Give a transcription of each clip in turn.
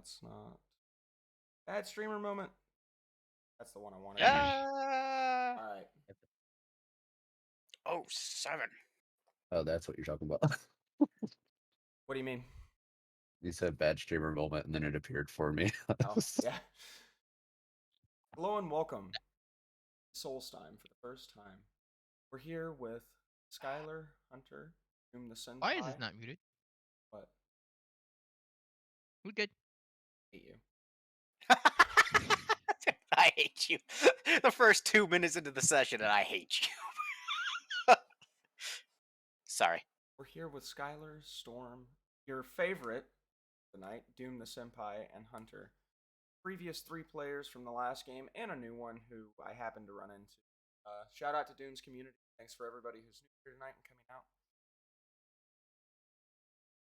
that's not. Bad streamer moment. That's the one I wanted. Yeah. All right. Oh, 7. Oh, that's what you're talking about. What do you mean? You said bad streamer moment, and then it appeared for me. Oh, yeah. Hello and welcome to Soulstime for the first time. We're here with Skylar, Hunter, Doom the Senpai. Why is this not muted? What? We good. Hate you. I hate you. The first 2 minutes into the session, and I hate you. Sorry. We're here with Skylar, Storm, your favorite tonight, Doom the Senpai, and Hunter. Previous 3 players from the last game, and a new one who I happened to run into. Shout out to Doom's community. Thanks for everybody who's new here tonight and coming out.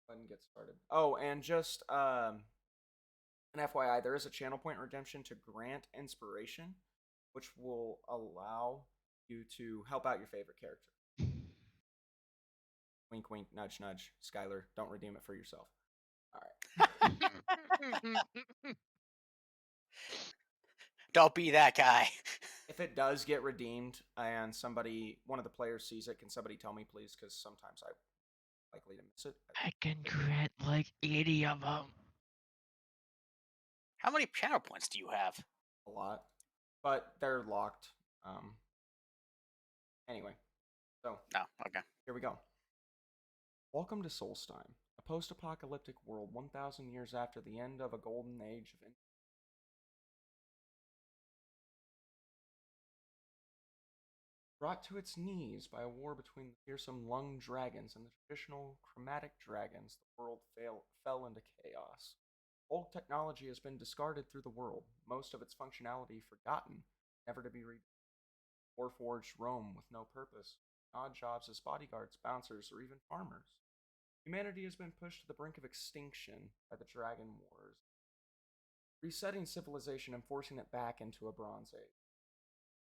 Go ahead and get started. Oh, and just an FYI, there is a channel point redemption to grant inspiration, which will allow you to help out your favorite character. Wink, wink, nudge, nudge. Skylar, don't redeem it for yourself. All right. Don't be that guy. If it does get redeemed and one of the players sees it, can somebody tell me, please? Because sometimes I'm likely to miss it. I can grant like 80 of them. How many channel points do you have? A lot, but they're locked. Anyway, so No, okay. here we go. Welcome to Soulstime, a post-apocalyptic world 1,000 years after the end of a golden age of brought to its knees by a war between the fearsome lung dragons and the traditional chromatic dragons, the world fell into chaos. Old technology has been discarded through the world, most of its functionality forgotten, never to be rebuilt. Warforged roam with no purpose, odd jobs as bodyguards, bouncers, or even farmers. Humanity has been pushed to the brink of extinction by the Dragon Wars, resetting civilization and forcing it back into a Bronze Age.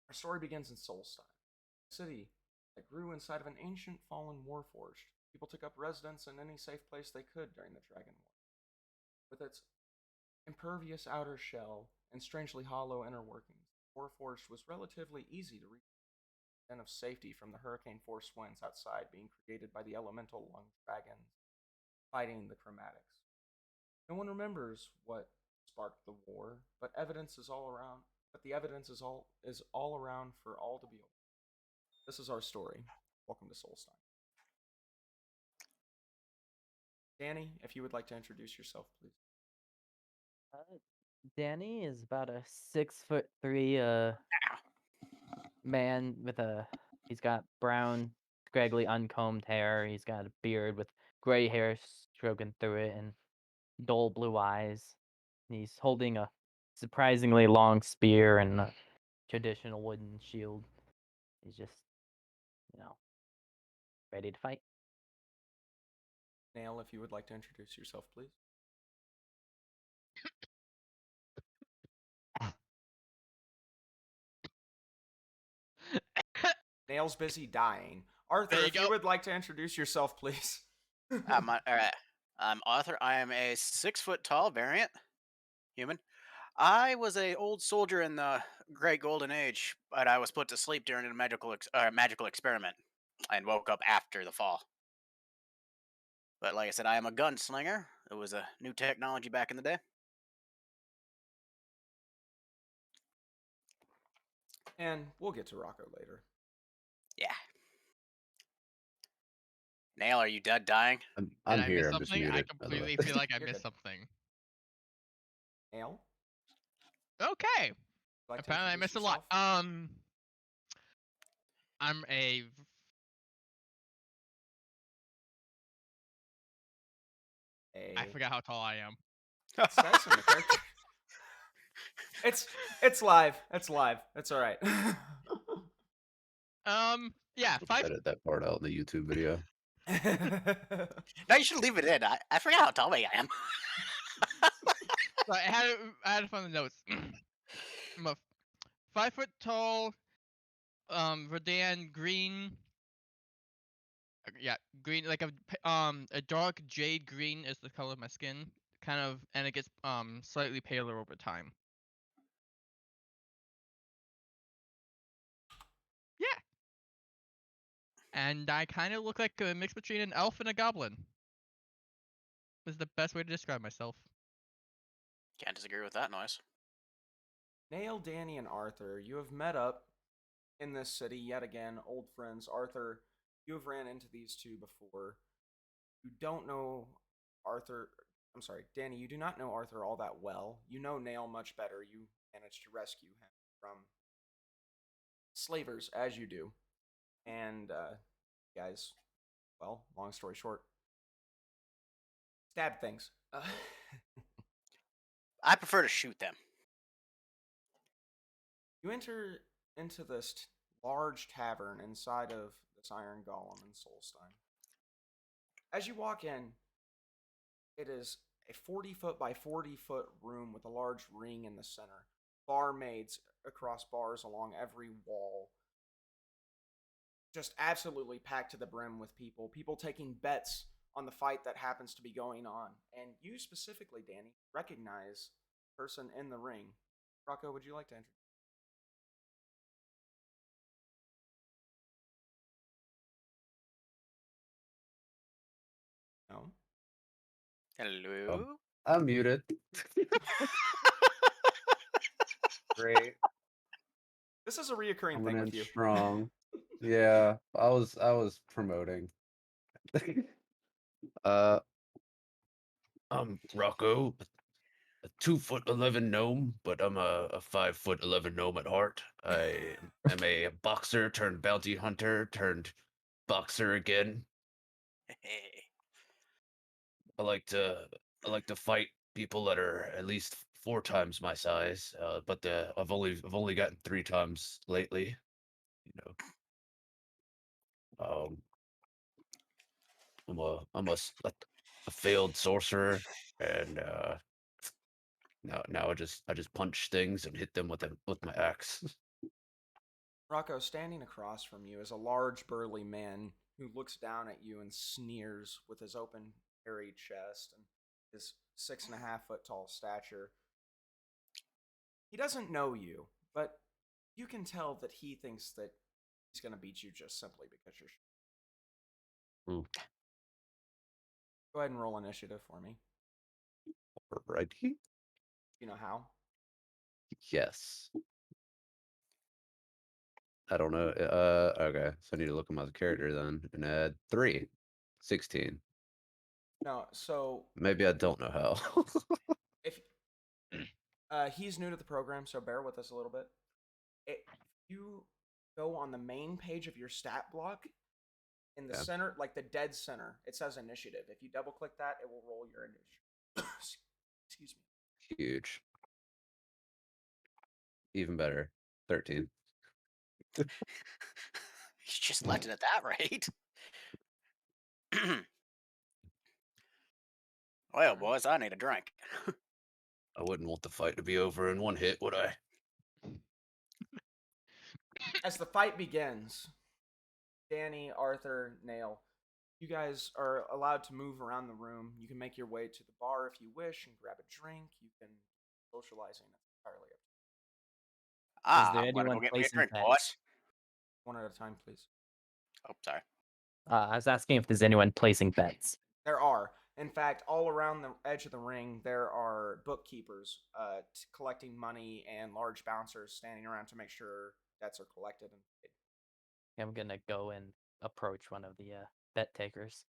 Our story begins in Soulstime, a city that grew inside of an ancient fallen warforged. People took up residence in any safe place they could during the Dragon War. With its impervious outer shell and strangely hollow inner workings, Warforged was relatively easy to reach, and of safety from the hurricane-force winds outside being created by the elemental lung dragons fighting the chromatics. No one remembers what sparked the war, but evidence is all around. But the evidence is all around for all to behold. This is our story. Welcome to Soulstime. Danny, if you would like to introduce yourself, please. Danny is about a 6'3" man with he's got brown, scraggly, uncombed hair. He's got a beard with gray hair stroking through it and dull blue eyes. He's holding a surprisingly long spear and a traditional wooden shield. He's just, ready to fight. Nail, if you would like to introduce yourself, please. Nail's busy dying. Arthur, if you would like to introduce yourself, please. All right. I'm Arthur. I am a 6 foot tall variant human. I was a old soldier in the Great Golden Age, but I was put to sleep during a magical experiment and woke up after the fall. But like I said, I am a gunslinger. It was a new technology back in the day. And we'll get to Rocco later. Yeah. Nail, are you dead dying? I'm Did I here. miss I'm just something? muted. I by the way. completely feel like I You're missed good. something. Nail? Okay. Like to Apparently I introduce missed a lot. yourself? I'm a I forgot how tall I am. It says in the character. It's live. It's live. It's all right. Yeah, Just 5. edit that part out in the YouTube video. No, you should leave it in. I forgot how tall I am. So I had it from the notes. I'm a 5 foot tall, Verdan green. Yeah, green, like a dark jade green is the color of my skin and it gets slightly paler over time. Yeah. And I kind of look like a mix between an elf and a goblin. Is the best way to describe myself. Can't disagree with that noise. Nail, Danny, and Arthur, you have met up in this city yet again, old friends. Arthur, you have ran into these two before. You don't know Arthur. I'm sorry, Danny, you do not know Arthur all that well. You know Nail much better. You managed to rescue him from slavers, as you do. And, guys, well, long story short, stab things. I prefer to shoot them. You enter into this large tavern inside of this Iron Golem in Soulstime. As you walk in, it is a 40-foot by 40-foot room with a large ring in the center. Barmaids across bars along every wall. Just absolutely packed to the brim with people. People taking bets on the fight that happens to be going on. And you specifically, Danny, recognize the person in the ring. Rocco, would you like to introduce? No? Hello? I'm muted. Great. This is a reoccurring Coming thing in with you. strong. Yeah, I was promoting. uh, I'm Rocco, a 2'11" gnome, but I'm a 5'11" gnome at heart. I am a boxer turned bounty hunter turned boxer again. Hey. I like to I like to fight people that are at least 4 times my size. But I've only gotten 3 times lately. You know, I'm a failed sorcerer, and now I just punch things and hit them with my axe. Rocco, standing across from you, is a large, burly man who looks down at you and sneers with his open, hairy chest and his 6.5 foot tall stature. He doesn't know you, but you can tell that he thinks that he's going to beat you just simply because you're. Ooh, Go ahead and roll initiative for me. righty? You know how? Yes. I don't know. Okay. So I need to look at my character then and add 3. 16. No, so Maybe I don't know how. if he's new to the program, so bear with us a little bit. If you go on the main page of your stat block, in the Yeah. center, like the dead center, it says initiative. If you double click that, it will roll your initiative. Excuse me. Huge. Even better. 13. He's just left it at that rate. Well, boys, I need a drink. I wouldn't want the fight to be over in one hit, would I? As the fight begins, Danny, Arthur, Nail, you guys are allowed to move around the room. You can make your way to the bar if you wish and grab a drink. You can socializing. It's entirely up to you. Is there I'm gonna go anyone get me a placing drink, bets? boys. One at a time, please. Oh, sorry. I was asking if there's anyone placing bets. There are. In fact, all around the edge of the ring, there are bookkeepers collecting money and large bouncers standing around to make sure debts are collected and paid. I'm gonna go and approach one of the bet takers.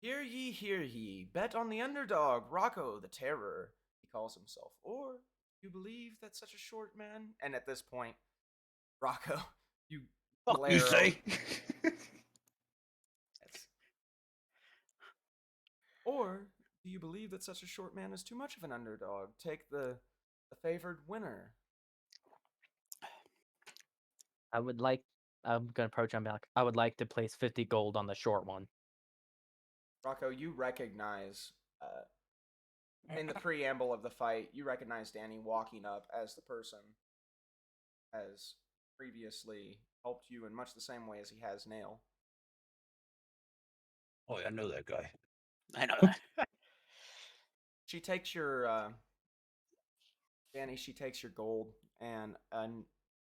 Hear ye, hear ye. Bet on the underdog, Rocco the Terror, he calls himself. Or you believe that such a short man? And at this point, Rocco, you Fuck you glare. say. Yes. Or do you believe that such a short man is too much of an underdog? Take the favored winner. I'm gonna approach him and be like, I would like to place 50 gold on the short one. Rocco, you recognize in the preamble of the fight, you recognize Danny walking up as the person has previously helped you in much the same way as he has Nail. Oh, yeah, I know that guy. I know that. She takes your Danny. She takes your gold, and a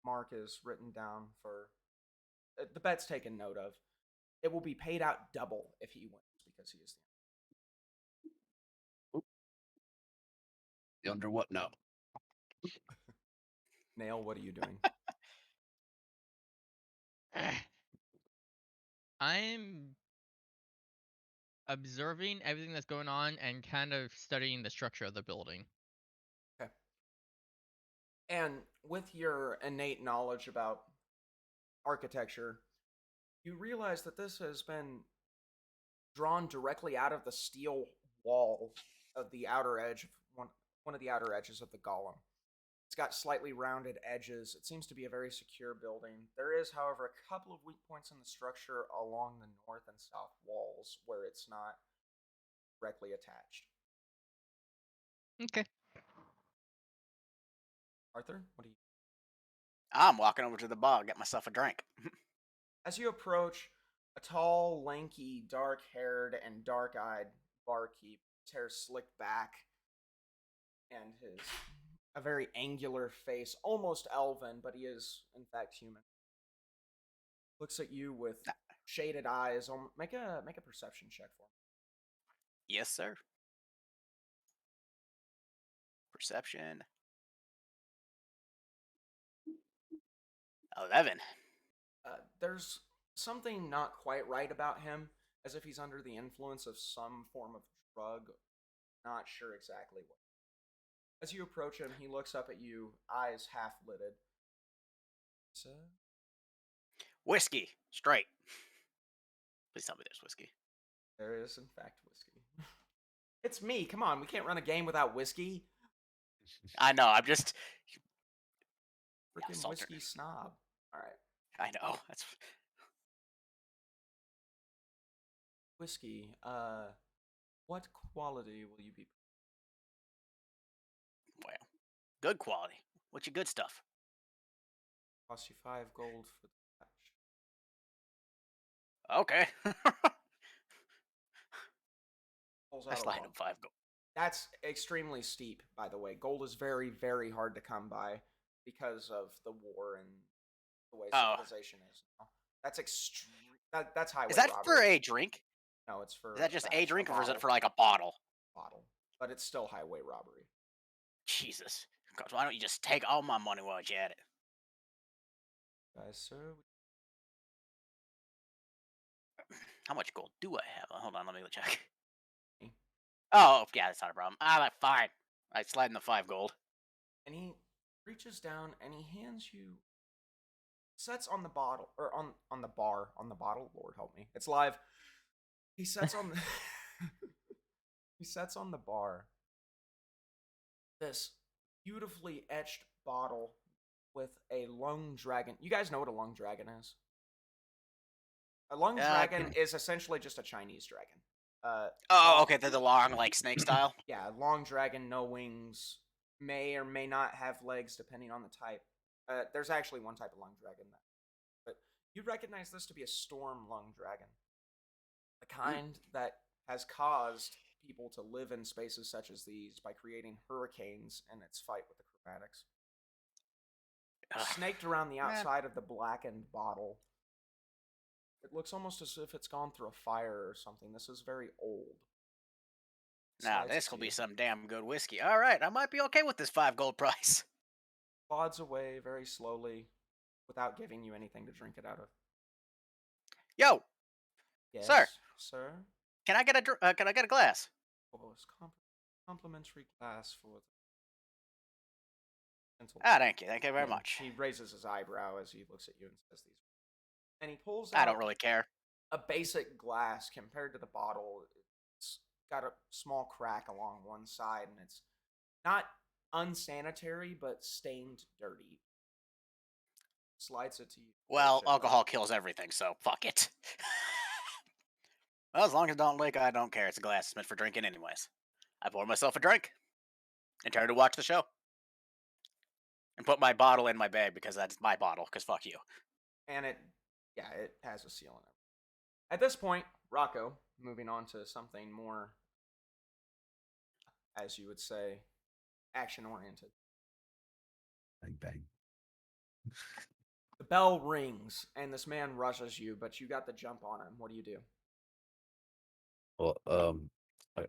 mark is written down for the bet's taken note of. It will be paid out double if he wins because he is Under what now? the Nail. What are you doing? I'm observing everything that's going on and kind of studying the structure of the building. Okay. And with your innate knowledge about architecture, you realize that this has been drawn directly out of the steel wall of the outer edge of one of the outer edges of the golem. It's got slightly rounded edges. It seems to be a very secure building. There is, however, a couple of weak points in the structure along the north and south walls where it's not directly attached. Okay. Arthur, what do you? I'm walking over to the bar, get myself a drink. As you approach, a tall, lanky, dark-haired, and dark-eyed barkeep, his hair slicked back, and his a very angular face, almost elven, but he is in fact human. Looks at you with shaded eyes. Make a perception check for me. Yes, sir. Perception. 11. There's something not quite right about him, as if he's under the influence of some form of drug. Not sure exactly what. As you approach him, he looks up at you, eyes half lidded. So, Whiskey. Straight. Please tell me there's whiskey. there is, in fact, whiskey. It's me. Come on, we can't run a game without whiskey. I know, I'm just... Freaking Salter. whiskey snob. All right, I know. That's... whiskey. What quality will you be? Well, good quality. What's your good stuff? Cost you 5 gold for the patch. Okay. Pulls out That's a lying log. to 5 gold. That's extrememely steep, by the way. Gold is very, very hard to come by because of the war and the way Oh. civilization is now. That's extreme. That's highway Is that robbery. for a drink? No, it's for. Is that just a batch, drink, or is it bottle, for like a bottle? bottle? But it's still highway robbery. Jesus. God, why don't you just take all my money while you're at it? Guys, sir. How much gold do I have? Hold on, let me check. Me. Oh, yeah, that's not a problem. That's fine. I slide in the 5 gold. And he reaches down and he hands you. Sets on the bottle or on the bar on the bottle. Lord help me, it's live. He sets on the. He sets on the bar this beautifully etched bottle with a lung dragon. You guys know what a lung dragon is? A lung dragon is essentially just a Chinese dragon. Oh, okay, they're the long, like, snake style? Yeah, long dragon, no wings, may or may not have legs depending on the type. There's actually one type of lung dragon, but you recognize this to be a storm lung dragon. The kind that has caused people to live in spaces such as these by creating hurricanes in its fight with the chromatics. Snaked around the outside of the blackened bottle. It looks almost as if it's gone through a fire or something. This is very old. Now, this will be some damn good whiskey. All right, I might be okay with this 5 gold price. Plods away very slowly without giving you anything to drink it out of. Yo, Yes, Sir. Sir? can I get a glass? Oh, it's complimentary glass for the Thank you very And much. He raises his eyebrow as he looks at you and says these. And he pulls I out don't really care. a basic glass compared to the bottle. It's got a small crack along one side, and it's not unsanitary, but stained dirty. Slides it to you. Well, alcohol kills everything, so fuck it. Well, as long as it don't leak, I don't care. It's a glass. It's meant for drinking anyways. I pour myself a drink and turn to watch the show. And put my bottle in my bag because that's my bottle, because fuck you. And it has a seal in it. At this point, Rocco, moving on to something more as you would say, action oriented. Bang bang. The bell rings, and this man rushes you, but you got the jump on him. What do you do? Well,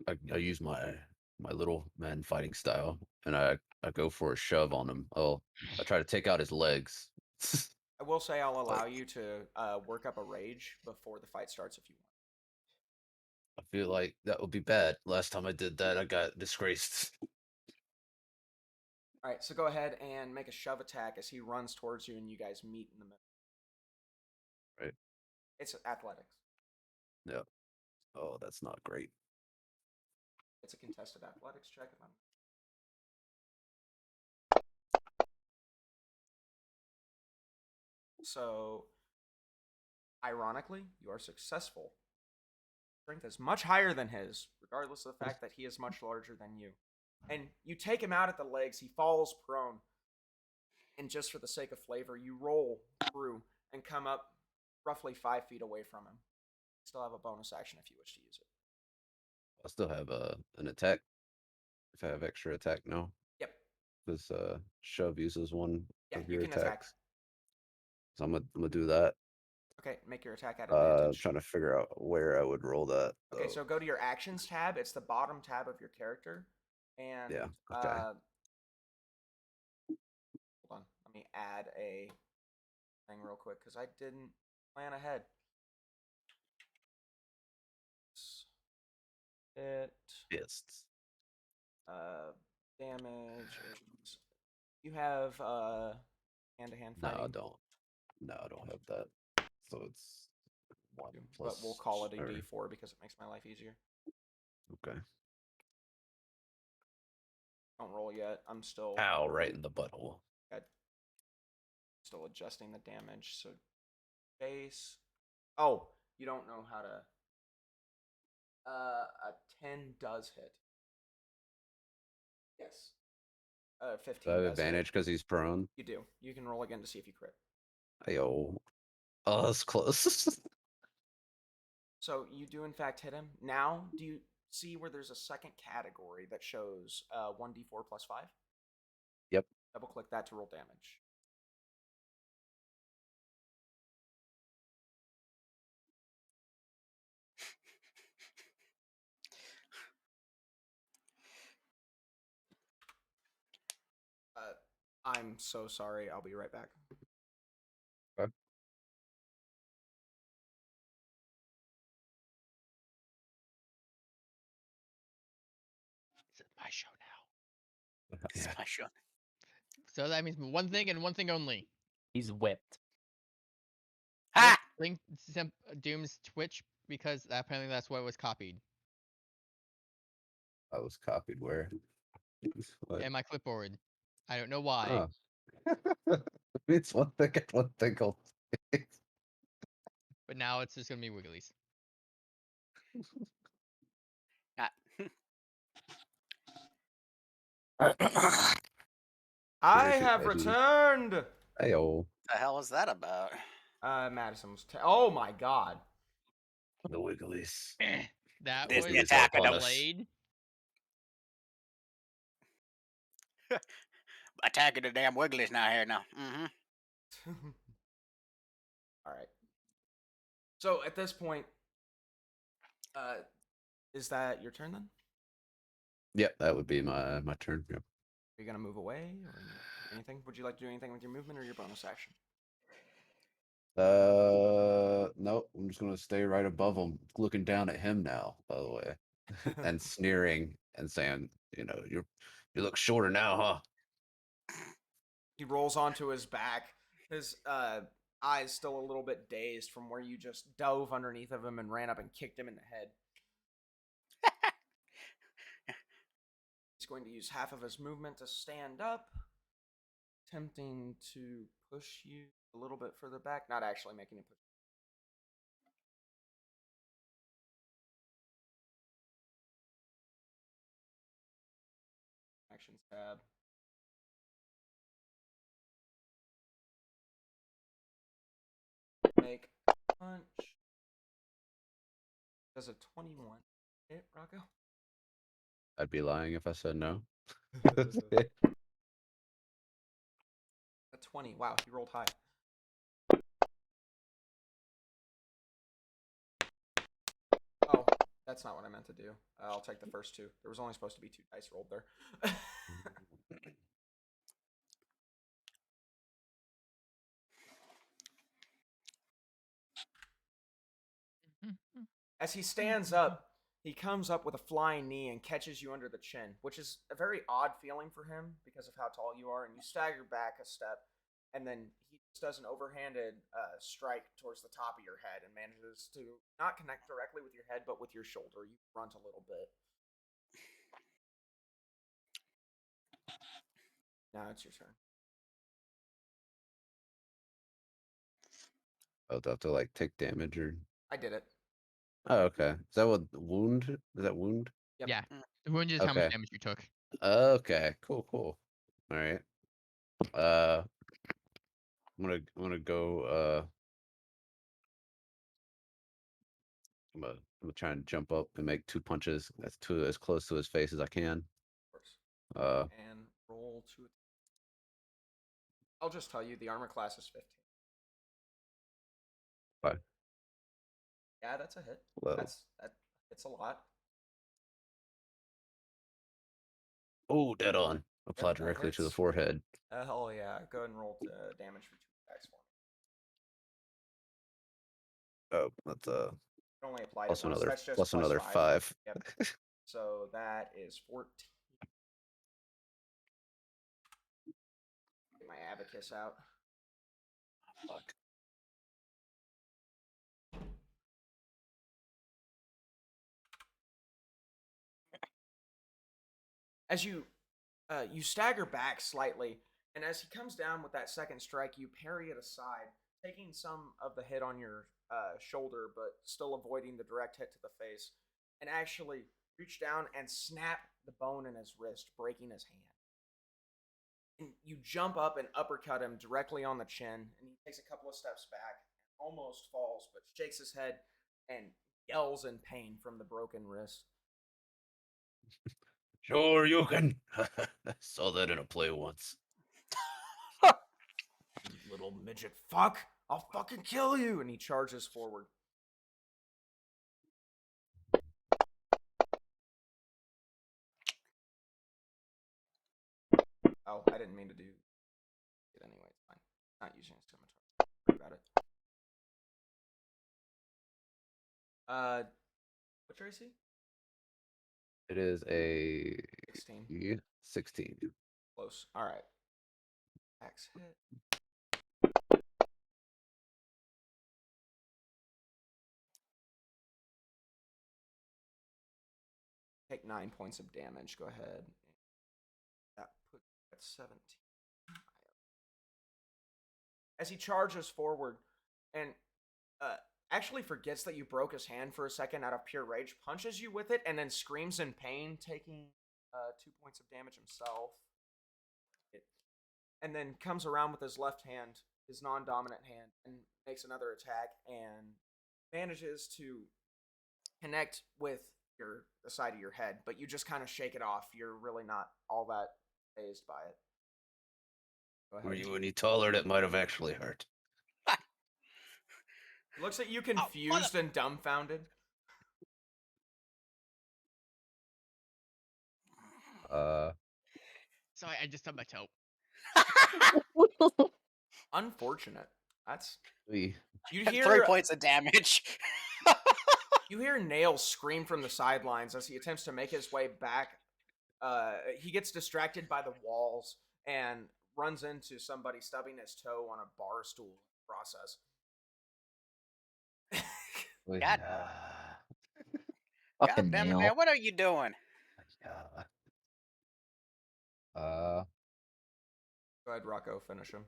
I use my little man fighting style, and I go for a shove on him. I try to take out his legs. I will say I'll allow Like, you to work up a rage before the fight starts if you want. I feel like that would be bad. Last time I did that, I got disgraced. All right, so go ahead and make a shove attack as he runs towards you, and you guys meet in the middle. Right. It's athletics. Yeah. Oh, that's not great. It's a contested athletics check. If I'm So, ironically, you are successful. Strength is much higher than his, regardless of the fact that he is much larger than you. And you take him out at the legs, he falls prone. And just for the sake of flavor, you roll through and come up roughly 5 feet away from him. You still have a bonus action if you wish to use it. I still have an attack. If I have extra attack, no. Yep. This shove uses one Yeah, of you your can attack. attacks. So I'm gonna do that. Okay, make your attack at advantage. Trying to figure out where I would roll that. Okay, Though. so go to your actions tab. It's the bottom tab of your character. And Yeah. Okay. hold on. Let me add a thing real quick because I didn't plan ahead. It Fists. damage. You have hand-to-hand No, fighting. I don't. No, I don't have that. So it's 1 plus. But we'll call it a or- D4 because it makes my life easier. Okay. Don't roll yet. I'm still Ow! Right in the butthole. still adjusting the damage. So base. Oh, you don't know how to. A 10 does hit. Yes. 15 Do I have does hit. advantage because he's prone? You do. You can roll again to see if you crit. Ayo. Oh, that's close. So you do in fact hit him. Now, do you see where there's a second category that shows 1d4 plus 5? Yep. Double click that to roll damage. I'm so sorry. I'll be right back. Okay. It's my show now. It's Yeah. my show. So that means one thing and one thing only. He's whipped. Ha! Link Doom's Twitch because apparently that's what was copied. I was copied where? What? And my clipboard. I don't know why. Oh. It's one thing and one thing only. But now it's just gonna be Wigglies. Ah. I Here's your have veggie. returned. Ayo. The hell was that about? Madison was. Oh my god. The Wigglies. That There's was the Wigglies are attack of upon the us. delayed. Attacking the damn Wigglies now here now. Mm-hmm. All right. So at this point, is that your turn then? Yep, that would be my turn. Yep. Are you gonna move away or anything? Would you like to do anything with your movement or your bonus action? Nope. I'm just gonna stay right above him, looking down at him now. By the way, and sneering and saying, you look shorter now, huh? He rolls onto his back. His eyes still a little bit dazed from where you just dove underneath of him and ran up and kicked him in the head. He's going to use half of his movement to stand up, attempting to push you a little bit further back, not actually making you push. Actions tab. Make punch. Does a 21 hit, Rocco? I'd be lying if I said no. A 20. Wow, he rolled high. Oh, that's not what I meant to do. I'll take the first two. There was only supposed to be 2 dice rolled there. As he stands up, he comes up with a flying knee and catches you under the chin, which is a very odd feeling for him because of how tall you are. And you stagger back a step, and then he just does an overhanded strike towards the top of your head and manages to not connect directly with your head, but with your shoulder. You grunt a little bit. Now it's your turn. I'll have to like take damage or. I did it. Oh, okay. Is that what wound? Is that wound? Yep. Yeah. The wound is how much Okay. damage you took. Okay. Cool. Cool. All right. I'm gonna go. I'm gonna try and jump up and make 2 punches as close to his face as I can. Of course. Uh, And roll 2. I'll just tell you the armor class is 15. Bye. Yeah, that's a hit. Well. It's a lot. Oh, dead on. Apply Yep, that directly to the hits. forehead. Hell yeah. Go ahead and roll damage for 2 attacks for me. Oh, that's It only applied plus it once. another That's just plus another 5. 5. Yep. So that is 14. Get my abacus out. Fuck. As you stagger back slightly, and as he comes down with that second strike, you parry it aside, taking some of the hit on your shoulder, but still avoiding the direct hit to the face, and actually reach down and snap the bone in his wrist, breaking his hand. And you jump up and uppercut him directly on the chin, and he takes a couple of steps back, almost falls, but shakes his head and yells in pain from the broken wrist. Sure, you can. I saw that in a play once. You little midget fuck! I'll fucking kill you! And he charges forward. Oh, I didn't mean to do it anyway. It's fine. Not using a scimitar. Worry about it. What's your AC? It is a 16. 16. Close. All right. Axe hit. Take 9 points of damage. Go ahead. That puts you at 17. As he charges forward and uh, actually forgets that you broke his hand for a second out of pure rage, punches you with it, and then screams in pain, taking 2 points of damage himself. And then comes around with his left hand, his non-dominant hand, and makes another attack and manages to connect with the side of your head, but you just kind of shake it off. You're really not all that phased by it. Go ahead. Were you any taller? That might have actually hurt. He looks at you confused and dumbfounded. Sorry, I just stubbed my toe. Unfortunate. That's We you 3 hear points of damage. you hear Nails scream from the sidelines as he attempts to make his way back. He gets distracted by the walls and runs into somebody stubbing his toe on a bar stool in the process. God. God Fucking damn it, nail. man. What are you doing? Go ahead, Rocco, finish him.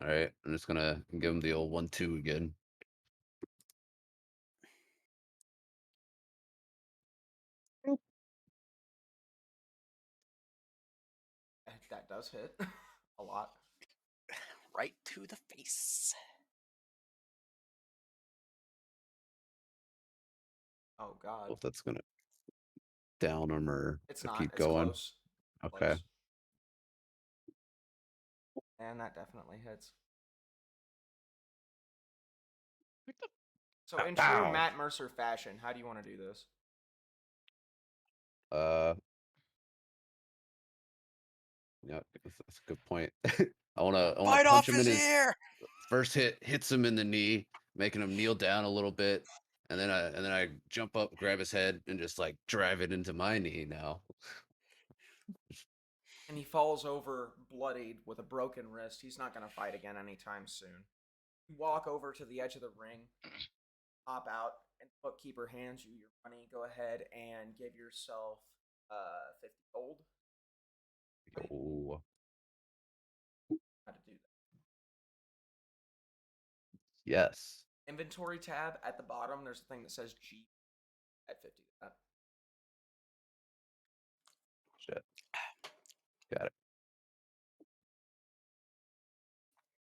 All right, I'm just gonna give him the old 1-2 again. That does hit a lot. Right to the face. Oh God. Well, that's gonna down them or It's to not. keep It's going? close. Okay. Close. And that definitely hits. What the? So in true Pow! Matt Mercer fashion, how do you want to do this? Yeah, that's a good point. I wanna Bite punch off him in his his ear. first hits him in the knee, making him kneel down a little bit, and then I jump up, grab his head, and just like drive it into my knee now. And he falls over bloodied with a broken wrist. He's not going to fight again anytime soon. You walk over to the edge of the ring, hop out, and the bookkeeper hands you your money. Go ahead and give yourself 50 gold. Oh, How to do that. yes. Inventory tab at the bottom, there's a thing that says G at 50. Shit. Got it.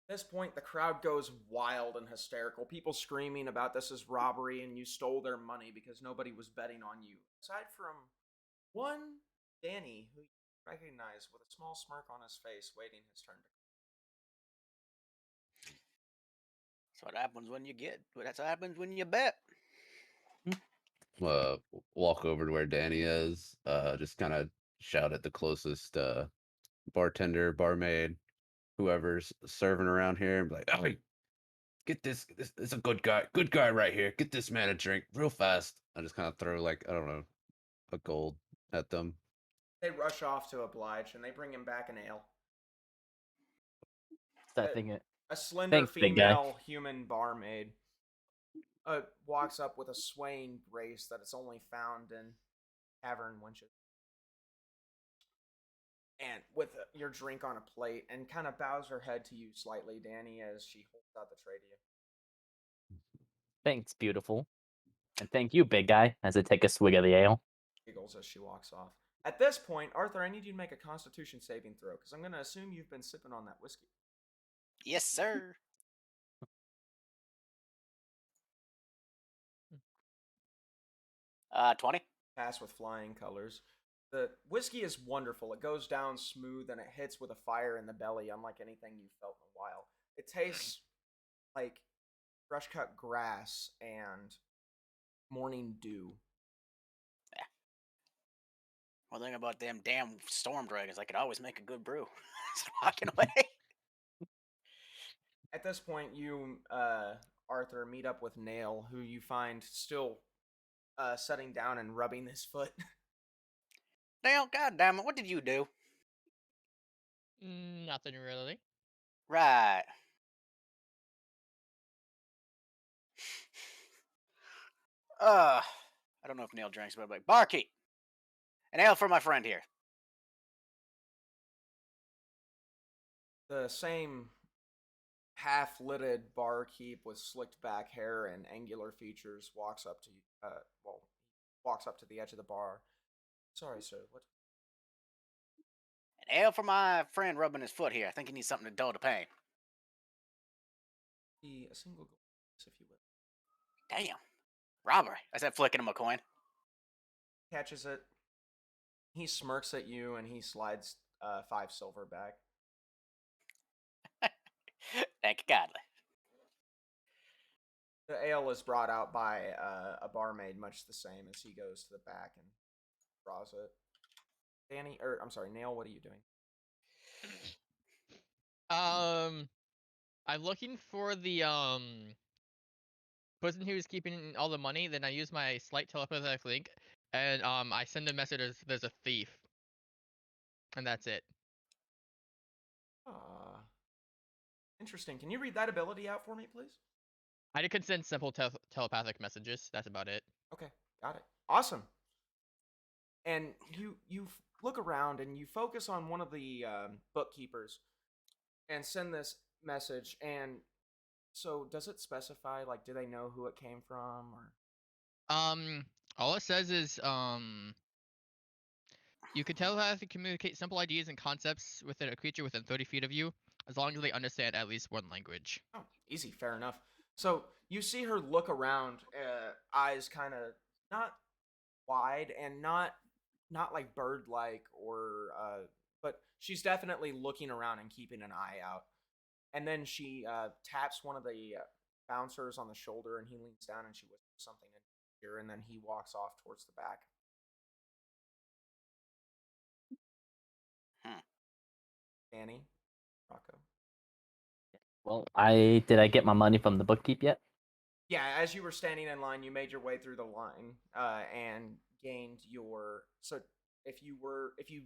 At this point, the crowd goes wild and hysterical. People screaming about this is robbery and you stole their money because nobody was betting on you. Aside from one Danny, who you recognize with a small smirk on his face, waiting his turn to. That's what happens when you get. That's what happens when you bet. Uh, Walk over to where Danny is. Just kind of shout at the closest bartender, barmaid, whoever's serving around here, and be like, "Hey, get this is a good guy right here. Get this man a drink real fast." I just kind of throw like, I don't know, a gold at them. They rush off to oblige, and they bring him back an ale. So I think it. A slender Thanks, big guy. female human barmaid walks up with a swaying grace that it's only found in tavern wenches. And with your drink on a plate, and kind of bows her head to you slightly, Danny, as she holds out the tray to you. Thanks, beautiful. And thank you, big guy, as I take a swig of the ale. Giggles as she walks off. At this point, Arthur, I need you to make a Constitution saving throw because I'm going to assume you've been sipping on that whiskey. Yes, sir. 20. Pass with flying colors. The whiskey is wonderful. It goes down smooth and it hits with a fire in the belly, unlike anything you've felt in a while. It tastes like fresh cut grass and morning dew. One thing about them damn storm dragons, I could always make a good brew. Just walking away. At this point, you, Arthur, meet up with Nail, who you find still sitting down and rubbing his foot. Now, goddamn it, what did you do? Nothing really. Right. I don't know if Neil drinks, but I'm like, barkeep, an ale for my friend here. The same half-lidded barkeep with slicked back hair and angular features walks up to you. Walks up to the edge of the bar. Sorry, sir. What? An ale for my friend rubbing his foot here. I think he needs something to dull the pain. Be a single gold, if you will. Damn. Robbery. I said, flicking him a coin. Catches it. He smirks at you and he slides 5 silver back. Thank you kindly. The ale is brought out by a barmaid, much the same as he goes to the back and draws it. Danny, or I'm sorry, Nail. What are you doing? I'm looking for the person who's keeping all the money. Then I use my slight telepathic link, and I send a message as there's a thief, and that's it. Interesting. Can you read that ability out for me, please? I can send simple telepathic messages. That's about it. Okay, got it. Awesome. And you look around and you focus on one of the bookkeepers and send this message. And so, does it specify like, do they know who it came from, or? All it says is you can telepathically communicate simple ideas and concepts within a creature within 30 feet of you, as long as they understand at least one language. Oh, easy, fair enough. So you see her look around, eyes kind of not wide and not not like bird-like or but she's definitely looking around and keeping an eye out. And then she taps one of the bouncers on the shoulder, and he leans down and she whispers something in his ear, and then he walks off towards the back. Hmm. Danny, Rocco. Well, I get my money from the bookkeep yet? Yeah, as you were standing in line, you made your way through the line and gained your. So if you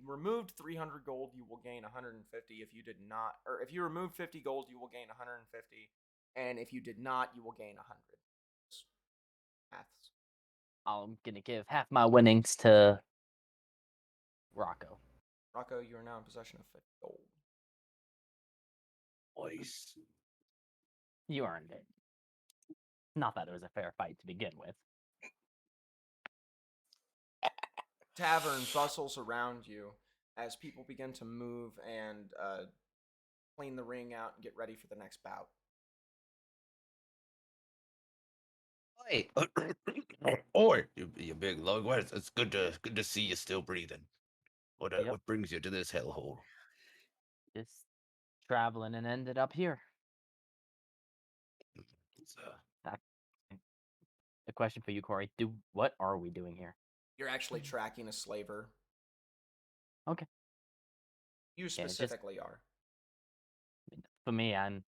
removed 300 gold, you will gain 150. If you did not, or if you removed 50 gold, you will gain 150, and if you did not, you will gain 100. Maths. I'm gonna give half my winnings to Rocco. Rocco, you are now in possession of 50 gold. Nice. You earned it. Not that it was a fair fight to begin with. Tavern bustles around you as people begin to move and clean the ring out and get ready for the next bout. Hey, oi, you big lug. Well, it's good to see you still breathing. Yep. What brings you to this hellhole? Just traveling and ended up here. It's, Back- A question for you, Corey. What are we doing here? You're actually tracking a slaver. Okay. You Yeah, specifically are. For me, I'm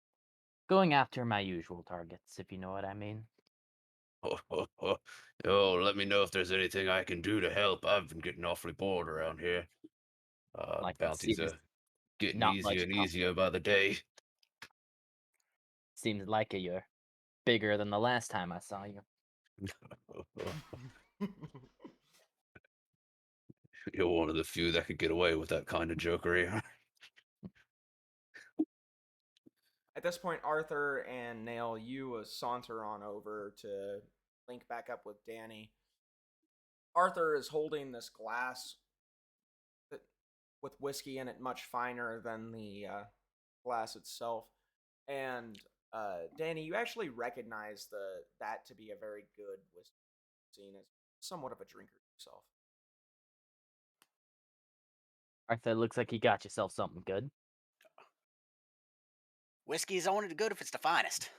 going after my usual targets, if you know what I mean. Oh, let me know if there's anything I can do to help. I've been getting awfully bored around here. Like it Bounties seems are getting not easier much and easier by the day. seems like you're bigger than the last time I saw you. You're one of the few that could get away with that kind of jokery. At this point, Arthur and Nail, you saunter on over to link back up with Danny. Arthur is holding this glass that, with whiskey in it, much finer than the glass itself. And Danny, you actually recognize that to be a very good whiskey, seen as somewhat of a drinker yourself. Arthur, looks like you got yourself something good. Whiskey's only good if it's the finest.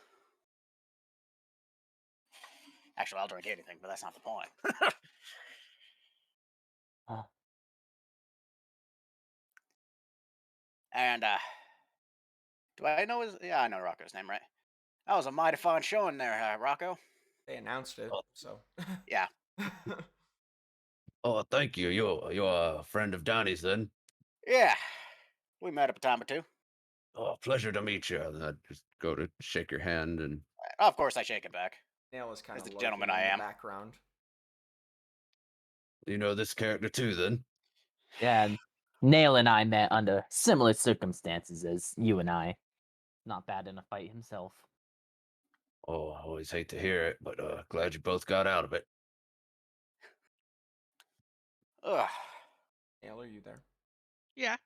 Actually, I'll drink anything, but that's not the point. Uh, And do I know his? Yeah, I know Rocco's name, right? That was a mighty fine showing there, Rocco. They announced it, Oh, so. Yeah. oh, thank you. You're a friend of Donnie's then. Yeah. We met up a time or two. Oh, pleasure to meet you. And I just go to shake your hand and Of course, I shake it back. Nail is kind As of the lurking gentleman I in the am. background. you know this character too then? yeah, and Nail and I met under similar circumstances as you and I. Not bad in a fight himself. Oh, I always hate to hear it, but glad you both got out of it. Ugh. Nail, are you there? Yeah.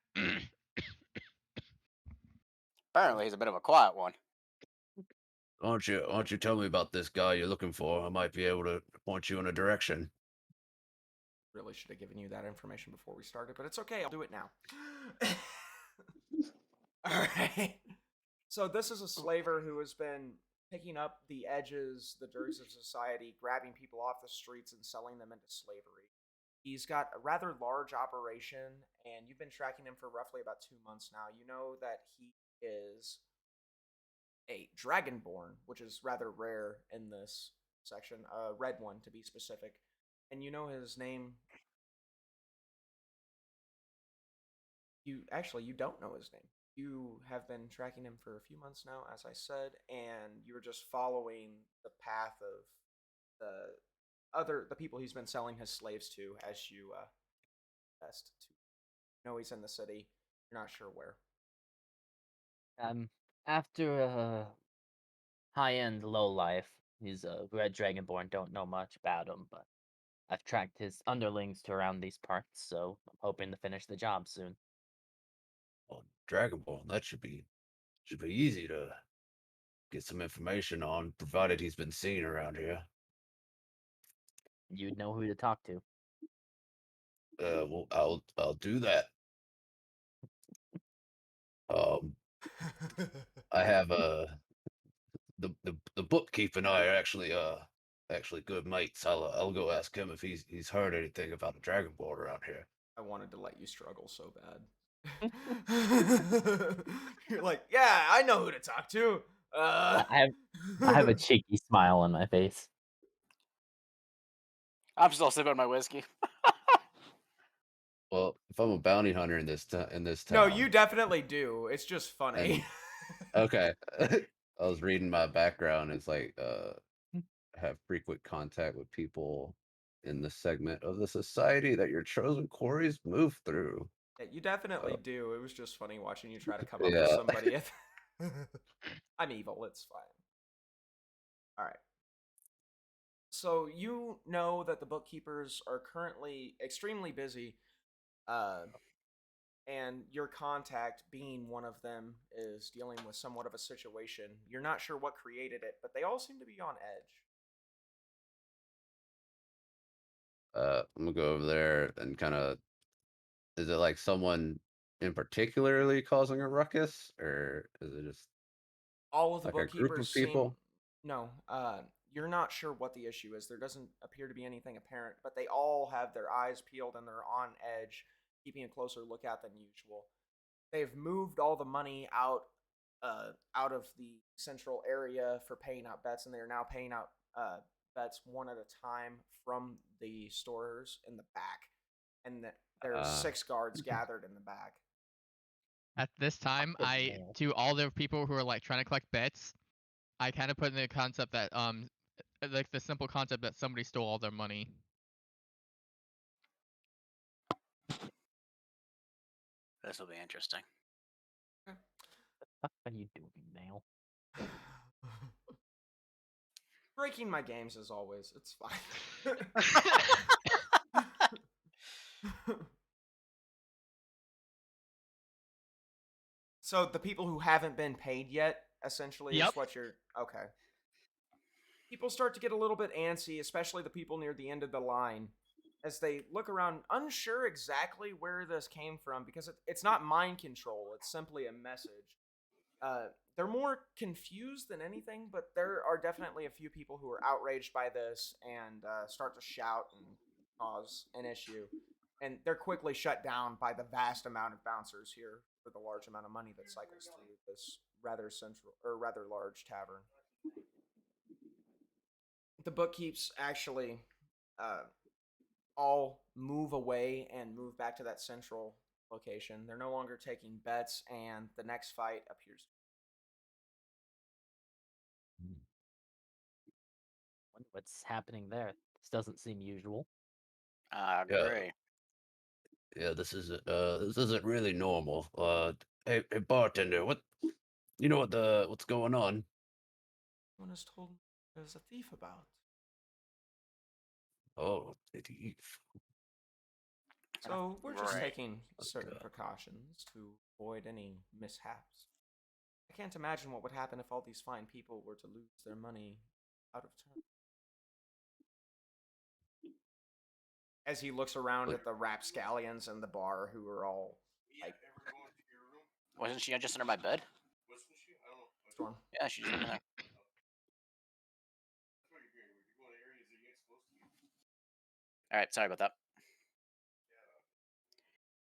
Apparently, he's a bit of a quiet one. Why don't you tell me about this guy you're looking for? I might be able to point you in a direction. Really should have given you that information before we started, but it's okay. I'll do it now. All right. So this is a slaver who has been picking up the edges, the dirts of society, grabbing people off the streets and selling them into slavery. He's got a rather large operation, and you've been tracking him for roughly about 2 months now. You know that he is a dragonborn, which is rather rare in this section, a red one to be specific. And you know his name. You don't know his name. You have been tracking him for a few months now, as I said, and you're just following the path of the people he's been selling his slaves to, as you best to know he's in the city. You're not sure where. After a high-end low life, he's a red dragonborn. Don't know much about him, but I've tracked his underlings to around these parts, so I'm hoping to finish the job soon. Oh, Dragon Ball, that should be easy to get some information on, provided he's been seen around here. You'd know who to talk to. Well, I'll do that. Um, I have the bookkeep and I are actually good mates. I'll go ask him if he's heard anything about the Dragon Board around here. I wanted to let you struggle so bad. You're like, yeah, I know who to talk to. I have a cheeky smile on my face. I'm still sipping my whiskey. Well, if I'm a bounty hunter in this No, you town, definitely do. It's just funny. and okay, I was reading my background. It's like have frequent contact with people in the segment of the society that your chosen quarries move through. Yeah, you definitely Uh, do. It was just funny watching you try to come up with yeah. somebody. I'm evil. It's fine. All right. So you know that the bookkeepers are currently extremely busy, uh, and your contact, being one of them, is dealing with somewhat of a situation. You're not sure what created it, but they all seem to be on edge. I'm gonna go over there and kind of. Is it like someone in particularly causing a ruckus, or is it just All of the like a group bookkeepers of seem people? no. You're not sure what the issue is. There doesn't appear to be anything apparent, but they all have their eyes peeled and they're on edge, keeping a closer lookout than usual. They've moved all the money out of the central area for paying out bets, and they are now paying out bets one at a time from the stores in the back, and that there's Uh, 6 guards gathered in the back. At this time, Fucking I hell. to all the people who are like trying to collect bets, I kind of put in the concept that like the simple concept that somebody stole all their money. This will be interesting. What are you doing, Nail? Breaking my games as always. It's fine. So the people who haven't been paid yet, essentially, Yep. is what you're okay. People start to get a little bit antsy, especially the people near the end of the line, as they look around, unsure exactly where this came from, because it's not mind control, it's simply a message. They're more confused than anything, but there are definitely a few people who are outraged by this and start to shout and cause an issue. And they're quickly shut down by the vast amount of bouncers here for the large amount of money that cycles through this rather central or rather large tavern. The bookkeeps actually uh, all move away and move back to that central location. They're no longer taking bets, and the next fight appears. Wonder what's happening there? This doesn't seem usual. I yeah, agree. yeah. This isn't really normal. Hey, bartender, you know what's going on? One has told me there's a thief about. Oh, thief. So we're just Right. taking certain Okay. precautions to avoid any mishaps. I can't imagine what would happen if all these fine people were to lose their money out of turn. As he looks around But at the rapscallions in the bar, who are all like, Wasn't she just under my bed? "Storm, Yeah, she's just in there. All right, sorry about that.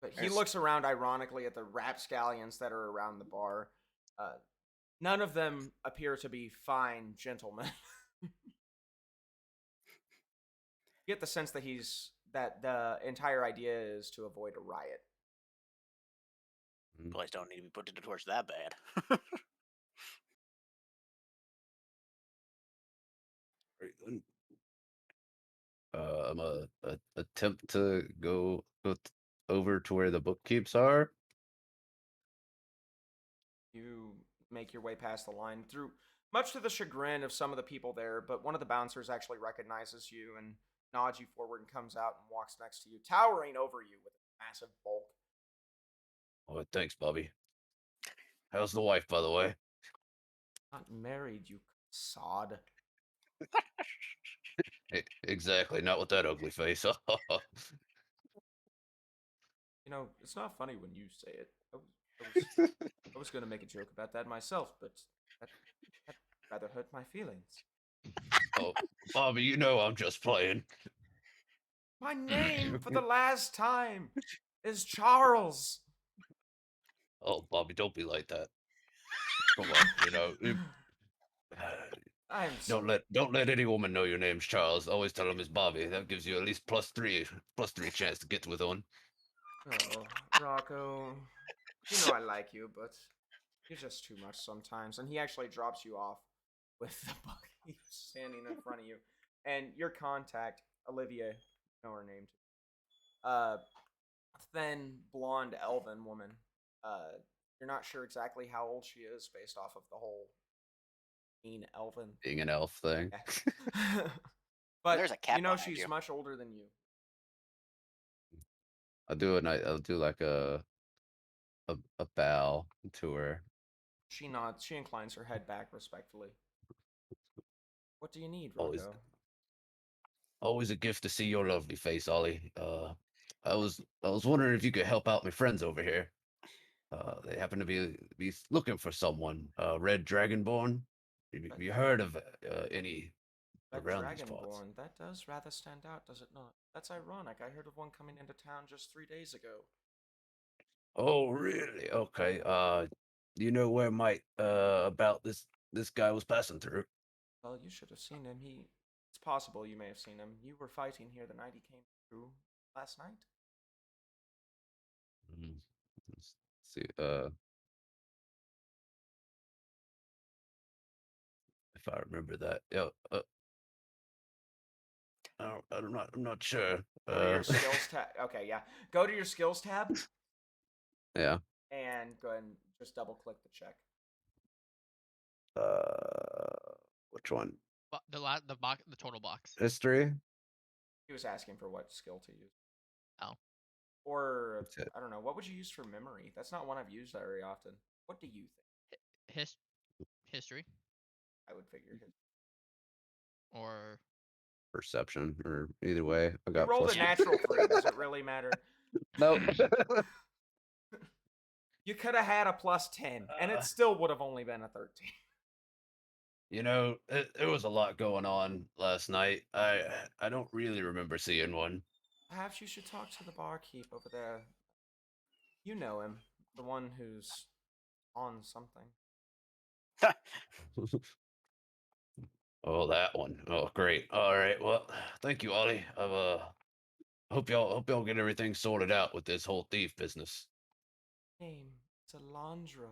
but he There's looks around ironically at the rapscallions that are around the bar. Uh, None of them appear to be fine gentlemen. You get the sense that the entire idea is to avoid a riot. mm, place don't need to be put to the torch that bad. very good. I'm a attempt to over to where the bookkeeps are. You make your way past the line through, much to the chagrin of some of the people there, but one of the bouncers actually recognizes you and nods you forward and comes out and walks next to you, towering over you with a massive bulk. Oh, thanks, Bobby. How's the wife, by the way? Not married, you sod. Exactly, not with that ugly face. It's not funny when you say it. I was gonna make a joke about that myself, but that that rather hurt my feelings. Oh, Bobby, you know I'm just playing. My name for the last time is Charles. Oh, Bobby, don't be like that. Come on, I'm sorry. don't let any woman know your name's Charles. Always tell them it's Bobby. That gives you at least plus three chance to get with one. Oh, Rocco, I like you, but you're just too much sometimes. And he actually drops you off with the buggy standing in front of you. And your contact, Olivia, her name too. Thin, blonde, elven woman. Uh, you're not sure exactly how old she is based off of the whole mean elven. Being an elf thing. Yeah. But There's a cat behind she's you. much older than you. I'll do like a bow to her. She nods. She inclines her head back respectfully. What do you need, Always Rocco? always a gift to see your lovely face, Ollie. I was wondering if you could help out my friends over here. They happen to be looking for someone. Red Dragonborn. Have Red, you heard of any Red around these parts? Dragonborn. That does rather stand out, does it not? That's ironic. I heard of one coming into town just 3 days ago. Oh, really? Okay. You know where might about this guy was passing through? Well, you should have seen him. It's possible you may have seen him. You were fighting here the night he came through last night. Mm, let's see. If I remember that. Yeah. I'm not sure. Go to your skills tab. Okay, yeah. Go to your skills tab Yeah. and go ahead and just double click the check. Which one? The box, the total box. History. He was asking for what skill to use. Oh. Or, That's it. I don't know, what would you use for memory? That's not one I've used very often. What do you think? History I would figure his. or Perception, or either way, I You got rolled a plus. Yeah. natural 3. Does it really matter? Nope. You could have had a plus 10, and it still would have only been a 13. There was a lot going on last night. I don't really remember seeing one. Perhaps you should talk to the barkeep over there. You know him, the one who's on something. Oh, that one. Oh, great. All right. Well, thank you, Ollie. Hope y'all get everything sorted out with this whole thief business. Name, it's Alondra.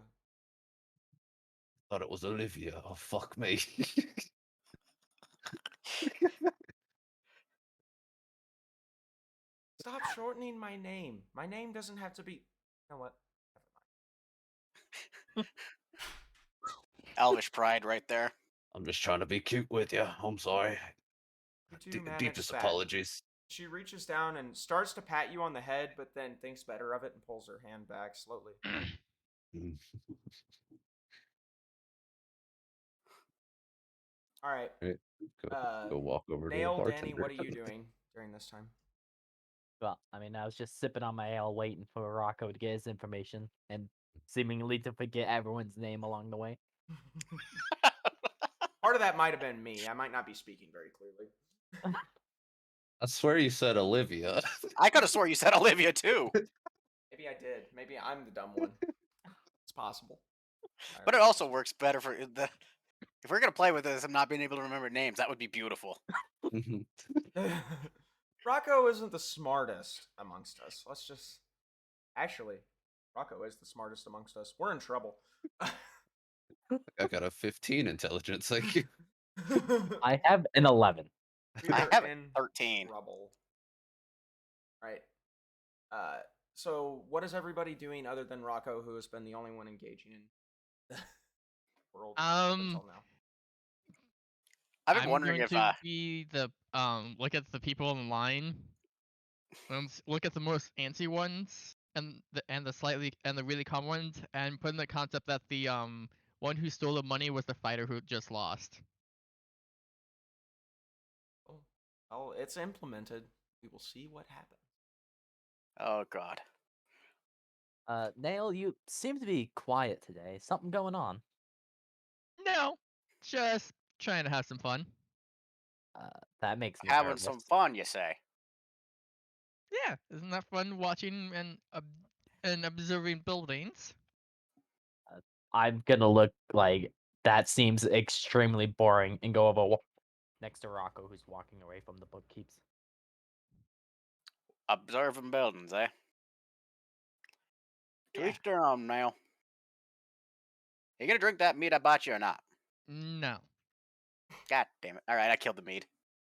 Thought it was Olivia. Oh, fuck me. Stop shortening my name. My name doesn't have to be. You know what? Elvish pride right there. I'm just trying to be cute with you. I'm sorry. You do manage Deepest that. apologies. She reaches down and starts to pat you on the head, but then thinks better of it and pulls her hand back slowly. Mm. All right. Right. Go walk over to the Nail, Danny, bartender. what are you doing during this time? Well, I mean, I was just sipping on my ale, waiting for Rocco to get his information, and seemingly to forget everyone's name along the way. Part of that might have been me. I might not be speaking very clearly. I swear you said Olivia. I could have swore you said Olivia too. Maybe I did. Maybe I'm the dumb one. It's possible. But it also works better for the. If we're gonna play with this and not being able to remember names, that would be beautiful. Rocco isn't the smartest amongst us. Let's just. Actually, Rocco is the smartest amongst us. We're in trouble. I got a 15 intelligence. Thank you. I have an 11. We I are have in 13. trouble. Right. So what is everybody doing other than Rocco, who has been the only one engaging in the world until now? I've been I'm wondering going if to be the look at the people in line. Look at the most antsy ones and the really calm ones, and put in the concept that the one who stole the money was the fighter who just lost. Well, it's implemented. We will see what happens. oh god. Nail, you seem to be quiet today. Something going on? No, just trying to have some fun. That makes me Having nervous. some fun, you say? Yeah, isn't that fun watching and observing buildings? I'm gonna look like that seems extremely boring and go over next to Rocco, who's walking away from the bookkeeps. Observing buildings, eh? To Yeah. each their own, now. You gonna drink that meat I bought you or not? No. God damn it. Alright, I killed the meat.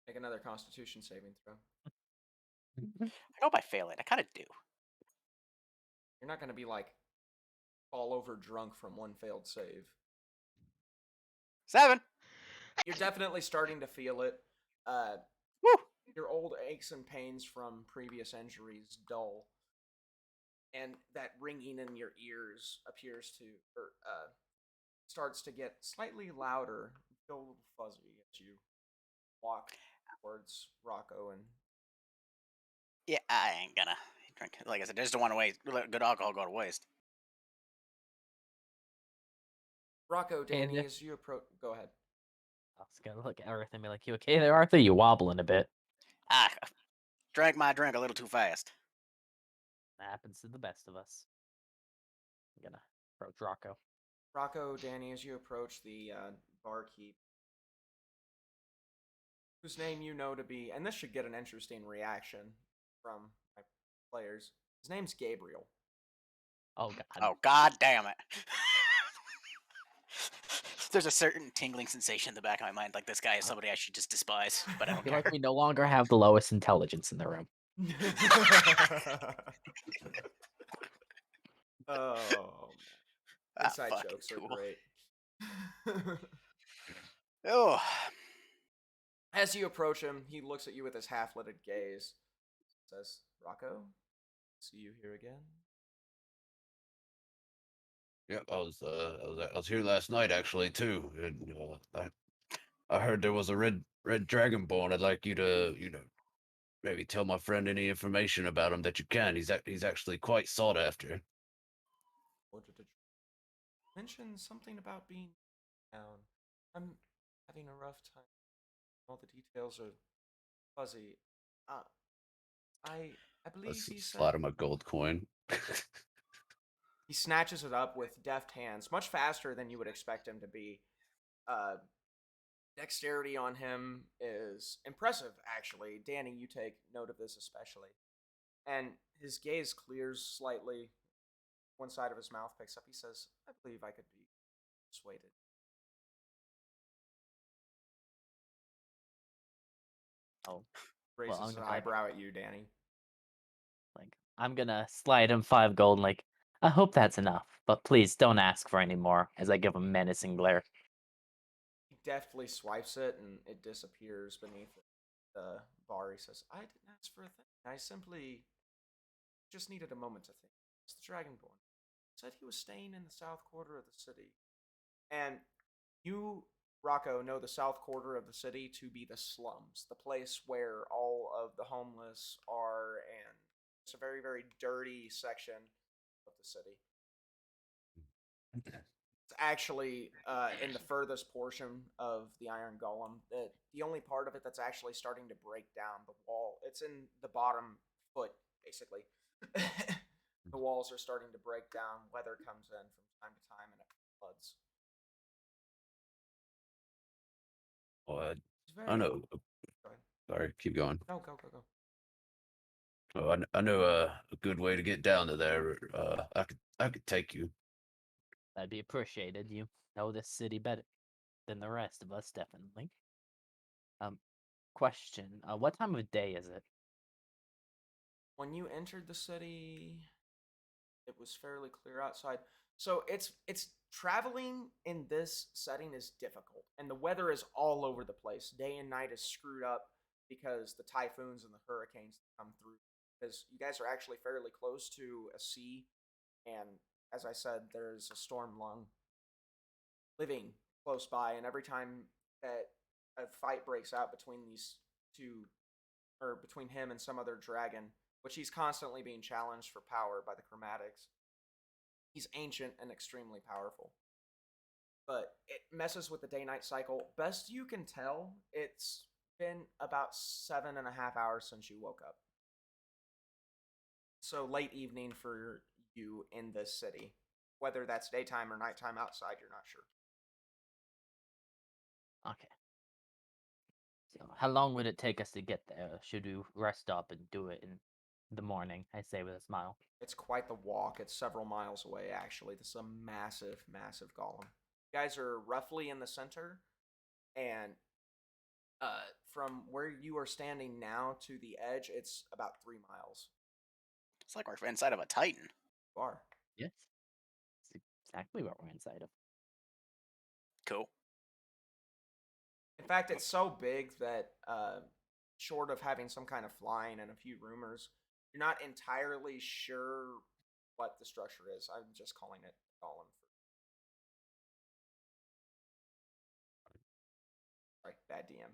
Make another Constitution saving throw. I hope I fail it. I kind of do. You're not going to be like all over drunk from one failed save. 7. You're definitely starting to feel it. Woo! Your old aches and pains from previous injuries dull, and that ringing in your ears appears to, or starts to get slightly louder, feel a little fuzzy as you walk towards Rocco and Yeah, I ain't gonna drink. Like I said, I just don't want to waste. Let good alcohol go to waste. Rocco. Danny, And as you approach, go ahead. I was gonna look at Arthur and be like, "You okay there, Arthur? You wobbling a bit." Ah, drank my drink a little too fast. That happens to the best of us. I'm gonna approach Rocco. Rocco, Danny, as you approach the barkeep, whose name you know to be, and this should get an interesting reaction from my players. His name's Gabriel. Oh God. Oh, god damn it. There's a certain tingling sensation in the back of my mind, like this guy is somebody I should just despise, but I I don't feel care. like we no longer have the lowest intelligence in the room. Oh man, Ah, inside fucking jokes are tool. great. Oh, As you approach him, he looks at you with his half-lidded gaze. Says, "Rocco, see you here again." Yeah, I was here last night actually too, and I heard there was a red dragonborn. I'd like you to maybe tell my friend any information about him that you can. He's actually quite sought after. Or did it mention something about being down? I'm having a rough time. All the details are fuzzy. Uh, I believe Let's he said slide him a gold coin. he snatches it up with deft hands, much faster than you would expect him to be. Uh, Dexterity on him is impressive, actually. Danny, you take note of this especially. And his gaze clears slightly. One side of his mouth picks up. He says, "I believe I could be persuaded." Oh, Raises I'm his gonna be like, eyebrow at you, Danny. I'm gonna slide him 5 gold. Like, I hope that's enough, but please don't ask for any more. As I give a menacing glare. He deftly swipes it and it disappears beneath the bar. He says, "I didn't ask for a thing. I simply just needed a moment to think. It's the Dragonborn. Said he was staying in the south quarter of the city. And you, Rocco, know the south quarter of the city to be the slums, the place where all of the homeless are, and it's a very, very dirty section of the city. It's actually in the furthest portion of the Iron Golem. The only part of it that's actually starting to break down the wall. It's in the bottom foot, basically. The walls are starting to break down. Weather comes in from time to time, and it floods. Oh, It's I very. know. Go ahead. Sorry, keep going. No, go, go, go. Oh, I know a good way to get down to there. I could take you. That'd be appreciated. You know this city better than the rest of us, definitely. Um, question. What time of day is it? When you entered the city, it was fairly clear outside. So it's traveling in this setting is difficult, and the weather is all over the place. Day and night is screwed up because the typhoons and the hurricanes that come through. Because you guys are actually fairly close to a sea, and as I said, there's a storm lung living close by, and every time that a fight breaks out between these two, or between him and some other dragon, which he's constantly being challenged for power by the chromatics, He's ancient and extremely powerful, but it messes with the day-night cycle. Best you can tell, it's been about 7.5 hours since you woke up. So late evening for you in this city. Whether that's daytime or nighttime outside, you're not sure. Okay. So how long would it take us to get there? Should we rest up and do it in the morning? I say with a smile. It's quite the walk. It's several miles away, actually. This is a massive, massive golem. You guys are roughly in the center, and from where you are standing now to the edge, it's about 3 miles. It's like we're inside of a Titan. You are. Yes. That's exactly what we're inside of. Cool. In fact, it's so big that, short of having some kind of flying and a few rumors, you're not entirely sure what the structure is. I'm just calling it golem. Sorry, bad DM.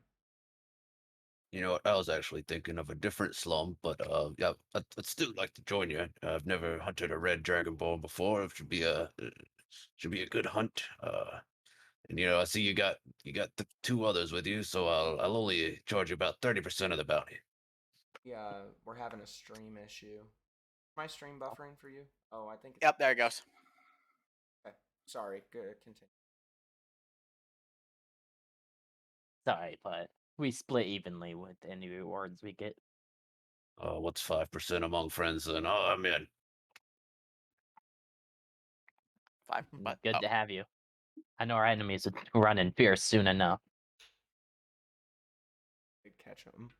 You know what? I was actually thinking of a different slum, but yeah, I'd still like to join you. I've never hunted a red dragonborn before. It should be a good hunt. And I see you got the two others with you, so I'll only charge you about 30% of the bounty. Yeah, we're having a stream issue. My stream buffering for you? Oh, I think it's Yep, there it goes. okay. Sorry, good. Continue. Sorry, but we split evenly with any rewards we get. What's 5% among friends then? Oh, I'm in. 5, but Good to have you. I know our enemies are running fierce soon enough. Good catch 'em.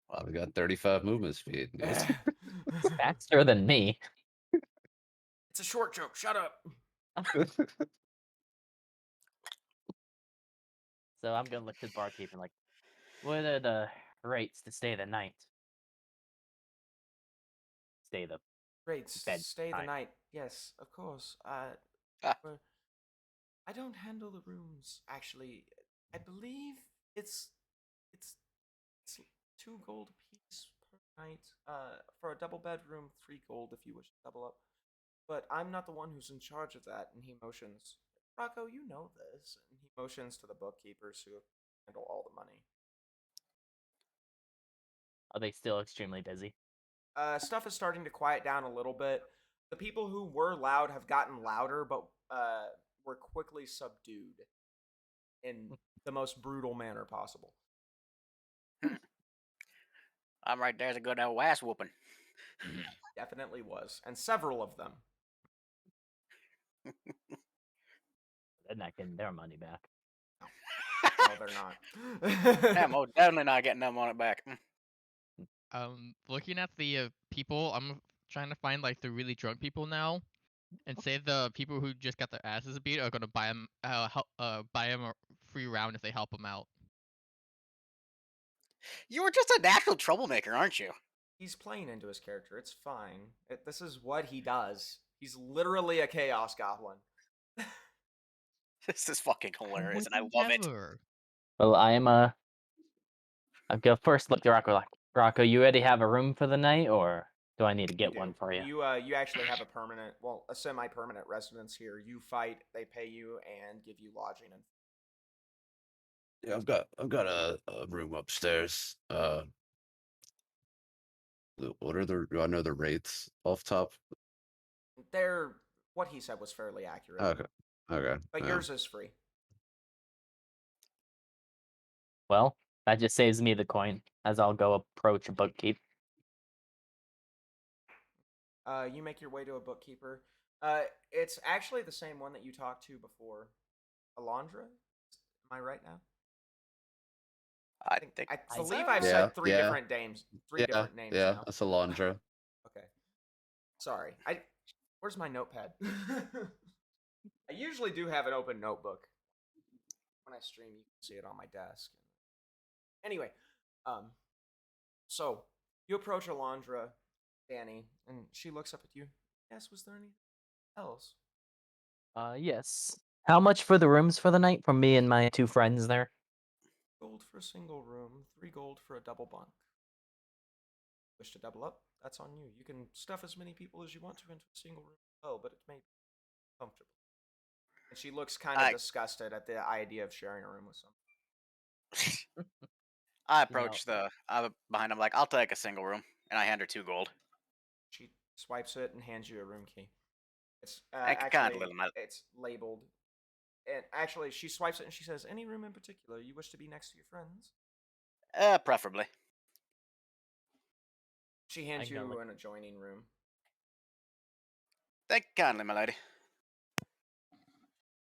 I got 35 movement speed. It's Faster than me. a short joke. Shut up. So I'm gonna look to the barkeep and like, what are the rates to stay the night? Stay the Great. bed Stay the time. night. Yes, of course. Ah. Well, I don't handle the rooms actually. I believe it's it's 2 gold apiece per night. For a double bedroom, 3 gold if you wish to double up. But I'm not the one who's in charge of that. And he motions, Rocco, you know this. And he motions to the bookkeepers who handle all the money. Are they still extremely busy? Stuff is starting to quiet down a little bit. The people who were loud have gotten louder, but were quickly subdued in the most brutal manner possible. I'm right there's a good old ass whooping. Definitely was, and several of them. They're not getting their money back. No, they're not. Yeah, most definitely not getting them on it back. Looking at the people, I'm trying to find like the really drunk people now, and say the people who just got their asses beat are gonna buy them, buy them a free round if they help them out. You were just a natural troublemaker, aren't you? He's playing into his character. It's fine. This is what he does. He's literally a chaos goblin. This is fucking hilarious, and I would love it. never. Well, I'll go first. Look to Rocco. Like, Rocco, you already have a room for the night, or do I need to get one for you? You actually have a semi-permanent residence here. You fight, they pay you, and give you lodging and Yeah, I've got a room upstairs. What are I know the rates off top. they're what he said was fairly accurate. Okay. But yours is free. Well, that just saves me the coin, as I'll go approach a bookkeep. You make your way to a bookkeeper. It's actually the same one that you talked to before. Alondra? Am I right now? I think I so. believe I've Yeah, said three yeah. different names. Three different names Yeah, now. that's Alondra. Okay. Sorry. Where's my notepad? I usually do have an open notebook. When I stream, you can see it on my desk. Anyway, so you approach Alondra, Danny, and she looks up at you. Yes, was there anything else? Yes. How much for the rooms for the night from me and my two friends there? Gold for a single room, 3 gold for a double bunk. Wish to double up? that's on you. You can stuff as many people as you want to into a single room. Oh, but it may be comfortable. And she looks kind of I disgusted at the idea of sharing a room with someone. I You know, approach the behind him like, I'll take a single room, and I hand her 2 gold. She swipes it and hands you a room key. It's I can kind of actually little my it's labeled, and actually she swipes it and she says, "Any room in particular you wish to be next to your friends?" preferably. She hands I'm gonna you look. an adjoining room. Thank you kindly, my lady.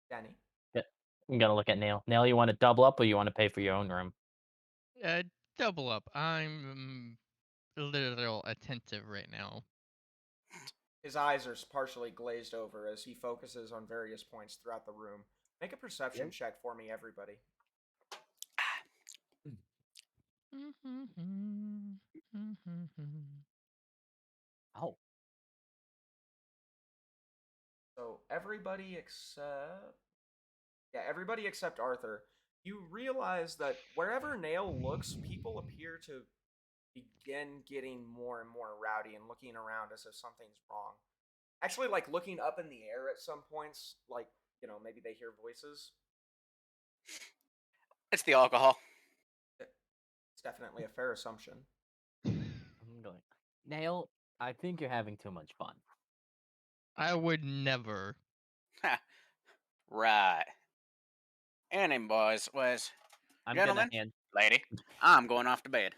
Danny, I'm gonna look at Nail. Nail, you want to double up or you want to pay for your own room? Double up. I'm a little attentive right now. his eyes are partially glazed over as he focuses on various points throughout the room. Make a perception Yep. check for me, everybody. Oh, So everybody except Arthur. You realize that wherever Nail looks, people appear to begin getting more and more rowdy and looking around as if something's wrong. Actually, like looking up in the air at some points, like, maybe they hear voices. It's the alcohol. It's definitely a fair assumption. I'm going. Nail, I think you're having too much fun. I would never. Right. And boys, I'm gentlemen, gonna hand. lady, I'm going off to bed.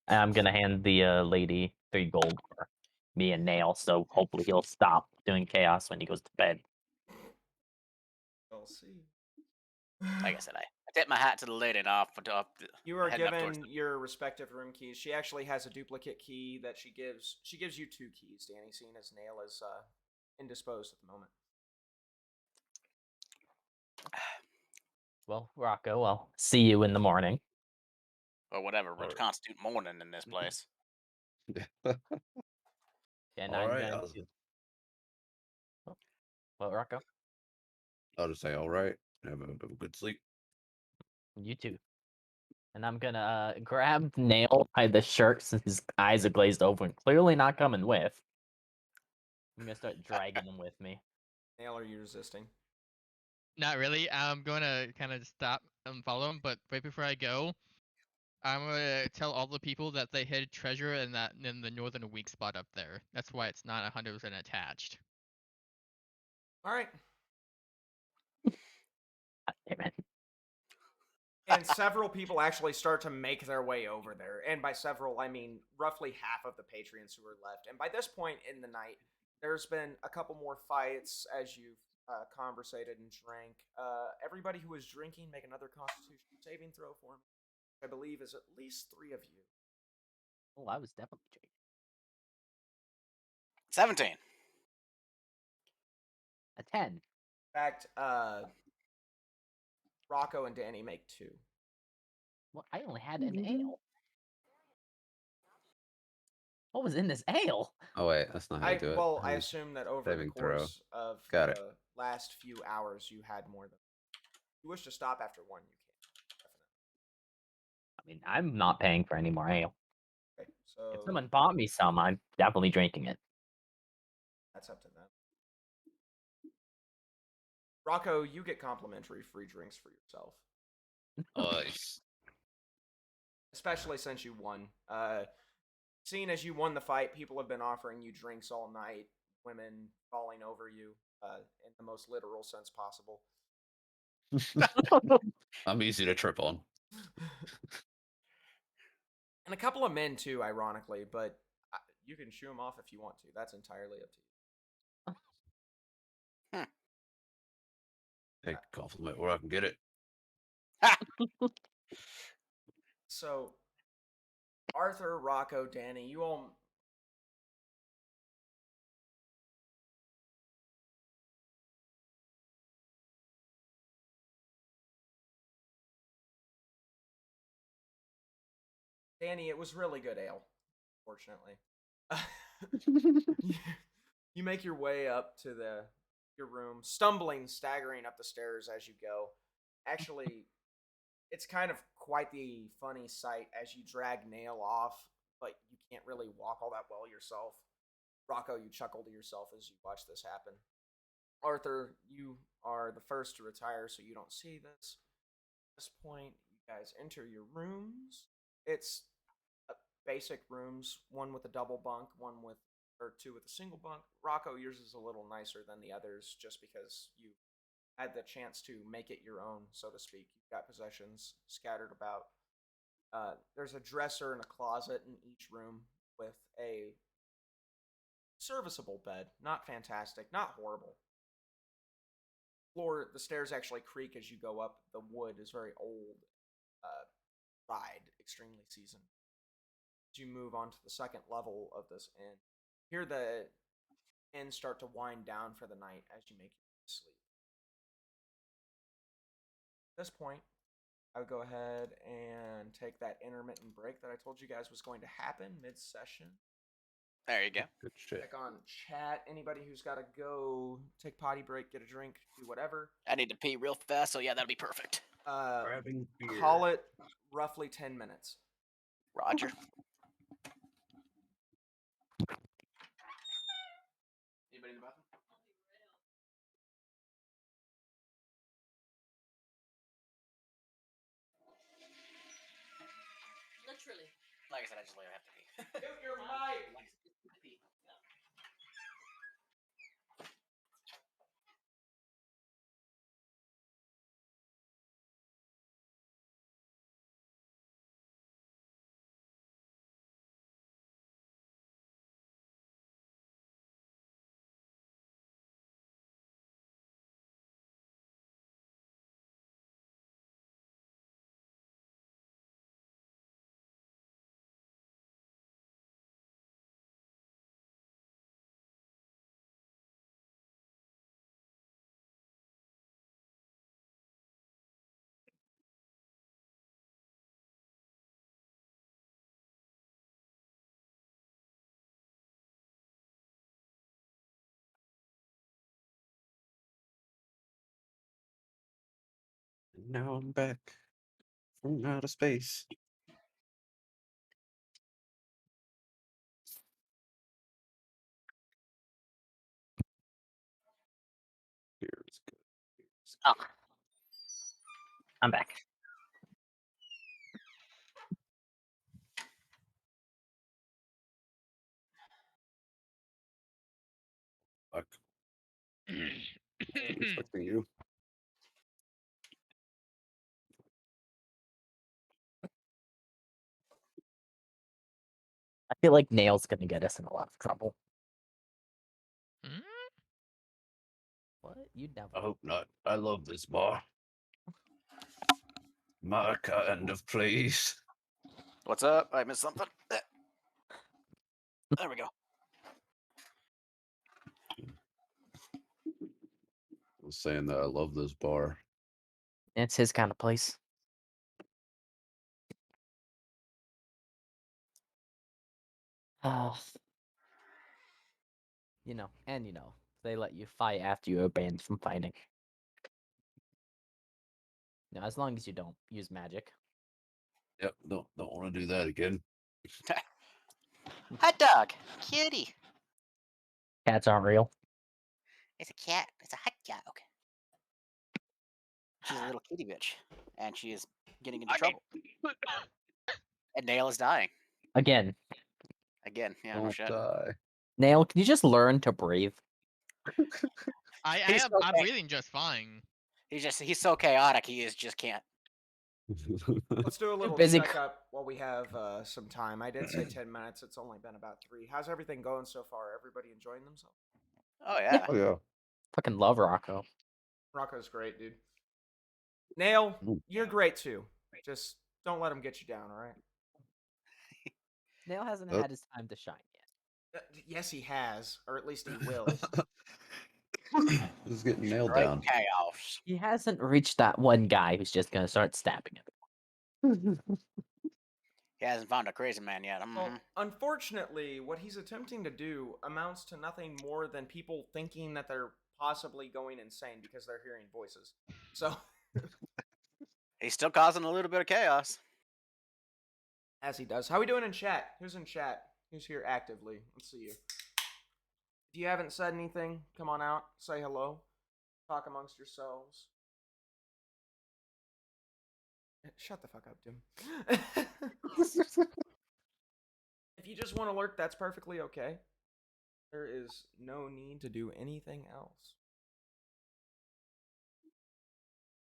I'm gonna hand the lady 3 gold for me and Nail, so hopefully he'll stop doing chaos when he goes to bed. We'll see. Like I said, I tip my hat to the lady and off You are heading up towards given your respective room keys. She actually has a duplicate key that she gives. She gives you 2 keys, Danny, seeing as Nail is indisposed at the moment. Well, Rocco, I'll see you in the morning. or whatever would Alright. constitute morning in this place. And All I'm right, going to. Oh, well, Rocco, I'll just say all right. Have a good sleep. you too. And I'm gonna grab Nail by the shirt since his eyes are glazed over and clearly not coming with. I'm gonna start dragging him with me. Nail, are you resisting? Not really. I'm gonna kind of stop and follow him, but right before I go, I'm gonna tell all the people that they hid treasure in the northern weak spot up there. That's why it's not 100% attached. All right. God damn it. And several people actually start to make their way over there. And by several, I mean roughly half of the patrons who are left. And by this point in the night, there's been a couple more fights as you've conversated and drank. Everybody who was drinking, make another Constitution saving throw for me. I believe is at least 3 of you. Oh, I was definitely drinking. 17. A 10. In fact, Rocco and Danny make 2. Well, I only had an ale. What was in this ale? Oh wait, that's not how you do it. I assume that over the Saving throw. course of Got the it. last few hours, you had more than. If you wish to stop after 1, you can. Definitely. I mean, I'm not paying for any more ale. Okay, If so someone bought me some, I'm definitely drinking it. that's up to them. Rocco, you get complimentary free drinks for yourself, Nice. especially since you won. Seeing as you won the fight, people have been offering you drinks all night. Women falling over you, in the most literal sense possible. I'm easy to trip on. And a couple of men too, ironically, but you can shoo them off if you want to. That's entirely up to you. Take a compliment where I can get it. So, Arthur, Rocco, Danny, you all. Danny, it was really good ale, fortunately. You make your way up to your room, stumbling, staggering up the stairs as you go. Actually, it's kind of quite the funny sight as you drag Nail off, but you can't really walk all that well yourself. Rocco, you chuckle to yourself as you watch this happen. Arthur, you are the first to retire, so you don't see this. At this point, you guys enter your rooms. It's basic rooms, one with a double bunk, or two with a single bunk. Rocco, yours is a little nicer than the others just because you had the chance to make it your own, so to speak. You've got possessions scattered about. There's a dresser and a closet in each room with a serviceable bed. Not fantastic, not horrible. The stairs actually creak as you go up. The wood is very old, dried, extremely seasoned. As you move on to the second level of this inn, hear the inn start to wind down for the night as you make your sleep. At this point, I would go ahead and take that intermittent break that I told you guys was going to happen mid-session. There you go. Good shit. Check on chat. Anybody who's got to go take potty break, get a drink, do whatever. I need to pee real fast, so yeah, that'll be perfect. Grabbing beer. Call it roughly 10 minutes. Roger. Anybody in the bathroom? Literally. Like I said, I just have to pee. Mute your mic! And now I'm back from outer space. Here's good. Oh, I'm back. Fuck. Expecting you. I feel like Nail's gonna get us in a lot of trouble. Hmm? What? You I never. hope not. I love this bar. My kind of place. What's up? I missed something. There we go. I was saying that I love this bar. It's his kind of place. They let you fight after you are banned from fighting. As long as you don't use magic. Yep, don't want to do that again. Hot dog. Kitty. Cats aren't real. It's a cat. It's a hot dog. She's a little kitty bitch. And she is getting into trouble. And Nail is dying. Again, Again. Yeah, no Don't shit. die. Nail, can you just learn to breathe? He's I'm okay. breathing just fine. He's so chaotic, he just can't. Let's do a little busy checkup while we have some time. I did say 10 minutes. It's only been about 3. How's everything going so far? Everybody enjoying themselves? Oh yeah. Oh yeah. Fucking love Rocco. Rocco's great, dude. Nail, Ooh. you're great too. Just don't let him get you down, all right? Nail hasn't Oh. had his time to shine yet. Yes, he has, or at least he will. This is getting nailed Great down. chaos. He hasn't reached that one guy who's just gonna start stabbing him. He hasn't found a crazy man yet. Well, unfortunately, what he's attempting to do amounts to nothing more than people thinking that they're possibly going insane because they're hearing voices. So, He's still causing a little bit of chaos. as he does. How we doing in chat? Who's in chat? Who's here actively? Let's see you. If you haven't said anything, come on out. Say hello. Talk amongst yourselves. Shut the fuck up, Tim. If you just want to lurk, that's perfectly okay. There is no need to do anything else.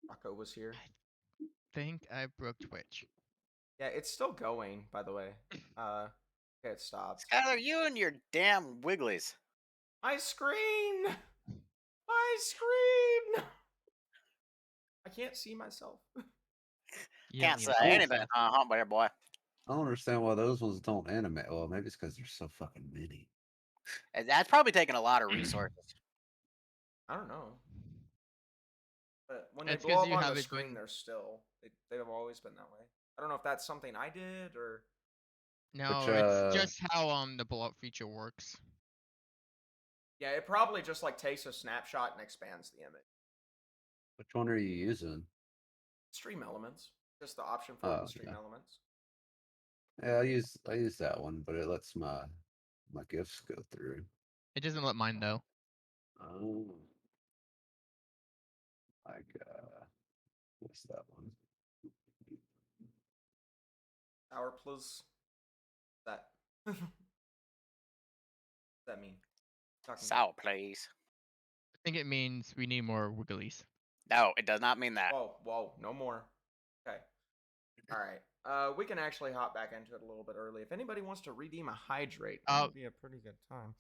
Rocco was here. Think I broke Twitch. Yeah, it's still going, by the way. Okay, it stopped. Skylar, you and your damn wigglies. My screen! My screen! I can't see myself. You Can't don't say need to anything, yourself. huh, bear boy? I don't understand why those ones don't animate. Well, maybe it's because they're so fucking mini. That's probably taking a lot of resources. I don't know. But when they It's blow 'cause up you on the haven't screen, been- they're still. They've always been that way. I don't know if that's something I did or. No, Which, it's just how the blow up feature works. Yeah, it probably just like takes a snapshot and expands the image. which one are you using? Stream elements. Just the option for Oh, the stream yeah. elements. Yeah, I use that one, but it lets my gifts go through. It doesn't let mine though. Oh, like what's that one? Sour plus. That. What does that mean? Talking So, please. I think it means we need more wigglies. No, it does not mean that. Whoa, no more. Okay. All right. We can actually hop back into it a little bit early. If anybody wants to redeem a hydrate, that would be a pretty good time.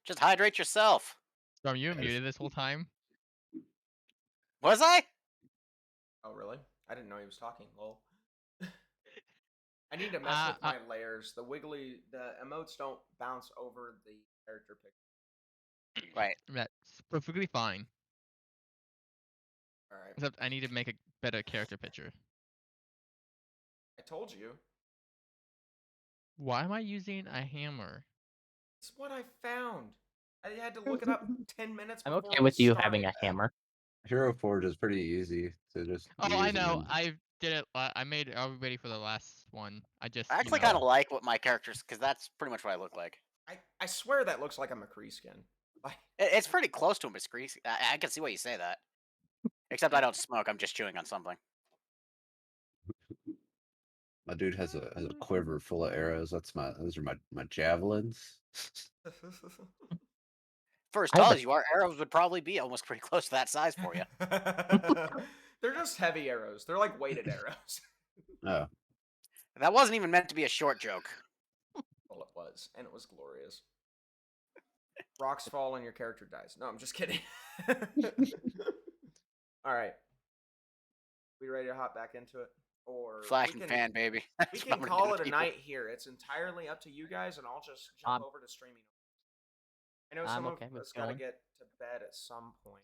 Just hydrate yourself. Storm, you were Yes. muted this whole time. Was I? Oh, really? I didn't know he was talking. Lol. I need to mess with my layers. The emotes don't bounce over the character picture. Right. That's perfectly fine. All right. Except I need to make a better character picture. I told you. Why am I using a hammer? It's what I found. I had to look it up 10 minutes I'm before okay we with you started. having a hammer. Hero Forge is pretty easy to just. Oh, I use know. and- I did it. I made it all ready for the last one. I just. I actually kind of like what my character's, because that's pretty much what I look like. I swear that looks like a McCree skin. Like, It's pretty close to a Miss Greasy. I can see why you say that. Except I don't smoke. I'm just chewing on something. My dude has a quiver full of arrows. Those are my javelins. For as I have tall a- as you are, arrows would probably be almost pretty close to that size for you. They're just heavy arrows. They're like weighted arrows. Oh, That wasn't even meant to be a short joke. Well, it was, and it was glorious. Rocks fall and your character dies. No, I'm just kidding. All right. We ready to hop back into it? Or Flash we and can, fan, baby. we That's can what I'm call gonna it a do. night here. It's entirely up to you guys, and I'll just jump over to streaming. I know some I'm of okay with us got to going. get to bed at some point.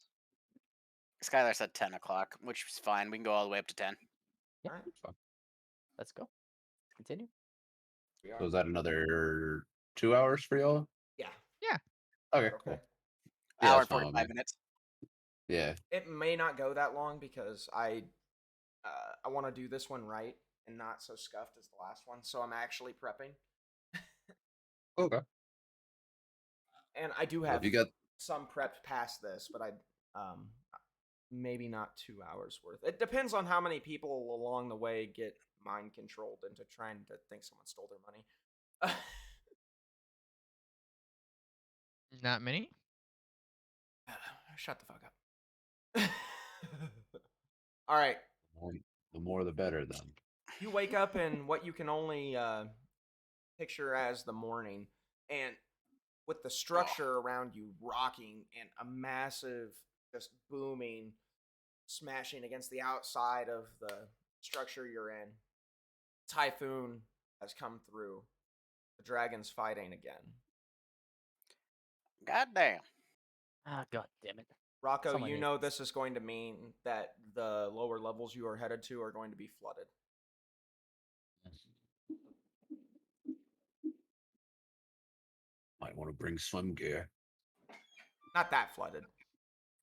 Skylar said 10 o'clock, which is fine. We can go all the way up to 10. Yeah. All right. Let's go. Continue. We are. so is that another 2 hours for y'all? Yeah. Yeah. Okay, Okay. cool. Hour that's and fine with 45 me. minutes. Yeah. It may not go that long because I want to do this one right and not so scuffed as the last one. So I'm actually prepping. Okay. And I do Well, have if you got some prepped past this, but I maybe not 2 hours worth. It depends on how many people along the way get mind controlled into trying to think someone stole their money. Not many. Shut the fuck up. All right. the more the better then. You wake up in what you can only picture as the morning, and with the structure around you rocking and a massive, just booming, smashing against the outside of the structure you're in. Typhoon has come through. The dragon's fighting again. God damn. Ah, god damn it. Rocco, Someone you needs know this. this is going to mean that the lower levels you are headed to are going to be flooded. Might want to bring swim gear. Not that flooded.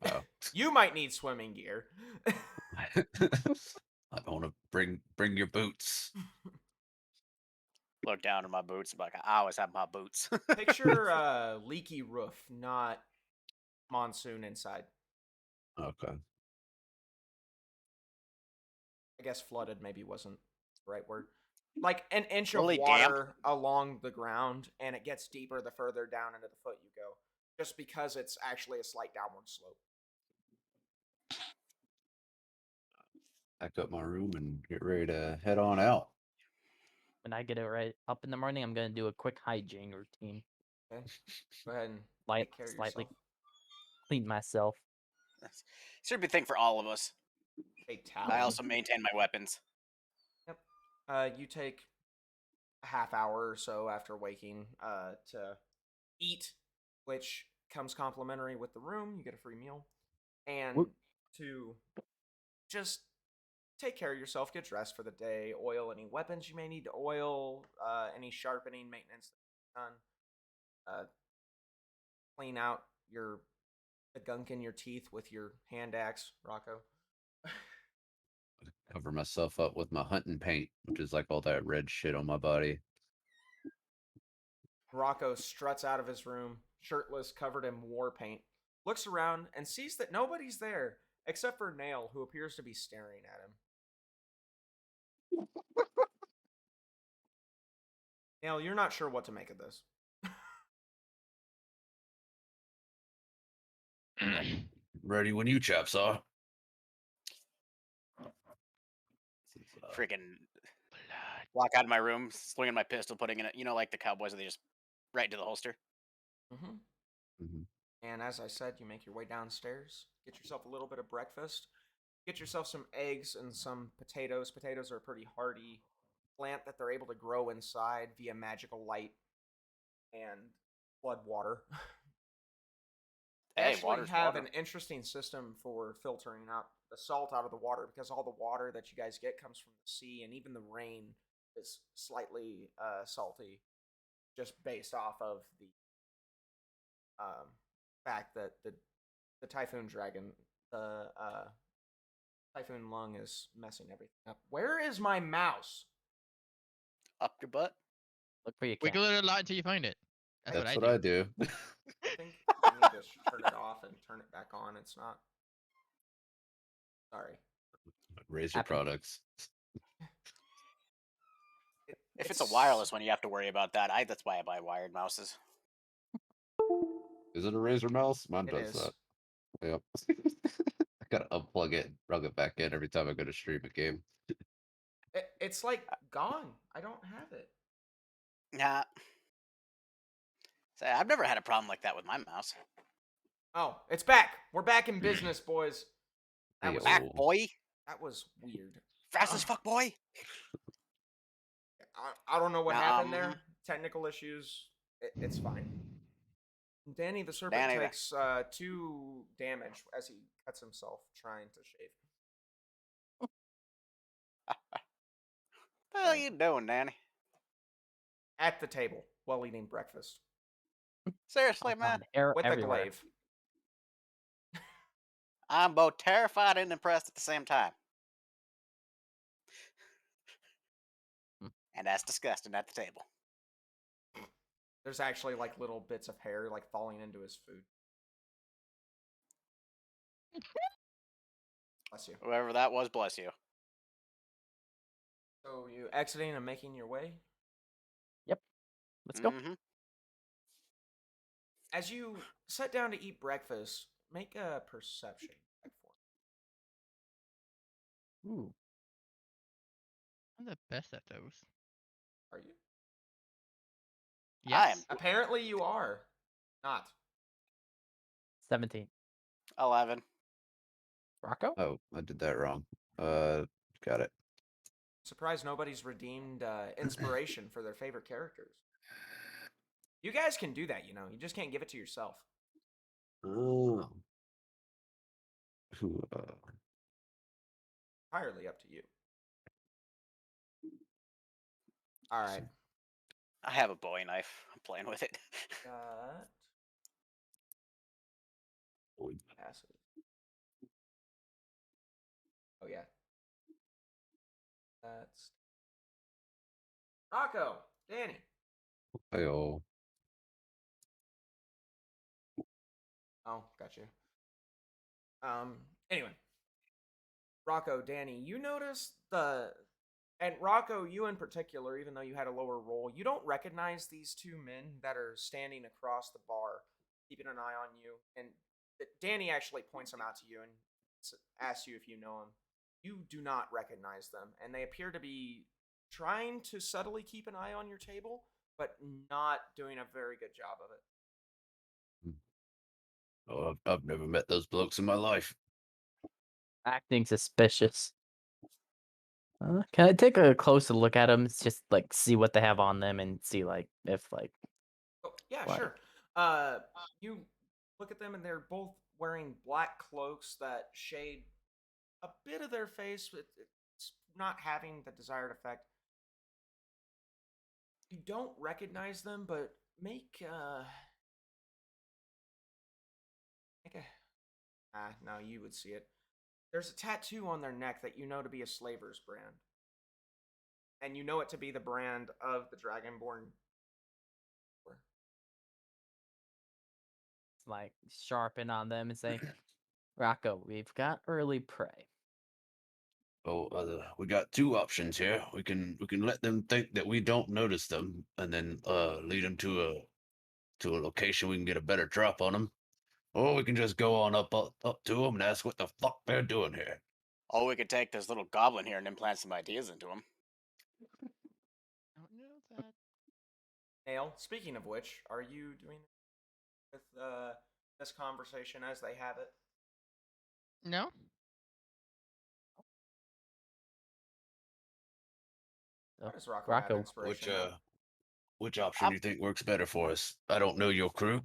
Oh. You might need swimming gear. I want to bring your boots. look down at my boots. I'm like, I always have my boots. Picture leaky roof, not monsoon inside. Okay. I guess flooded maybe wasn't the right word. Like an inch of Really damp. water along the ground, and it gets deeper the further down into the foot you go, just because it's actually a slight downward slope. Pack up my room and get ready to head on out. When I get it right up in the morning, I'm gonna do a quick hygiene routine. Okay, go ahead and Light, take care of slightly yourself. clean myself. Should be a thing for all of us. Take I towel. also maintain my weapons. Yep. You take a half hour or so after waking to eat, which comes complimentary with the room. You get a free meal, and Whoop. to just take care of yourself, get dressed for the day, oil any weapons you may need to oil, any sharpening maintenance done, clean out the gunk in your teeth with your hand axe, Rocco. Cover myself up with my hunting paint, which is like all that red shit on my body. Rocco struts out of his room, shirtless, covered in war paint, looks around, and sees that nobody's there except for Nail, who appears to be staring at him. Nail, you're not sure what to make of this. Ready when you chaps are. Freaking walk out of my room, swinging my pistol, putting in it. You know, like the cowboys, where they just right into the holster. Mm-hmm. And as I said, you make your way downstairs, get yourself a little bit of breakfast, get yourself some eggs and some potatoes. Potatoes are a pretty hardy plant that they're able to grow inside via magical light and flood water. They Hey, actually water's have water. an interesting system for filtering out the salt out of the water, because all the water that you guys get comes from the sea, and even the rain is slightly salty, just based off of the um, fact that the typhoon dragon, the typhoon lung, is messing everything up. Where is my mouse? Up your butt. Look for your cat. Wiggle it a lot until you find it. That's That's what what I I do. do. I think I need to turn it off and turn it back on. It's not. Sorry. Razor Happen. products. If it's a wireless one, you have to worry about that. That's why I buy wired mouses. Is it a Razor mouse? Mine It does is. that. Yep. I gotta unplug it and plug it back in every time I go to stream a game. It's like gone. I don't have it. Nah. Say, I've never had a problem like that with my mouse. Oh, it's back. We're back in business, boys. That was Back, Hey-o. boy. that was weird. Fast as fuck, boy. I don't know what happened mhm. there. Technical issues. It's fine. Danny the Serpent Danny the- takes 2 damage as he cuts himself trying to shave. What the hell you doing, Danny? At the table while eating breakfast. Seriously, Oh, man. God, hair With everywhere. a glaive. I'm both terrified and impressed at the same time. Hmm. And that's disgusting at the table. There's actually like little bits of hair like falling into his food. Bless you. Whoever that was, bless you. So you exiting and making your way? Let's go. Mm-hmm. As you sit down to eat breakfast, make a perception check for me. Ooh, I'm the best at those. Are you? I am Yes. Apparently you are. Not. 17. 11. Rocco? Oh, I did that wrong. Got it. Surprised nobody's redeemed inspiration for their favorite characters. You guys can do that, you know. You just can't give it to yourself. Oh. Entirely up to you. All right. I have a Bowie knife. I'm playing with it. Got passes. Oh yeah. That's Rocco. Danny. Hey-oh. Oh, got you. Anyway, Rocco, Danny, you notice and Rocco, you in particular, even though you had a lower roll, you don't recognize these two men that are standing across the bar, keeping an eye on you. And Danny actually points them out to you and asks you if you know them. You do not recognize them, and they appear to be trying to subtly keep an eye on your table, but not doing a very good job of it. Oh, I've never met those blokes in my life. Acting suspicious. Can I take a closer look at them? Just like see what they have on them and see like if like Oh, yeah, like sure. You look at them, and they're both wearing black cloaks that shade a bit of their face, but it's not having the desired effect. You don't recognize them, but make a no, you would see it. There's a tattoo on their neck that you know to be a slaver's brand, and you know it to be the brand of the Dragonborn. like sharpen on them and say, Rocco, we've got early prey. Oh, we got two options here. We can let them think that we don't notice them, and then lead them to a location we can get a better drop on them, or we can just go on up to them and ask what the fuck they're doing here. Or we could take this little goblin here and implant some ideas into him. Don't know that. Nail. Speaking of which, are you doing with this conversation as they have it? No. So, How does Rocco have Rocco, inspiration now? Which option Um, do you think works better for us? I don't know your crew.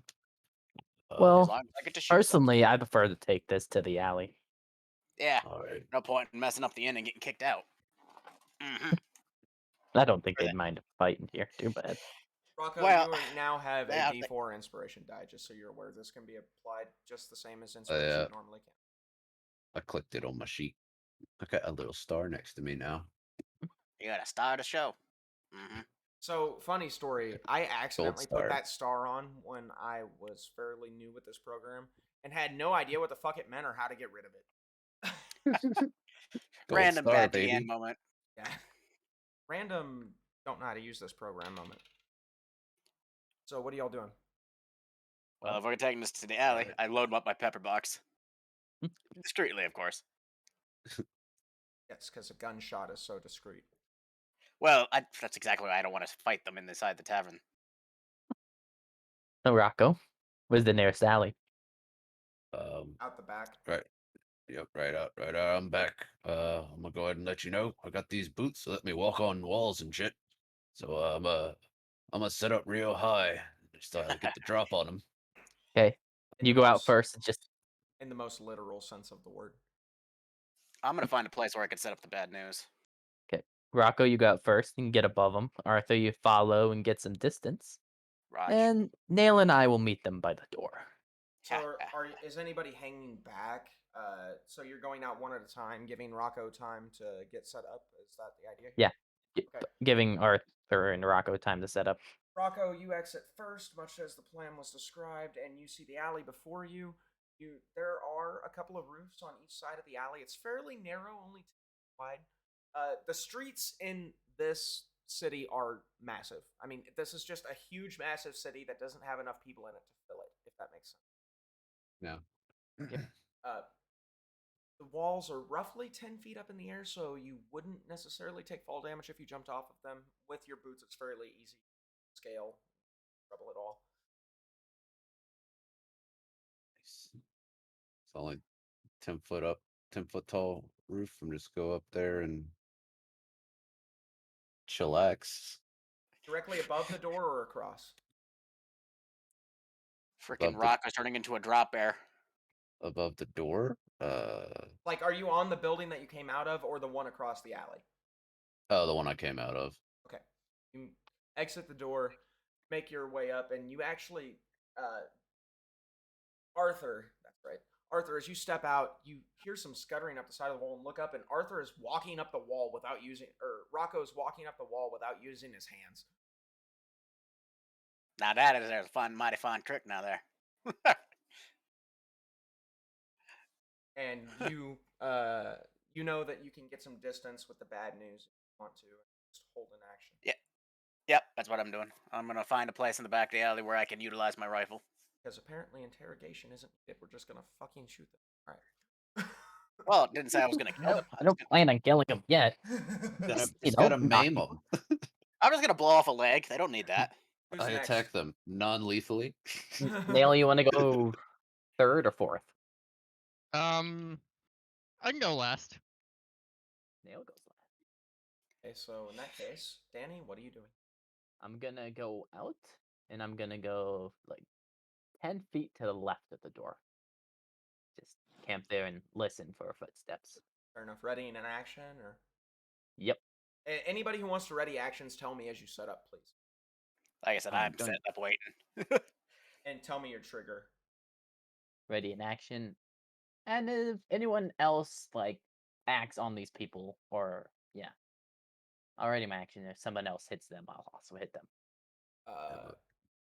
as well, long as I get to shoot something. personally, I prefer to take this to the alley. Yeah, All right. no point in messing up the inn and getting kicked out. Hmm. I don't think they'd mind fighting here too bad. Rocco, Well, now have a yeah, D4 inspiration die, just so you're aware. This can be applied just the same as I inspiration normally can. I clicked it on my sheet. I got a little star next to me now. you gotta start a show. Hmm. So, funny story. I Gold accidentally put star. that star on when I was fairly new with this program and had no idea what the fuck it meant or how to get rid of it. Gold Random star, bad DM baby. moment. Yeah. Random don't know how to use this program moment. So, what are y'all doing? Well, if we're taking this to the alley, Alright. I load up my pepper box. Discreetly, of course. Yes, because a gunshot is so discreet. Well, that's exactly why I don't want to fight them inside the tavern. So, Rocco, where's the nearest alley? Out the back. Right. Yep. Right out. Right out. I'm back. I'm gonna go ahead and let you know. I got these boots. So let me walk on walls and shit. So I'm gonna set up real high. Just get the drop on them. Okay, In you the go out most first and just in the most literal sense of the word. I'm gonna find a place where I can set up the bad news. okay. Rocco, you go out first and get above them. Arthur, you follow and get some distance. Raj. And Nail and I will meet them by the door. So is anybody hanging back? So you're going out one at a time, giving Rocco time to get set up. Is that the idea here? Yeah, Okay. giving Arthur and Rocco time to set up. Rocco, you exit first, much as the plan was described, and you see the alley before you. There are a couple of roofs on each side of the alley. It's fairly narrow, only 10 feet wide. The streets in this city are massive. I mean, this is just a huge, massive city that doesn't have enough people in it to fill it, if that makes sense. Yeah. Yep. Uh, the walls are roughly 10 feet up in the air, so you wouldn't necessarily take fall damage if you jumped off of them. With your boots, it's fairly easy to scale, trouble at all. Nice. It's only 10 foot up, 10 foot tall roof. And just go up there and chillax Directly above the door or across? Freaking above the rock is turning into a drop bear. above the door. Like, are you on the building that you came out of or the one across the alley? Oh, the one I came out of. Okay. You exit the door, make your way up, and you actually, Arthur, that's right. Arthur, as you step out, you hear some scuttering up the side of the wall and look up, and Arthur is walking up the wall without using, or Rocco's walking up the wall without using his hands. Now that is a fun, mighty fun trick. Now there. And you know that you can get some distance with the bad news if you want to. Just hold an action. Yeah. Yep, that's what I'm doing. I'm gonna find a place in the back of the alley where I can utilize my rifle. Because apparently interrogation isn't it. We're just gonna fucking shoot them. All right. Well, it didn't say I was gonna kill him. I don't plan on killing him yet. Gotta, Just, just gotta knock maim people. them. I'm just gonna blow off a leg. They don't need that. Who's I next? attack them non-lethally. Nail, you want to go third or fourth? I can go last. Nail goes last. Okay, so in that case, Danny, what are you doing? I'm gonna go out, and I'm gonna go like 10 feet to the left of the door. Just camp there and listen for footsteps. Fair enough. Ready in an action, or Yep. Anybody who wants to ready actions, tell me as you set up, please, Like I said, I'm I'm done. setting up waiting. and tell me your trigger. Ready in action. And if anyone else like acts on these people, or yeah, already my action. If someone else hits them, I'll also hit them.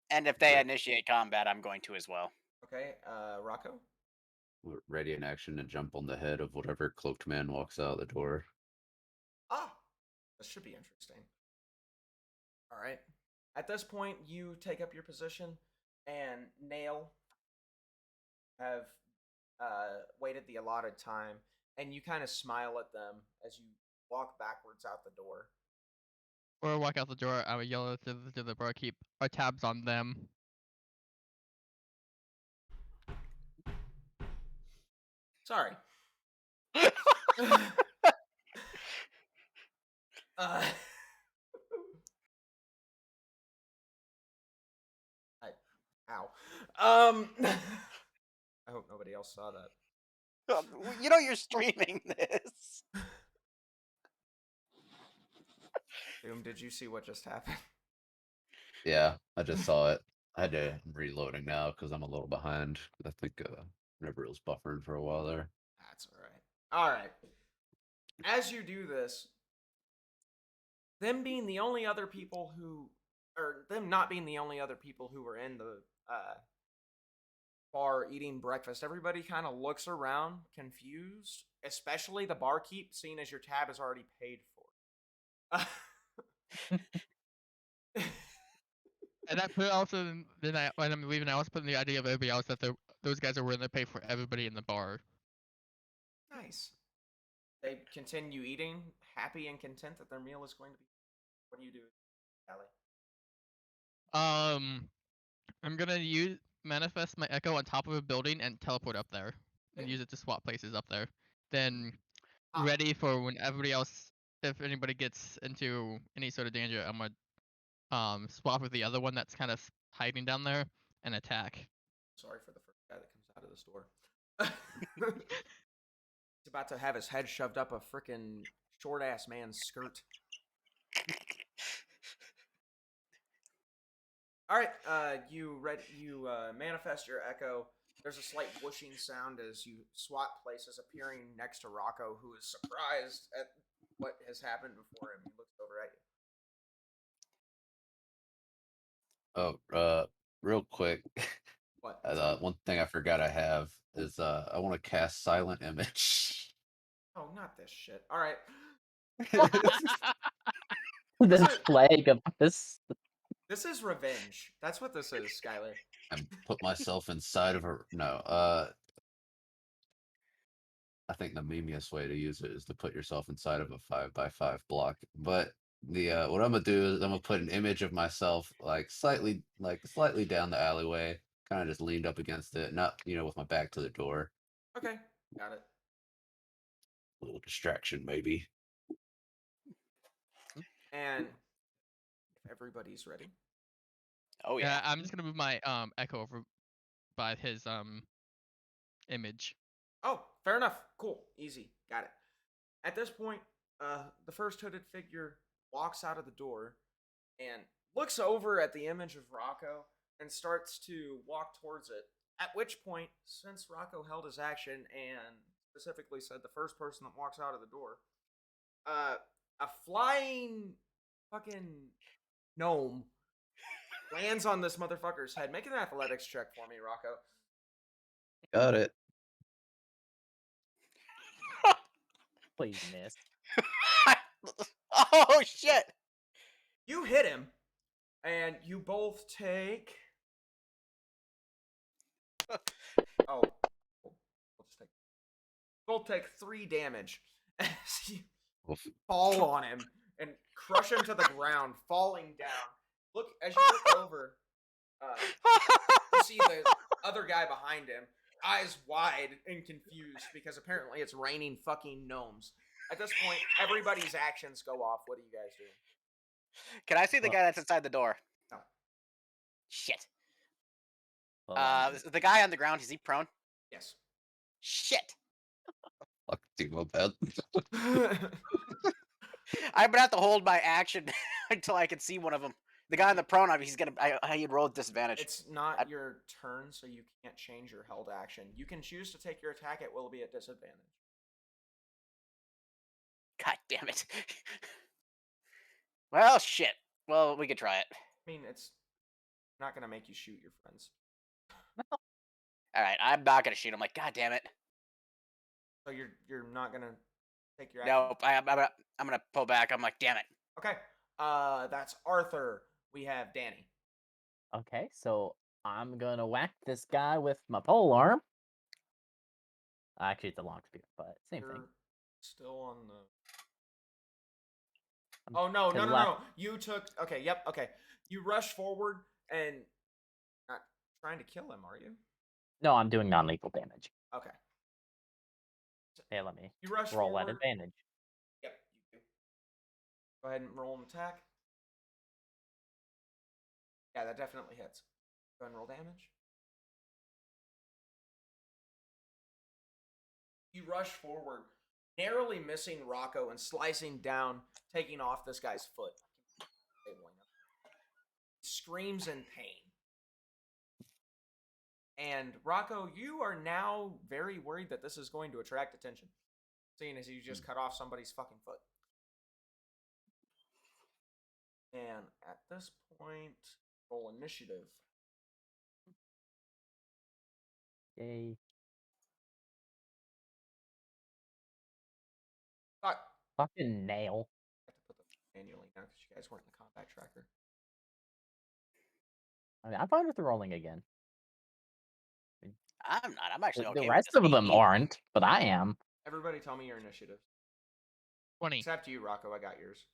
And if they Right. initiate combat, I'm going to as well. Okay, Rocco. Ready in action to jump on the head of whatever cloaked man walks out the door. Ah, this should be interesting. All right. At this point, you take up your position, and Nail have waited the allotted time, and you kind of smile at them as you walk backwards out the door. Before I walk out the door, I would yell to the barkeep, our tabs on them. Sorry. uh, ow. I hope nobody else saw that. You know you're streaming this. Doom, did you see what just happened? Yeah, I just saw it. I'm reloading now because I'm a little behind. I think whenever it was buffering for a while there. That's all right. All right. As you do this, them being the only other people who, or them not being the only other people who were in the bar eating breakfast, everybody kind of looks around confused, especially the barkeep, seeing as your tab is already paid for. And I put also then when I'm leaving, I also put in the idea of everybody else that those guys are willing to pay for everybody in the bar. Nice. They continue eating, happy and content that their meal is going to be. What do you do, Callie? I'm gonna manifest my echo on top of a building and teleport up there, and Okay. use it to swap places up there. Then Ah. ready for when everybody else, if anybody gets into any sort of danger, I'm gonna swap with the other one that's kind of hiding down there and attack. Sorry for the first guy that comes out of this door. He's about to have his head shoved up a frickin' short ass man's skirt. All right, you manifest your echo. There's a slight whooshing sound as you swap places, appearing next to Rocco, who is surprised at what has happened before him. He looks over at you. Oh, real quick. What? One thing I forgot I have is I want to cast Silent Image. Oh, not this shit. All right. This is- plague of this. This is revenge. That's what this is, Skylar. And put myself inside of her. No, I think the memeiest way to use it is to put yourself inside of a 5x5 block. But the what I'm gonna do is I'm gonna put an image of myself slightly down the alleyway, kind of just leaned up against it, not with my back to the door. Okay, got it. A little distraction maybe. And if everybody's ready. Oh yeah. Yeah, I'm just gonna move my echo over by his image. Oh, fair enough. Cool. Easy. Got it. At this point, the first hooded figure walks out of the door and looks over at the image of Rocco and starts to walk towards it. At which point, since Rocco held his action and specifically said the first person that walks out of the door, a flying fucking gnome lands on this motherfucker's head. Make an athletics check for me, Rocco. Got it. Please miss. Oh shit! You hit him, and you both take. Oh, we'll just take. Both take 3 damage as you Oof. fall on him and crush him to the ground, falling down. Look as you look over. You see the other guy behind him, eyes wide and confused because apparently it's raining fucking gnomes. At this point, everybody's actions go off. What do you guys do? Can I see the Well- guy that's inside the door? No. Shit. Well, I mean, The guy on the ground, is he prone? Yes. Shit. Fuck, do my bad. I'm gonna have to hold my action until I can see one of them. The guy on the prone, he's gonna. He'd roll at disadvantage. It's not I- your turn, so you can't change your held action. You can choose to take your attack. It will be at disadvantage. God damn it. Well, shit. Well, we could try it. I mean, it's not gonna make you shoot your friends. All right, I'm not gonna shoot him. Like, God damn it. So you're not gonna take your action. Nope. I'm gonna pull back. I'm like, damn it. Okay. That's Arthur. We have Danny. okay, so I'm gonna whack this guy with my pole arm. Actually, it's a long spear, but same You're thing. still on the. I'm Oh no to no the no left. no! You took. Okay. Yep. Okay. You rush forward and not trying to kill him, are you? No, I'm doing non-lethal damage. Okay. Hey, let me You rush roll at forward. advantage. Yep. You do. Go ahead and roll an attack. Yeah, that definitely hits. Go ahead and roll damage. You rush forward, narrowly missing Rocco and slicing down, taking off this guy's foot. He screams in pain. And Rocco, you are now very worried that this is going to attract attention, seeing as you just cut off somebody's fucking foot. And at this point, roll initiative. Yay. Fuck. Fucking nail. I have to put the manually now because you guys weren't in the combat tracker. I mean, I'm fine with the rolling again. I'm not. I'm actually okay The with rest this. of them 18. aren't, but I am. Everybody tell me your initiative. 20. Except you, Rocco. I got yours.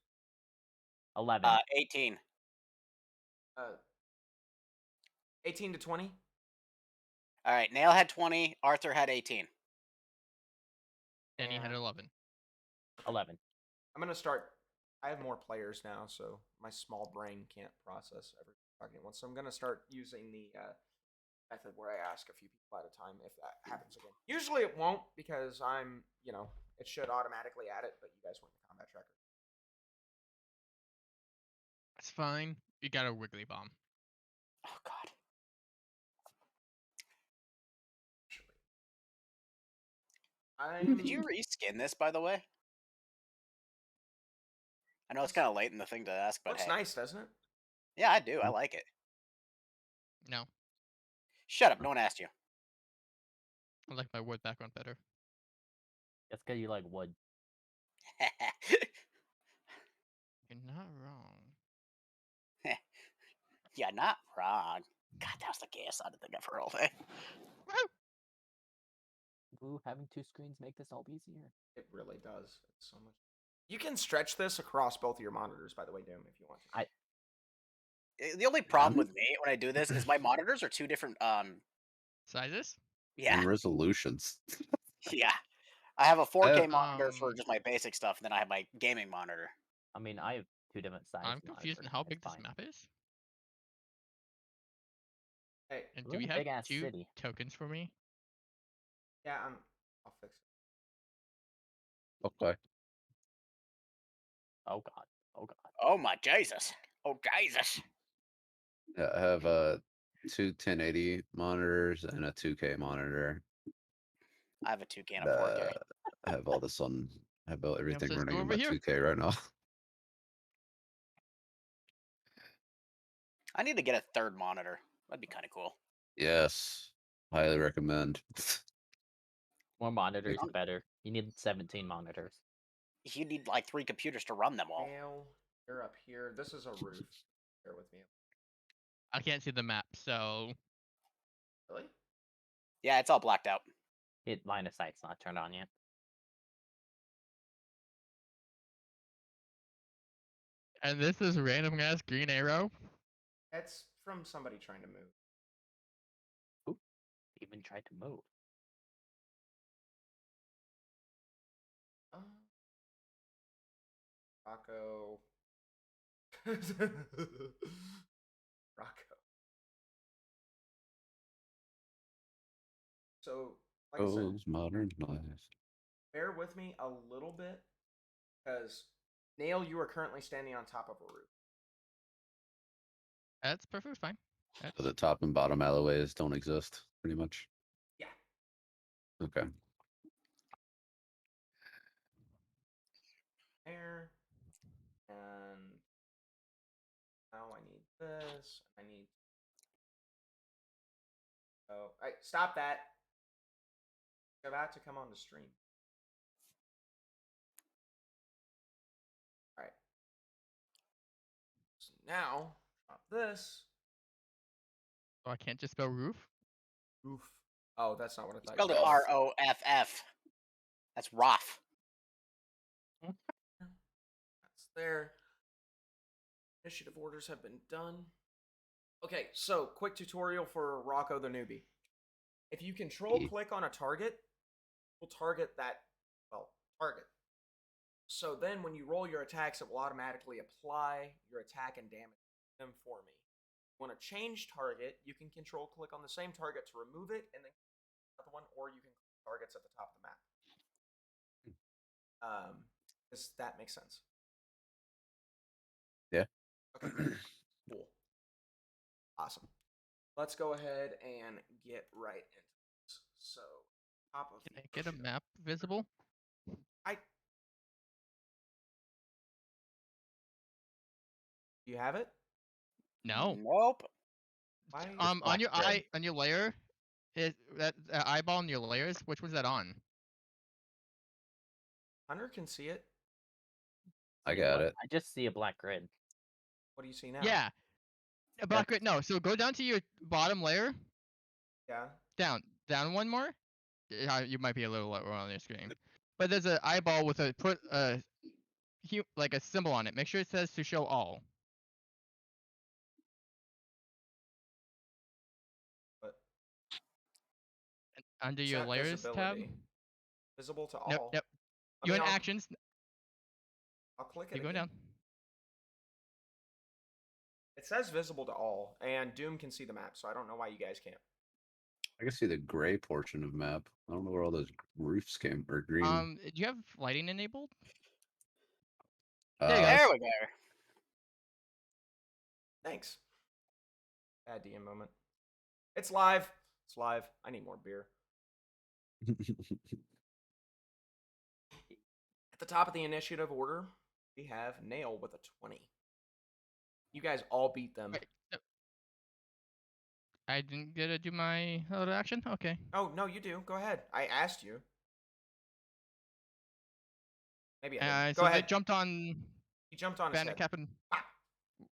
11. 18. 18 to 20. All right, Nail had 20. Arthur had 18. Danny had And 11. 11. I'm gonna start. I have more players now, so my small brain can't process everything talking at once. So I'm gonna start using the method where I ask a few people at a time if that happens again. Usually it won't because I'm, it should automatically add it, but you guys weren't in the combat tracker. It's fine. You got a wiggly bomb. Oh God. Actually, Did you reskin this, by the way? I know it's kind of late in the thing to ask, but looks hey. nice, doesn't it? Yeah, I do. I like it. No, Shut up. No one asked you. I like my wood background better. That's because you like wood. You're not wrong. Yeah, not wrong. God, that was the gayest sounding thing I've heard all day. Ooh, having 2 screens make this all easier. It really does. It's so much. You can stretch this across both of your monitors, by the way, Doom, if you want to. The only problem with me when I do this is my monitors are two different. Sizes? Yeah, And resolutions. yeah. I have a 4K Uh, monitor for Um, just my basic stuff, and then I have my gaming monitor. I mean, I have 2 different sizes. I'm confused on how big this map is. Hey, And We're do in we a have big-ass 2 city. tokens for me? yeah, I'll fix it. Okay. Oh god. Oh god. Oh my Jesus! Oh Jesus! Yeah, I have two 1080 monitors and a 2K monitor. I have a 2K and a 4K. I have all this on. I have everything says running go in over my here. 2K right now. I need to get a third monitor. That'd be kind of cool. Yes. Highly recommend. More monitors, Um, the better. You need 17 monitors. You need like 3 computers to run them all. Nail, you're up here. This is a roof. Bear with me. I can't see the map, so Really? Yeah, it's all blacked out. Line of sight's not turned on yet. and this is random ass green arrow. That's from somebody trying to move. Oop, even tried to move. Rocco. Rocco. So, like I said, Those modern life. bear with me a little bit, because Nail, you are currently standing on top of a roof. That's perfectly fine. So That's the top and bottom alleyways don't exist, pretty much. Yeah. Okay. There. And now I need this. I need. Oh, right. Stop that. You're about to come on the stream. All right. So now, drop this. oh, I can't just spell roof. Roof. Oh, that's not what I You thought spelled you it said. Roff. That's Roff. That's there. Initiative orders have been done. Okay, so quick tutorial for Rocco the newbie. If you control click on a target, will target that, well, target. So then when you roll your attacks, it will automatically apply your attack and damage them for me. If you want to change target, you can control click on the same target to remove it and then another one, or you can click targets at the top of the map. Does that make sense? Yeah. Okay, great. Cool. Awesome. Let's go ahead and get right into this. So, top of Can the I get a initiative. map visible? Do you have it? No. Nope. Why? Just black grid. on your layer, is that eyeball on your layers? Which one's that on? Hunter can see it. I See a got black- it. I just see a black grid. What do you see now? Yeah, a black grid. No, so go down to your bottom layer. Yeah. Down one more. You might be a little lower on your screen, but there's an eyeball with a like a symbol on it. Make sure it says to show all. But Under your set layers tab. visibility. Visible to Nope, all. nope. I You're mean, in actions. I'll click it Keep going again. down. It says visible to all, and Doom can see the map, so I don't know why you guys can't. I can see the gray portion of map. I don't know where all those roofs came or green. Do you have lighting enabled? There you go. There we go. Thanks. Bad DM moment. It's live. It's live. I need more beer. At the top of the initiative order, we have Nail with a 20. You guys all beat them. Wait, I didn't get to do my other action? Okay. Oh, no, you do. Go ahead. I asked you. Maybe I didn't. So Go they ahead. jumped on He jumped on his Bandit head. Captain. Ah.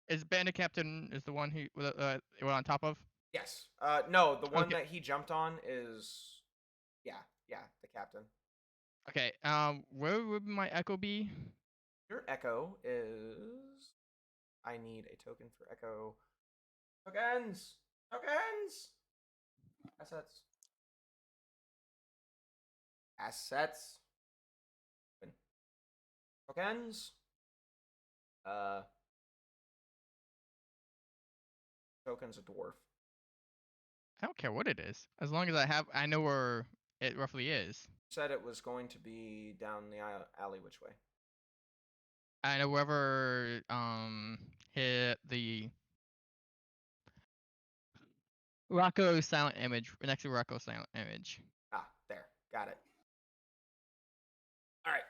Is Bandit Captain is the one who we're on top of? Yes. No, the one Okay. that he jumped on is, yeah, the captain. Okay. Where would my echo be? Your echo is. I need a token for echo. Tokens. Tokens. Assets. Assets. Tokens. Token's a dwarf. I don't care what it is, as long as I know where it roughly is. Said it was going to be down the alley. Which way? I know wherever hit the Rocco silent image next to Rocco silent image. Ah, there. Got it. All right.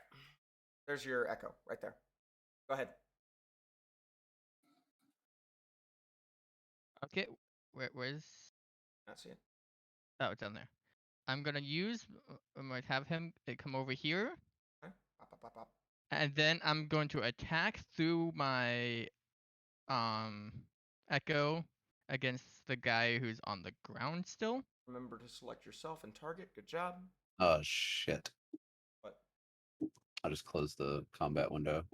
There's your echo right there. Go ahead. Okay, where's? Not see it. Oh, it's down there. I'm gonna use. I might have him come over here, Okay. Pop, pop, pop, pop. and then I'm going to attack through my echo against the guy who's on the ground still. Remember to select yourself and target. Good job. Oh shit! What? I just closed the combat window.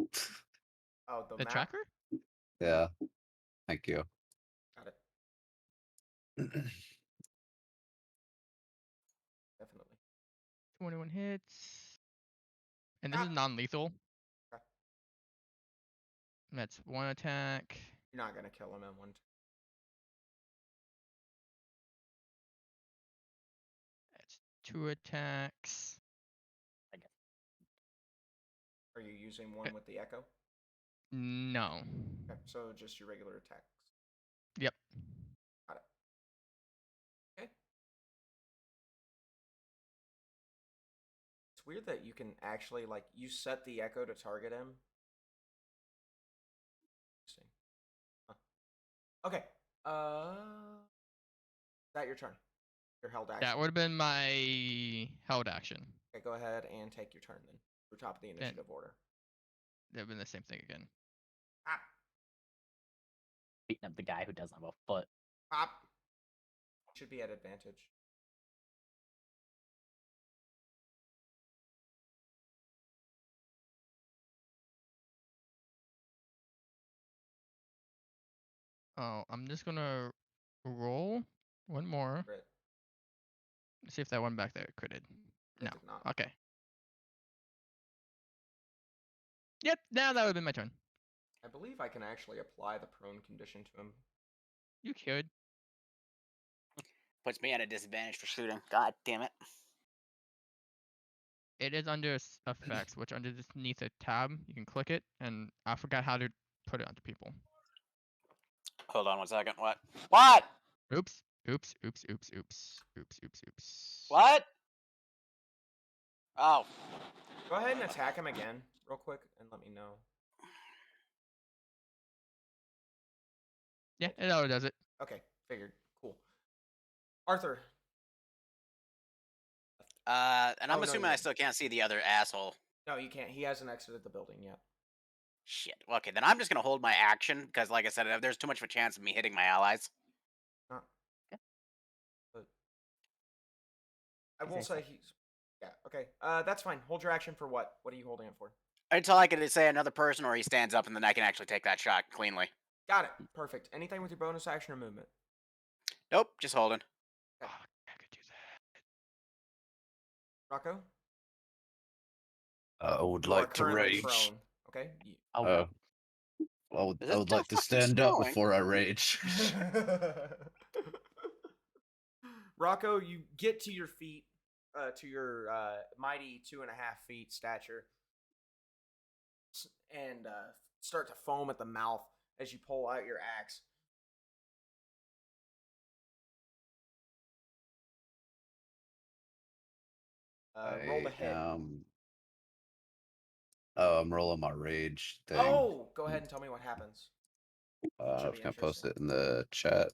Oh, the The map. tracker? Yeah. Thank you. Got it. Definitely. 21 hits. And this Ah! is non-lethal. Okay. That's one attack. You're not gonna kill him in one. That's two attacks. Are you using one with the echo? No. Okay, so just your regular attacks. Yep. Got it. Okay. It's weird that you can actually like you set the echo to target him. Interesting. Huh. Okay. Is that your turn? Your held action. That would have been my held action. Okay, go ahead and take your turn then. We're top of the initiative order. That would have been the same thing again. Pop, Beating up the guy who doesn't have a foot. pop. Should be at advantage. Oh, I'm just gonna roll one more. Crit. See if that one back there critted. It No. did not. Okay. Yep, now that would have been my turn. I believe I can actually apply the prone condition to him. You could. Puts me at a disadvantage for shooting. God damn it. It is under effects, which underneath a tab, you can click it, and I forgot how to put it onto people. Hold on 1 second. What? What? Oops. Oops. Oops. Oops. Oops. Oops. Oops. Oops. What? Oh. Go ahead and attack him again, real quick, and let me know. Yeah, it auto does it. Okay, figured. Cool. Arthur. And I'm Oh, no, assuming you I didn't. still can't see the other asshole. No, you can't. He hasn't exited the building yet. Shit. Okay, then I'm just gonna hold my action because, like I said, there's too much of a chance of me hitting my allies. Not. Okay. But I He will says say so. he's. Yeah. Okay. That's fine. Hold your action for what? What are you holding it for? Until I can say another person or he stands up and then I can actually take that shot cleanly. Got it. Perfect. Anything with your bonus action or movement. Nope, just holding. Oh, I could do that. Rocco. I would You are like to currently rage. prone. Okay. Oh, I would, Is I it would still like to fucking stand up snowing? before I rage. Rocco, you get to your feet, to your mighty 2.5 feet stature, and start to foam at the mouth as you pull out your axe. Roll to I hit. am. Oh, I'm rolling my rage thing. Oh, go ahead and tell me what happens. I should was be gonna post interesting. it in the chat.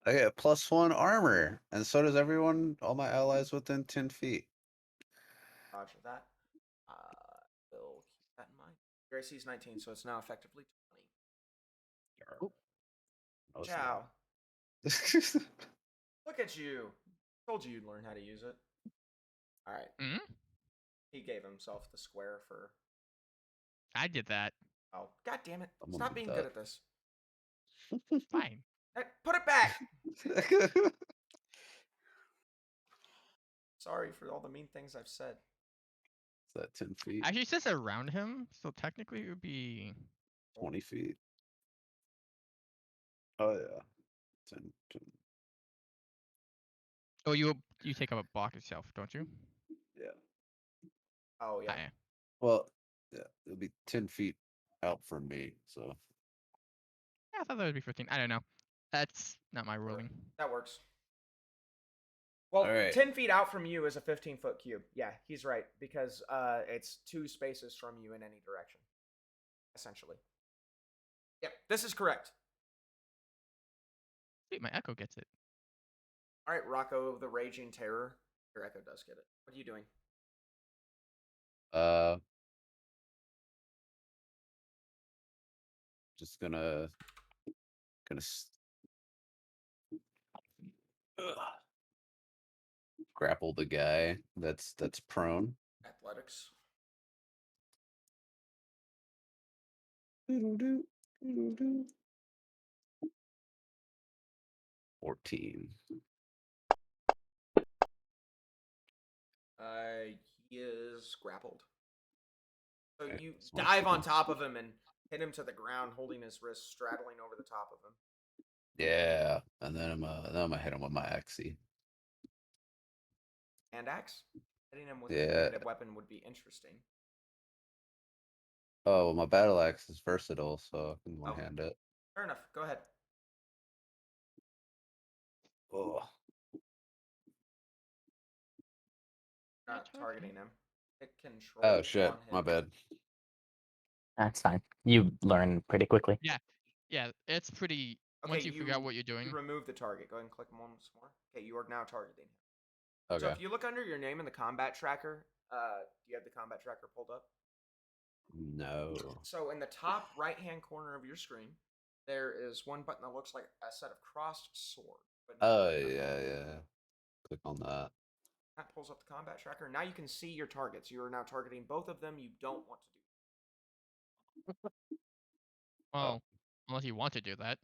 I get +1 armor, and so does everyone, all my allies within 10 feet. Roger that. We'll keep that in mind. Your AC is 19, so it's now effectively 20. Oop. No, it's Ciao. not. Look at you. Told you you'd learn how to use it. All right. Hmm? He gave himself the square for. I did that. Oh, god damn it! I'm gonna Stop do being that. good at this. Fine. Hey, put it back. Sorry for all the mean things I've said. Is that 10 feet? Actually, it says around him, so technically it would be. 20 feet. Oh, yeah. 10. Oh, you take up a block yourself, don't you? Yeah. Oh yeah. Yeah. Well, yeah, it'll be 10 feet out from me, so. I thought that would be 15. I don't know. That's not my ruling. That works. Well, All right. 10 feet out from you is a 15-foot cube. Yeah, he's right because it's 2 spaces from you in any direction, essentially. Yep, this is correct. Wait, my echo gets it. All right, Rocco, the Raging Terror. Your echo does get it. What are you doing? Just gonna grapple the guy that's prone. Athletics. 14. He is grappled. So Okay, you just wanna dive keep on him. top of him and hit him to the ground, holding his wrist straddling over the top of him. Yeah, and then I'm gonna hit him with my axie. Hand axe? Hitting him with a Yeah. two-handed weapon would be interesting. Oh, well, my battle axe is versatile, so I can Oh. one hand it. Fair enough. Go ahead. Oh, Not Attack. targeting him. Hit control. oh shit, One hit. my bad. That's fine. You learn pretty quickly. Yeah, it's pretty. Okay, Once you figure out what you're doing. You remove the target. Go ahead and click him once more. Okay, you are now targeting him. Okay. So if you look under your name in the combat tracker, do you have the combat tracker pulled up? No. So in the top right-hand corner of your screen, there is one button that looks like a set of crossed swords. Oh yeah. Click on that. That pulls up the combat tracker. Now you can see your targets. You are now targeting both of them. You don't want to do. Well, unless you want to do that.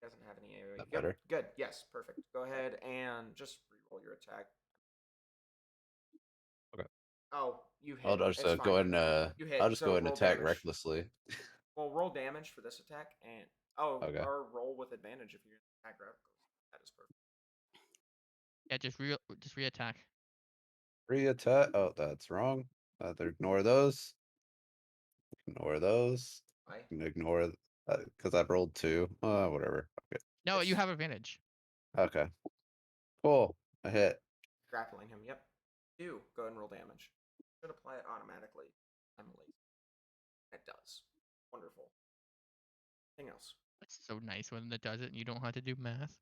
Doesn't have any AoE. That Yep, better? good. Yes, perfect. Go ahead and just reroll your attack. Okay. Oh, you hit. I'll just It's fine. go ahead and You hit. I'll just So go ahead and roll attack damage. recklessly. Well, roll damage for this attack, and Okay. or roll with advantage if you're attack reckless. That is perfect. Yeah, just re-attack. Re-attack. Oh, that's wrong. Ignore those. Ignore those. Why? Ignore because I rolled 2. Whatever. Okay. No, you It's have advantage. Okay. Cool. I hit. grappling him. Yep. Do go ahead and roll damage. Should apply it automatically. I'm lazy. It does. Wonderful. Anything else? It's so nice when it does it and you don't have to do math.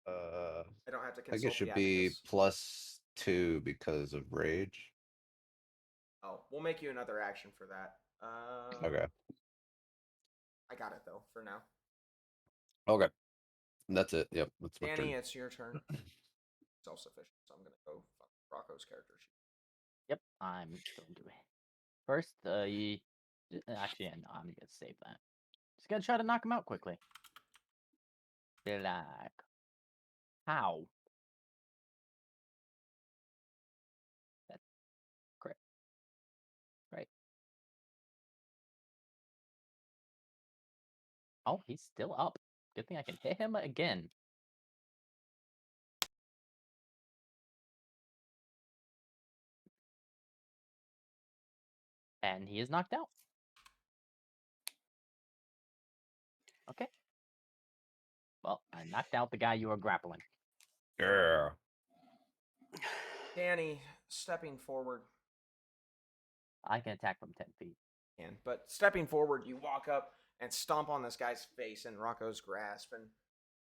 I don't have to I think it consult the should be abacus. +2 because of rage. Oh, we'll make you another action for that. Okay. I got it though for now. Okay. That's it. Yep. That's my Danny, turn. it's your turn. Self-sufficient, so I'm gonna go fuck Rocco's character sheet. Yep, I'm going to. First, actually, yeah, no, I'm gonna save that. Just gotta try to knock him out quickly. Like, how? That's great. Great. Oh, he's still up. Good thing I can hit him again. And he is knocked out. Okay. Well, I knocked out the guy you were grappling. Yeah. Danny, stepping forward. I can attack from 10 feet. But stepping forward, you walk up and stomp on this guy's face in Rocco's grasp and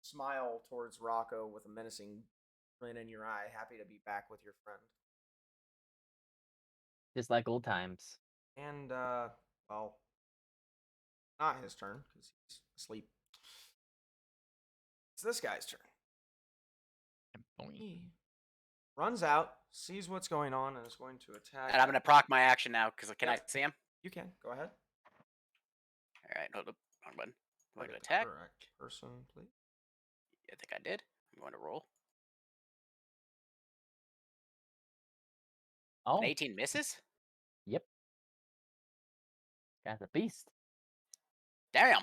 smile towards Rocco with a menacing grin in your eye, happy to be back with your friend. Just like old times. And, well, not his turn, because he's asleep. It's this guy's turn. He runs out, sees what's going on, and is going to attack. And I'm gonna proc my action now because can Yep. I see him? You can. Go ahead. All right, hold up. Wrong button. I'm going to Look at the attack. correct person, please. I think I did. I'm going to roll. Oh, An 18 misses. yep. Guy's a beast. Damn.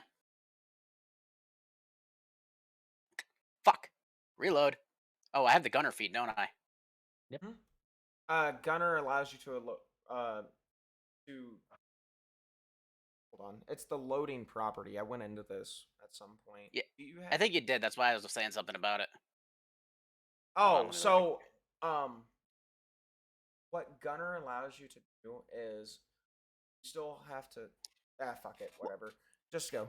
Fuck. Reload. Oh, I have the gunner feat, don't I? Gunner allows you to hold on. It's the loading property. I went into this at some point. Yeah, Do you I think you did. That's why I was saying something about it. on, Oh, let me look. so what Gunner allows you to do is you still have to. Fuck it, whatever. Just go.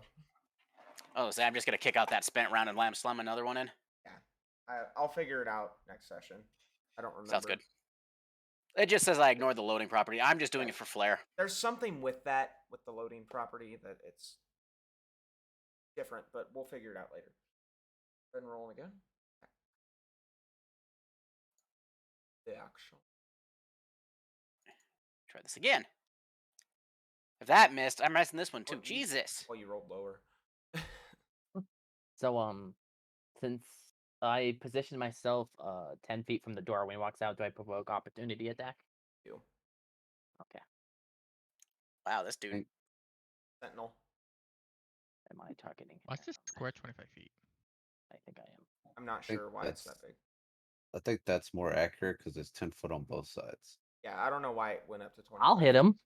Oh, so I'm just gonna kick out that spent round and slam another one in. Yeah, I'll figure it out next session. I don't remember. Sounds good. It just says I ignored the loading property. I'm just doing Yeah. it for flair. There's something with that with the loading property that it's different, but we'll figure it out later. Then roll again. The actual. Try this again. If that missed, I'm missing this one too. Well, Jesus. Well, you rolled lower. So since I position myself 10 feet from the door when he walks out, do I provoke opportunity attack? You. Okay. Wow, this dude. Think- Sentinel. Am I targeting? Watch him? this square 25 feet. I think I am. I'm not think sure why it's that big. I think that's more accurate because it's 10 foot on both sides. Yeah, I don't know why it went up to 20. I'll hit him.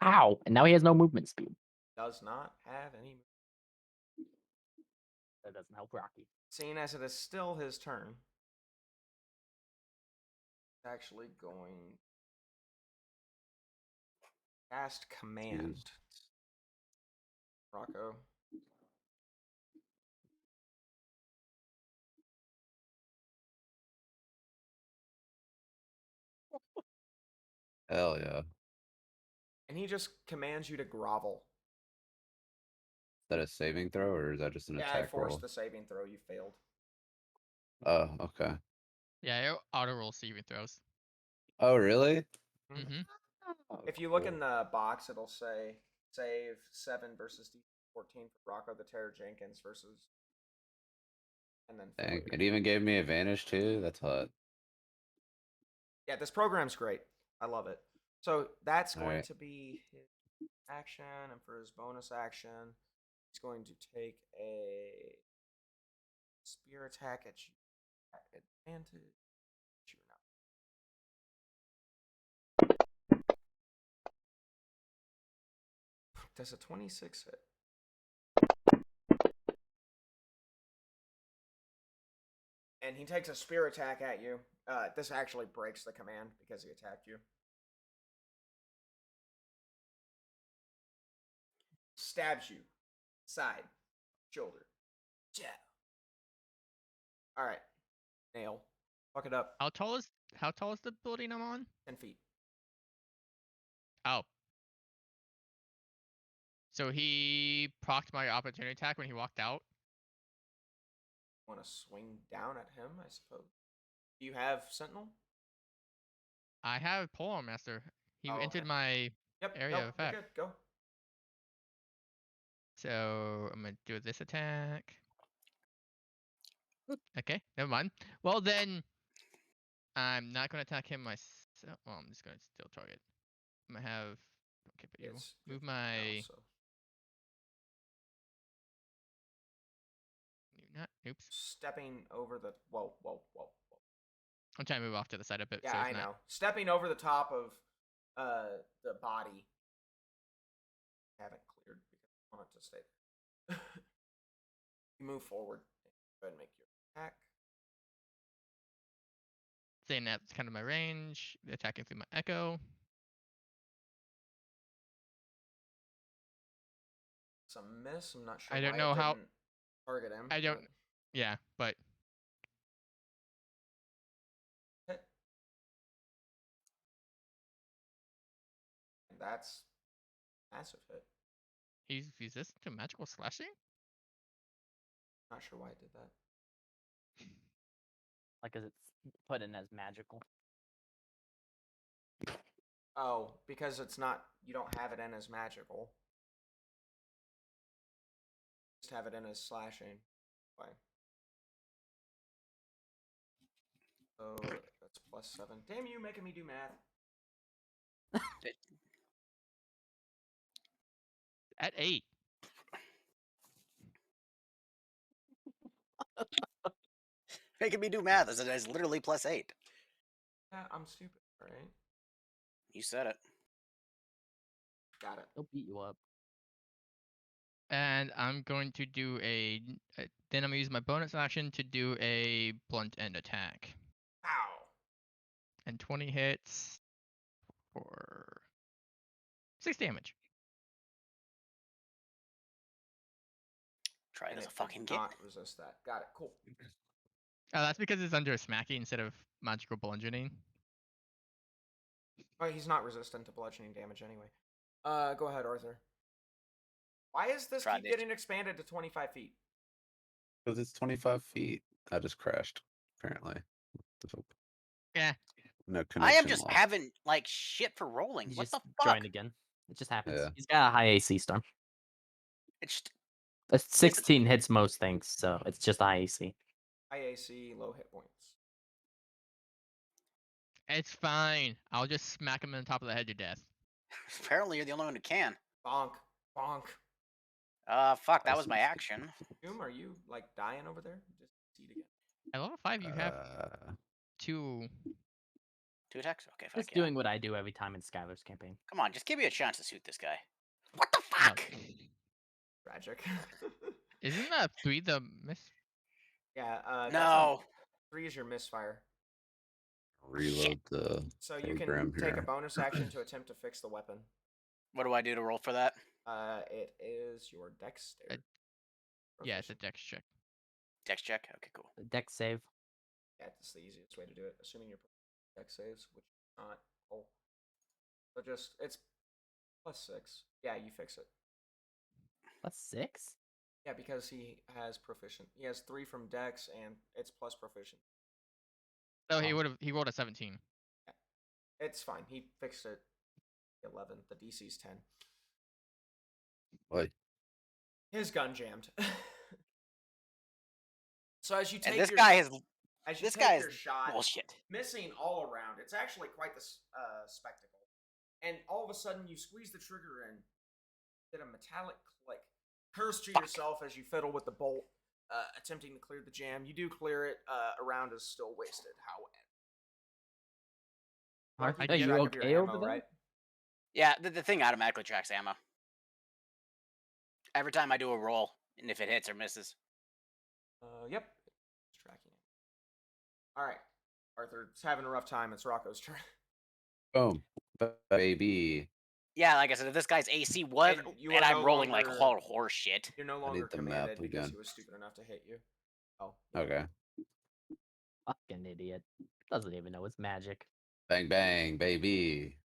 Ow! And now he has no movement speed. Does not have any. That doesn't help Rocky. Seeing as it is still his turn, actually going cast command. Rocco. Hell yeah. And he just commands you to grovel. Is that a saving throw or is that just an Yeah, I attack forced roll? the saving throw. You failed. Oh, okay. Yeah, it auto roll saving throws. Oh, really? Mm-hmm. Oh, If you look cool. in the box, it'll say save 7 versus D14 for Rocco the Terror Jenkins versus. And then Dang. failure. It even gave me advantage too. That's hot. Yeah, this program's great. I love it. So that's going Alright. to be his action, and for his bonus action, he's going to take a spear attack at you at advantage. Sure, no. Does a 26 hit? And he takes a spear attack at you. This actually breaks the command because he attacked you. Stabs you. Side. Shoulder. Jab. Alright. Nail. Fuck it up. How tall is the building I'm on? 10 feet. Oh. So he procced my opportunity attack when he walked out. Want to swing down at him, I suppose. Do you have Sentinel? I have Polearm Master. He Oh, entered okay. my Yep. area Nope. of You're effect. good. Go. So I'm gonna do this attack. Okay, never mind. Well then, I'm not gonna attack him myself. Well, I'm just gonna still target. I'm gonna have. Okay, but you It's move now, my. so Not. Oops. stepping over the. Whoa, whoa, whoa, whoa. I'm trying to move off to the side a bit, Yeah, so it's I not. know. Stepping over the top of the body. Haven't cleared because I want it to stay there. You move forward. Go ahead and make your attack. Saying that's kind of my range. Attacking through my echo. It's a miss. I'm not sure I don't why know it how. didn't target him. I don't. but Yeah, but hit. And that's massive hit. he's resistant to magical slashing. Not sure why it did that. Like, cause it's put in as magical. Oh, because it's not. You don't have it in as magical. Just have it in as slashing. Why? So that's +7. Damn you, making me do math. At 8. Making me do math as it is literally +8. Yeah, I'm stupid. All right, You said it. got it. He'll beat you up. And I'm going to do then I'm gonna use my bonus action to do a blunt end attack. Ow. And 20 hits for 6 damage. Try it And as it a fucking did kid. not resist that. Got it. Cool. Oh, that's because it's under smacking instead of magical bludgeoning. Oh, he's not resistant to bludgeoning damage anyway. Go ahead, Arthur. Why is this Try keep this. getting expanded to 25 feet? Because it's 25 feet. I just crashed, apparently. The fuck? Yeah. No I connection am just lost. having like shit for rolling. You What just the fuck? joined again. It just happens. Yeah. He's got a high AC storm. It's just, A 16 hits most things, so it's just a high AC. IAC, low hit points. It's fine. I'll just smack him in the top of the head to death. apparently you're the only one who can. Bonk. Bonk. Fuck, I that was see. my action. Doom, are you like dying over there? Just eat again. At level 5, you have Uh, 2. 2 attacks? Okay, fuck Just yeah. doing what I do every time in Skylar's campaign. Come on, just give me a chance to shoot this guy. What the No. fuck? Tragic. Isn't that 3 the miss? Yeah, that's No. 3 is your misfire. reload the So you can program take a here. bonus action to attempt to fix the weapon. What do I do to roll for that? It is your dexterity. Yeah, it's a dex check. Dex check? Okay, cool. Dex save. Yeah, that's the easiest way to do it, assuming your dex saves, which is not. Oh. So just, it's +6. Yeah, you fix it. Plus 6? Yeah, because he has proficient. He has 3 from dex, and it's plus proficient. So he rolled a 17. It's fine. He fixed it. 11. The DC's 10. What? His gun jammed. So as you take And this your guy is as you this take guy your is shot, bullshit. missing all around, it's actually quite the spectacle. And all of a sudden, you squeeze the trigger and get a metallic click. Curse to Fuck. yourself as you fiddle with the bolt, attempting to clear the jam. You do clear it. A round is still wasted. However, Arthur, keep you track of your okay ammo, over there? right? Yeah, the thing automatically tracks ammo. Every time I do a roll, and if it hits or misses. Yep. It's tracking it. All right, Arthur. It's having a rough time. It's Rocco's turn. Boom. Baby. Yeah, like I said, if this guy's AC was, And you and are I'm no rolling like longer- horse shit. You're no I longer need the map commanded because again. he was stupid enough to hit you. Oh. Okay. Fucking idiot. Doesn't even know it's magic. Bang, bang, baby.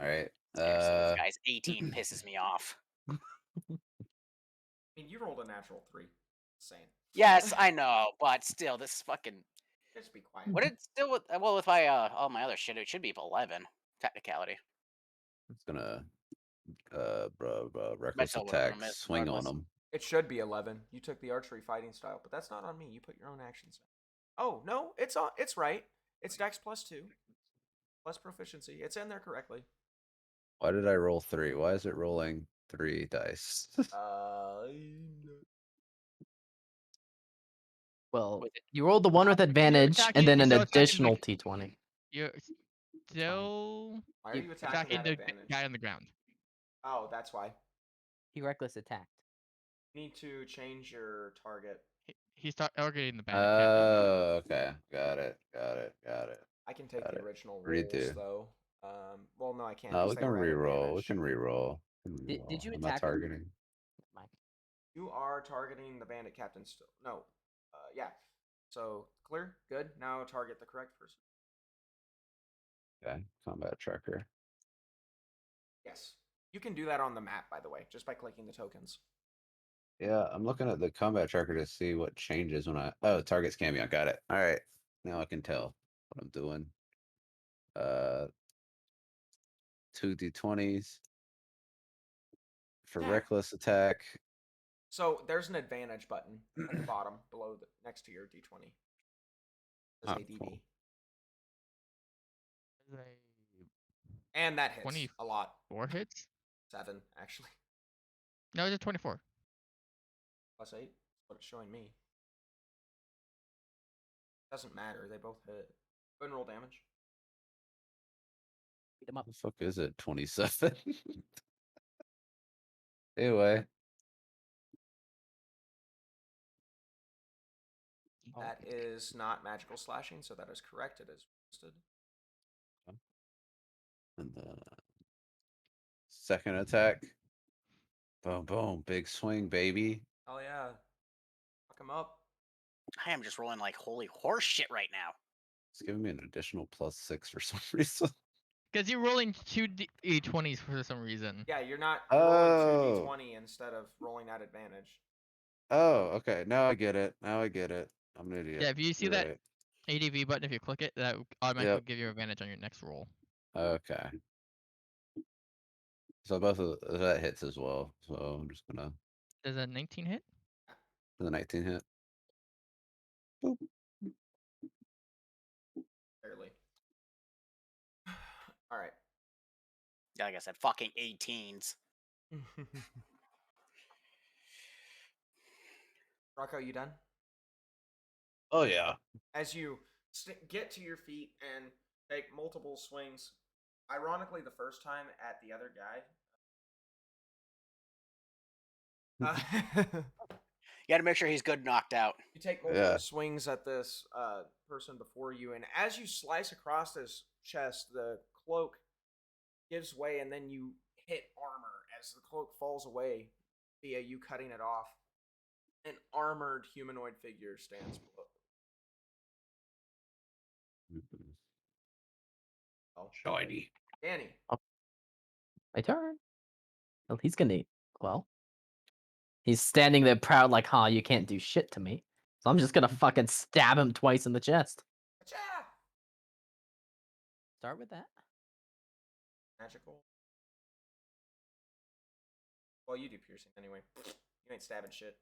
All right. Seriously, this guy's 18 pisses me off. I mean, you rolled a natural 3. Insane. Yes, I know, but still, this fucking. Just be quiet. What it still with with my all my other shit, it should be 11 technicality. It's gonna reckless still would've attack, missed swing on regardless. him. It should be 11. You took the archery fighting style, but that's not on me. You put your own actions in. Oh, no, it's on. It's right. It's dex +2. Plus proficiency. It's in there correctly. Why did I roll 3? Why is it rolling 3 dice? Well, With it. you rolled the one with You're advantage and attacking- then an you're still attacking additional the- T20. You're still Why are you attacking attacking at the advantage? guy on the ground. Oh, that's why. He reckless attacked. You need to change your target. He's targeting the bandit captain. Oh, okay. Got it. I can take Got the it. original rolls, Redo. though. Well, no, I can't. No, 'Cause we they can were at reroll. We advantage. can reroll. Did you I'm not attack him? targeting. Mike. You are targeting the bandit captain still. No. Yeah. So, clear. Good. Now target the correct person. Okay. Combat tracker. Yes. You can do that on the map, by the way, just by clicking the tokens. Yeah, I'm looking at the combat tracker to see what changes when I. Oh, targets can be on. Got it. All right. Now I can tell what I'm doing. 2 d20s for Yeah. reckless attack. So there's an advantage button at the bottom below next to your d20. It says Oh, ADD. cool. And that hits 24 a lot. hits? 7, actually. No, it's a 24. +8. That's what it's showing me. Doesn't matter. They both hit. Go ahead and roll damage. Beat him up. The fuck is it? 27. Anyway. That is not magical slashing, so that is correct. It is resisted. And the second attack. Boom, boom. Big swing, baby. Oh yeah. Fuck him up. I am just rolling like holy horse shit right now. It's giving me an additional +6 for some reason. Because you're rolling 2d20s for some reason. Yeah, you're not Oh. rolling 2d20 instead of rolling at advantage. Oh, okay. Now I get it. I'm an idiot. Yeah, if you see You're that right. ADV button, if you click it, that automatically give you advantage on your next roll. Okay. So both of that hits as well. So I'm just gonna Does a 19 hit? the 19 hit. Boop. Barely. All right. Yeah, like I said, fucking 18s. Rocco, you done? Oh yeah. As you get to your feet and take multiple swings, ironically, the first time at the other guy. You gotta make sure he's good knocked out. You take multiple swings at this person before you, and as you slice across his chest, the cloak gives way, and then you hit armor as the cloak falls away via you cutting it off. An armored humanoid figure stands below. Oh, Shiny. Danny. My turn. Well, he's gonna. Well, he's standing there proud, like, "Huh, you can't do shit to me." So I'm just gonna fucking stab him twice in the chest. Achoo! Start with that. Magical. Well, you do piercing anyway. You ain't stabbing shit.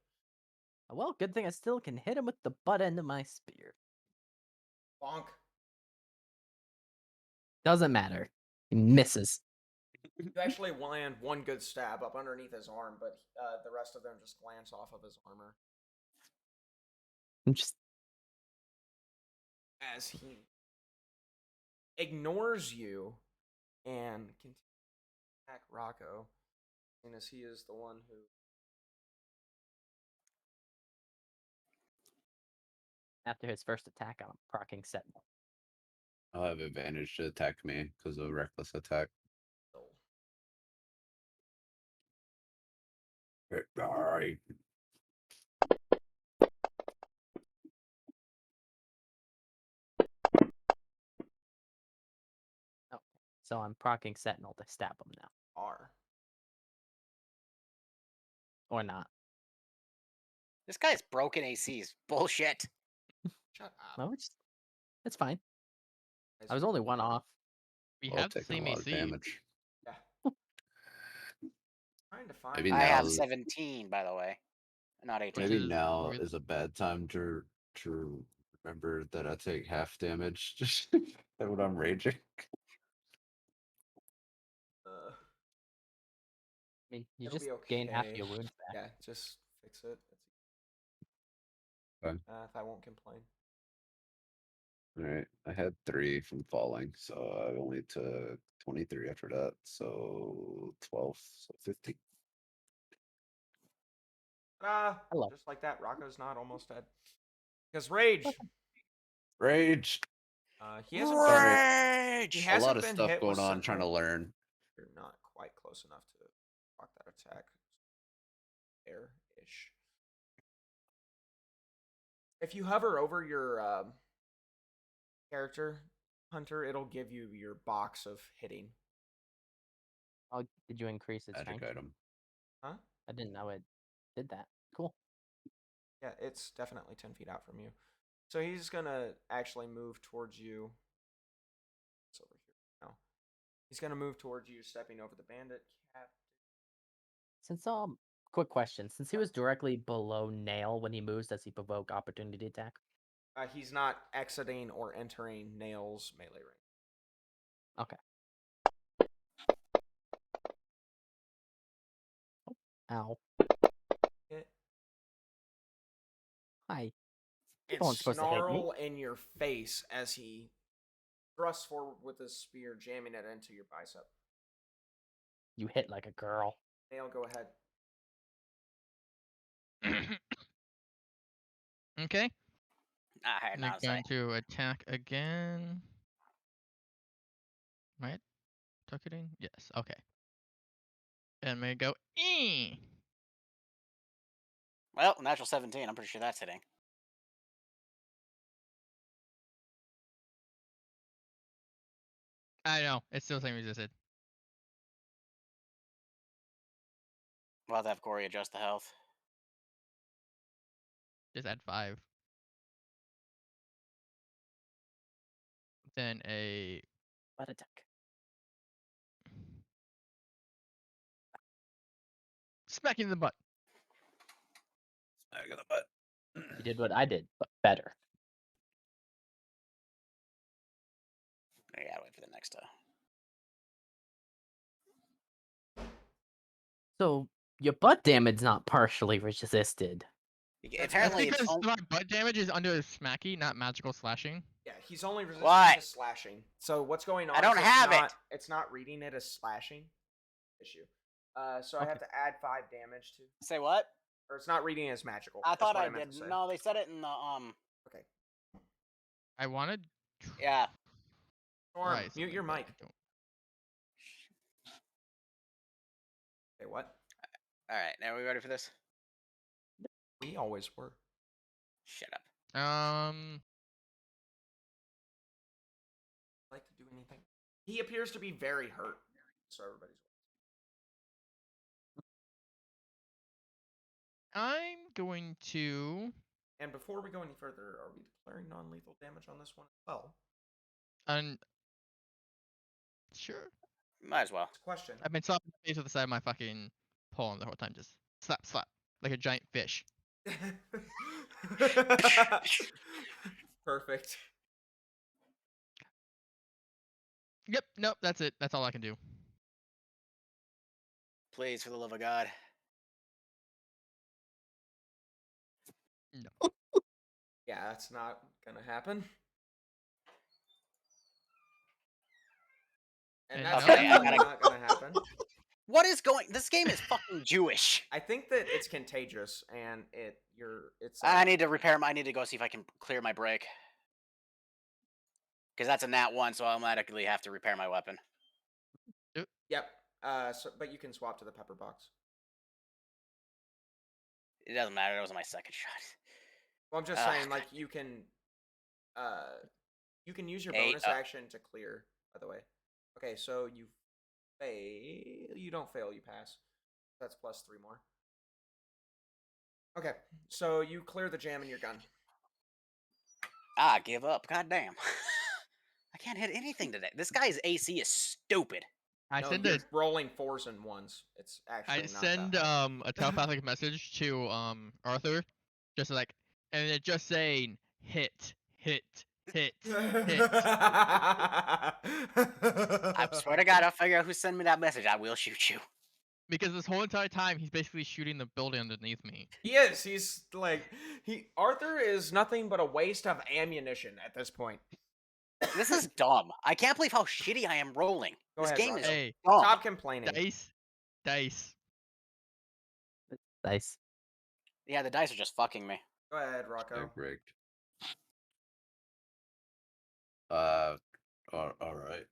Well, good thing I still can hit him with the butt end of my spear. Bonk. Doesn't matter. He misses. You actually land one good stab up underneath his arm, but the rest of them just glance off of his armor I'm just. as he ignores you and continues to attack Rocco, and as he is the one who. After his first attack, I'm proccing Sentinel. I'll have advantage to attack me because of reckless attack. Alright. Oh, so I'm proccing Sentinel to stab him now, R. or not? This guy's broken ACs. Bullshit. Shut up. No, it's fine. I was only one off. We Well, have the taking same a lot of AC. damage. Yeah. Trying to find. Maybe I now have 17, by the way, not 18. Maybe is now really- is a bad time to remember that I take half damage just when I'm raging. Uh, I mean, you It'll just be gain half okay. your wounds back. Yeah, just fix it. Fine. If I won't complain. All right, I had 3 from falling, so I only took 23 after that, so 12, so 50. Hello. Just like that, Rocco's not almost dead. Because rage. Rage. He hasn't Sorry. been. Rage! He A hasn't lot of been stuff hit going with on trying to Sentinel. learn. You're not quite close enough to block that attack. Fair-ish. If you hover over your character, Hunter, it'll give you your box of hitting. Oh, did you increase its Magic strength? item. Huh? I didn't know it did that. Cool. Yeah, it's definitely 10 feet out from you. So he's going to actually move towards you. It's over here now. He's going to move towards you, stepping over the bandit cap. Since quick question. Since he was directly below Nail when he moves, does he provoke opportunity attack? He's not exiting or entering Nail's melee range. Okay. Oh, ow. Hit. Hi. And No one's supposed to hit me. snarl in your face as he thrusts forward with his spear, jamming it into your bicep. You hit like a girl. Nail, go ahead. Okay. I had And they're not say. going to attack again. Right? Targeting? Yes. Okay. And I'm gonna go. Well, natural 17. I'm pretty sure that's hitting. I know. It's still saying resisted. We'll have to have Corey adjust the health. Just add 5. Then a Butt attack. smacking in the butt. Smack in the butt. You did what I did, but better. I gotta wait for the next. So your butt damage not partially resisted. That's Apparently, it's because my butt damage is under smacky, not magical slashing. Yeah, he's only resistant What? to slashing. So what's going on? I don't is have it. It's not reading it as slashing issue. So I Okay. have to add 5 damage to, say what? or it's not reading it as magical. I That's thought what I meant did. to say. No, they said it in the Okay. I wanted. Yeah. Storm, Try mute something, your but I mic. don't. Okay, what? All right, now are we ready for this? We always were. Shut up. Like to do anything? He appears to be very hurt. So everybody's. I'm going to. And before we go any further, are we declaring non-lethal damage on this one as well? Sure. Might as well. It's a question. I've been slapping the face with the side of my fucking palm the whole time. Just slap, slap. Like a giant fish. Perfect. Yep, nope, that's it. That's all I can do. Please, for the love of God. No. Yeah, that's not gonna happen. And And that's no. Okay, I definitely gotta- not gonna happen. What is going? This game is fucking Jewish. I think that it's contagious, and it's. I need to repair. I need to go see if I can clear my break. Because that's a nat 1, so I automatically have to repair my weapon. Yep. But you can swap to the pepper box. It doesn't matter. That was my second shot. Well, I'm just Ugh. saying, like you can use your 8, bonus action to clear. By the way, okay, so you fail. You don't fail. You pass. That's plus 3 more. Okay, so you clear the jam in your gun. Give up. God damn. I can't hit anything today. This guy's AC is stupid. I No, send you're a rolling 4s and 1s. It's actually I not send that high. a telepathic message to Arthur, just like, and it just saying hit, hit, hit, hit. I swear to God, I'll figure out who sent me that message. I will shoot you. Because this whole entire time he's basically shooting the building underneath me. He is. He's like Arthur is nothing but a waste of ammunition at this point. This is dumb. I can't believe how shitty I am rolling. Go This ahead, game Rocco. is Hey, dumb. Stop complaining. dice. Nice. Yeah, the dice are just fucking me. Go ahead, Rocco. Rigged. All right.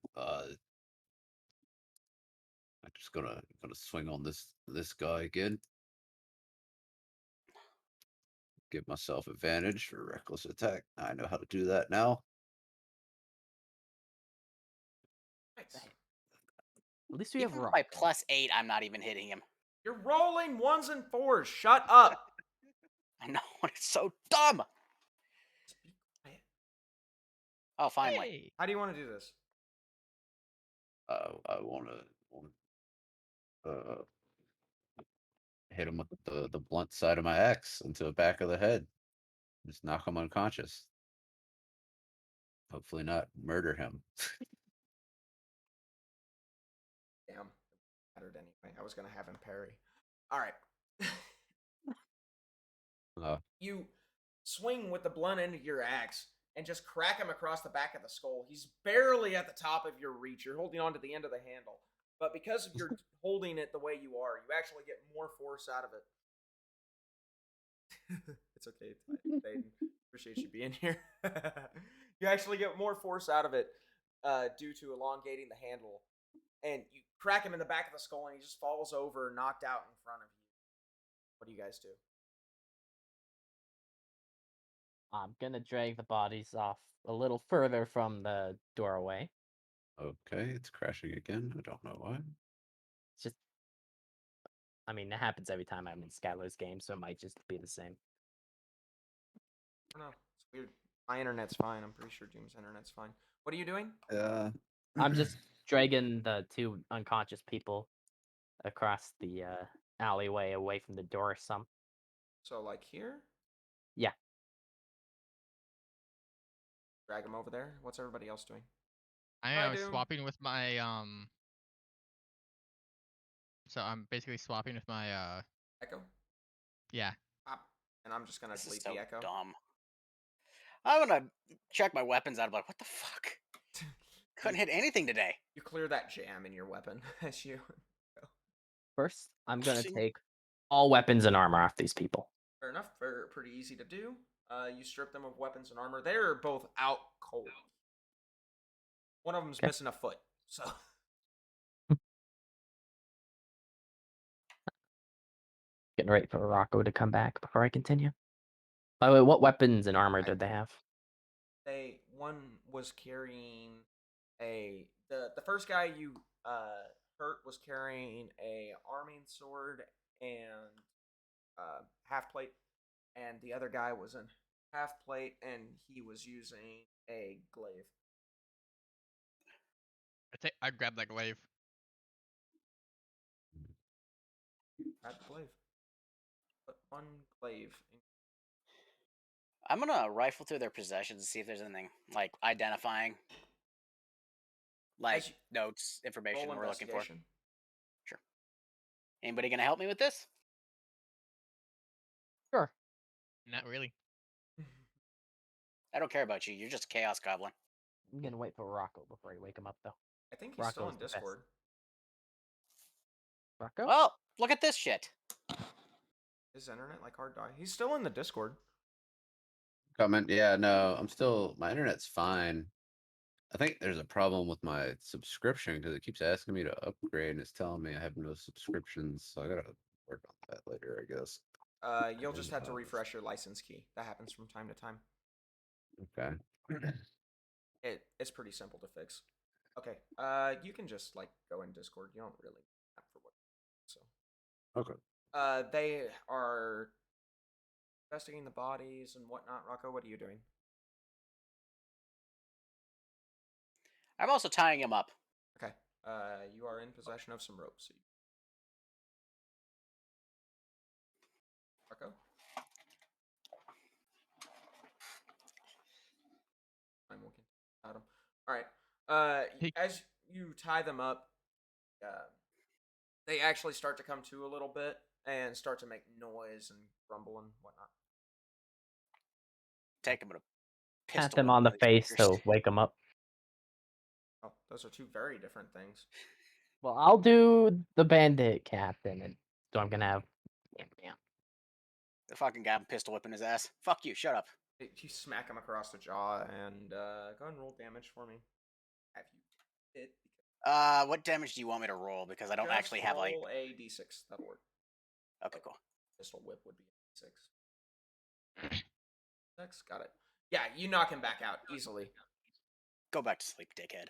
I'm just gonna swing on this guy again. Give myself advantage for reckless attack. I know how to do that now. Nice. At least we have Even rock. by +8, I'm not even hitting him. You're rolling 1s and 4s. Shut up. I know, it's so dumb. Just be quiet. Oh, finally. Hey. How do you want to do this? I want to hit him with the blunt side of my axe into the back of the head. Just knock him unconscious. Hopefully not murder him. Damn. Mattered anyway. I was gonna have him parry. All right. You swing with the blunt end of your axe and just crack him across the back of the skull. He's barely at the top of your reach. You're holding on to the end of the handle. But because you're holding it the way you are, you actually get more force out of it. It's okay, Thaden. Appreciate you being here. You actually get more force out of it due to elongating the handle. And you crack him in the back of the skull, and he just falls over, knocked out in front of you. What do you guys do? I'm gonna drag the bodies off a little further from the doorway. Okay, it's crashing again. I don't know why. It's just, I mean, it happens every time I'm in Skylar's game, so it might just be the same. I don't know. It's weird. My internet's fine. I'm pretty sure Doom's internet's fine. What are you doing? I'm just dragging the two unconscious people across the alleyway away from the door some. So, like here? Yeah. Drag him over there. What's everybody else doing? I Hi, am Doom. swapping with my So I'm basically swapping with my Echo? yeah. And I'm just gonna This is delete so the echo. dumb. I'm gonna check my weapons out. I'm like, what the fuck? Couldn't hit anything today. You clear that jam in your weapon as you go. First, I'm gonna Interesting. take all weapons and armor off these people. Fair enough. Pretty easy to do. You strip them of weapons and armor. They're both out cold. One of them's Okay. missing a foot. So Getting ready for Rocco to come back before I continue. By the way, what weapons and armor did they have? one was carrying the first guy you hurt was carrying a arming sword and half plate, and the other guy was in half plate and he was using a glaive. I grabbed that glaive. Grab the glaive. Put one glaive in. I'm gonna rifle through their possessions and see if there's anything like identifying, like As you notes, information roll we're looking for. investigation. Sure. Anybody gonna help me with this? Sure. Not really. I don't care about you. You're just a chaos goblin. I'm gonna wait for Rocco before I wake him up, though. I think he's still Rocco's in the best. Discord. Rocco? Well, look at this shit. His internet like hard die. He's still in the Discord. Comment. Yeah, no, my internet's fine. I think there's a problem with my subscription because it keeps asking me to upgrade and it's telling me I have no subscriptions. So I gotta work on that later, I guess. You'll just have to refresh your license key. That happens from time to time. Okay. It's pretty simple to fix. Okay. You can just like go in Discord. You don't really have for what. So. Okay. They are investigating the bodies and whatnot. Rocco, what are you doing? I'm also tying him up. Okay. You are in possession of some ropes. Rocco. I'm looking at him. All right. As you tie them up, they actually start to come to a little bit and start to make noise and grumble and whatnot. Take him with a Pat pistol. them whip on the with these face fuckers. to wake them up. Oh, those are two very different things. Well, I'll do the bandit captain, and so I'm gonna have. Yeah. The fucking guy with pistol whipping his ass. Fuck you. Shut up. You smack him across the jaw and go ahead and roll damage for me. Have you hit? What damage do you want me to roll? Because I don't Just actually have like. roll a d6. That'll work. Okay, cool. Pistol whip would be a d6. 6, got it. Yeah, you knock him back out easily. Go back to sleep, dickhead.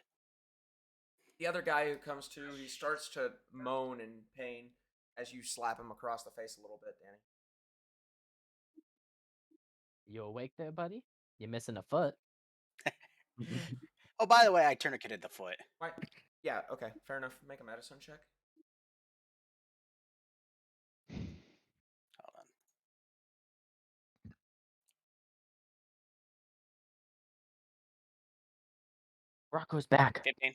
The other guy who comes to, he starts to moan in pain as you slap him across the face a little bit, Danny. You awake there, buddy? You're missing a foot. Oh, by the way, I tourniqueted the foot. Right. Yeah, okay, fair enough. Make a medicine check. Hold on. Rocco's back. 15.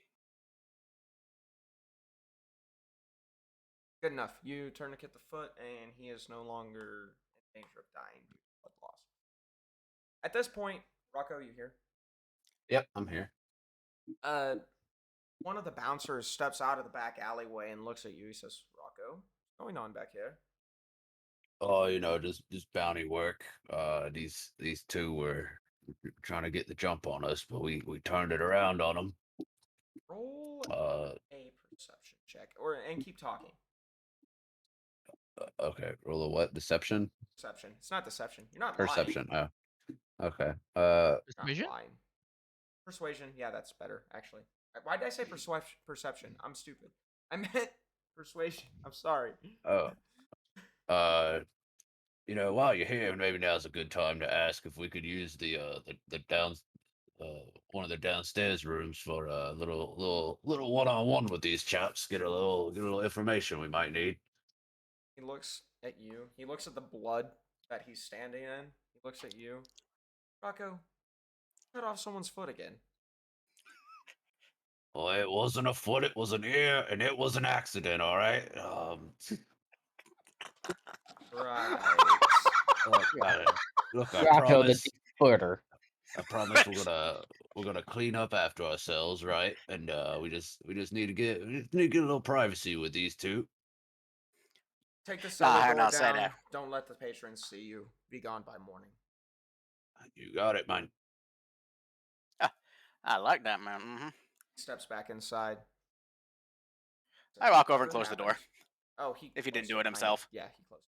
Good enough. You tourniquet the foot, and he is no longer in danger of dying due to blood loss. At this point, Rocco, you here? Yep, I'm here. One of the bouncers steps out of the back alleyway and looks at you. He says, "Rocco, what's going on back here?" Oh, just bounty work. These two were trying to get the jump on us, but we turned it around on them. Roll Uh, a perception check, and keep talking. okay. Roll a what? Deception? Perception. It's not deception. You're not lying. Perception. Oh, okay. Not Persuasion? lying. Persuasion. Yeah, that's better actually. Why did I say perception? I'm stupid. I meant persuasion. I'm sorry. Oh. Uh, while you're here, maybe now's a good time to ask if we could use the down one of the downstairs rooms for a little one-on-one with these chaps. Get a little information we might need. He looks at you. He looks at the blood that he's standing in. He looks at you. Rocco, cut off someone's foot again. Well, it wasn't a foot, it was an ear, and it was an accident, all right? Right. Look, I Rocco the promise, footer. we're gonna clean up after ourselves, right? And we just need to get a little privacy with these two. Take the cellar door I'll say down. that. Don't let the patrons see you. Be gone by morning. You got it, man. I like that, man. Steps back inside. I walk over and What close the door. happened? Oh, he. If he didn't closed do it behind himself. you. Yeah, he closed.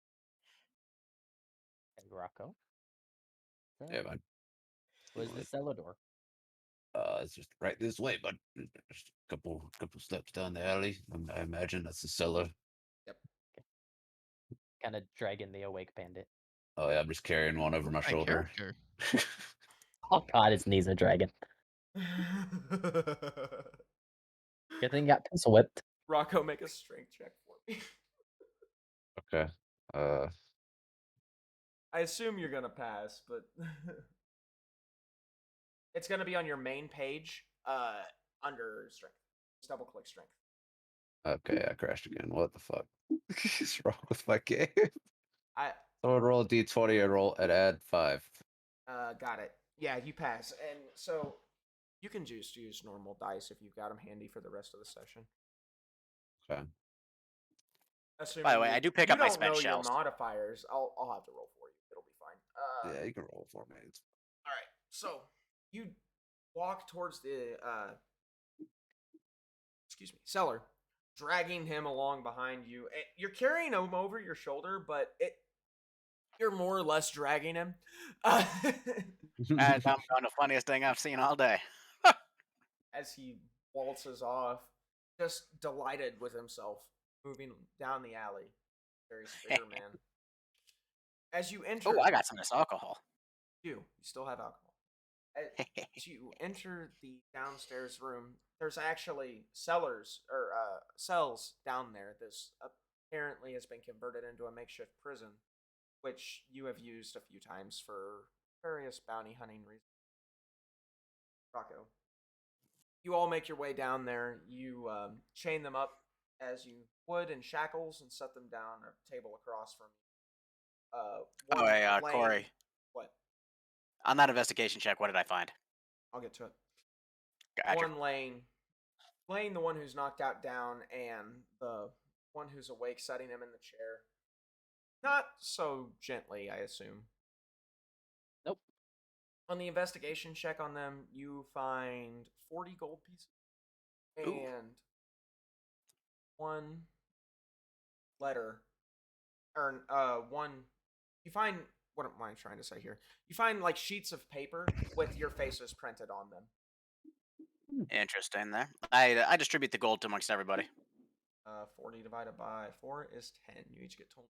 Hey, Rocco. Yeah, man. Where's the cellar door? It's just right this way, but just a couple steps down the alley. I imagine that's the cellar. Yep. Kind of dragging the awake bandit. Oh yeah, I'm just carrying one over my My shoulder. character. Oh god, his knees are dragging. Good thing he got pencil whipped. Rocco, make a strength check for me. Okay. I assume you're gonna pass, but it's gonna be on your main page, under strength. Just double click strength. Okay, I crashed again. What the fuck is wrong with my game? I So I'd roll a d20 and add 5. got it. Yeah, you pass, and so you can just use normal dice if you've got them handy for the rest of the session. Okay. Assuming By the way, I do pick you up my don't know spent your shells. modifiers. I'll have to roll for you. It'll be fine. Yeah, you can roll for me. All right. So you walk towards the excuse me, cellar, dragging him along behind you. You're carrying him over your shoulder, but you're more or less dragging him. That's the funniest thing I've seen all day. As he waltzes off, just delighted with himself, moving down the alley. Very Spider-Man. As you enter, Oh, I got some of this alcohol. you still have alcohol. As you enter the downstairs room, there's actually cells down there. This apparently has been converted into a makeshift prison, which you have used a few times for various bounty hunting reasons. Rocco, you all make your way down there. You chain them up as you would in shackles and set them down a table across from you. Oh, hey, laying- Corey. What? On that investigation check, what did I find? I'll get to it. Gotcha. One laying the one who's knocked out down, and the one who's awake, setting him in the chair. Not so gently, I assume. Nope. On the investigation check on them, you find 40 gold pieces Ooh. and one letter, or one. You find, what am I trying to say here? You find like sheets of paper with your faces printed on them. Interesting there. I distribute the gold amongst everybody. 40 divided by 4 is 10. You each get told.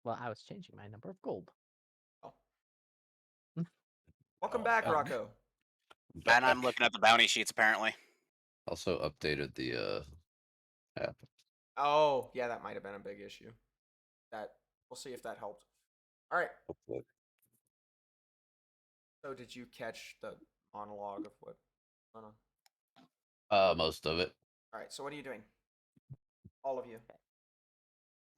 Well, I was changing my number of gold. Oh. Welcome back, Rocco. And I'm looking at the bounty sheets, apparently. Also updated the app. Oh, yeah, that might have been a big issue. That we'll see if that helped. All right. Hopefully. So, did you catch the monologue of what went on? Most of it. All right. So, what are you doing? All of you.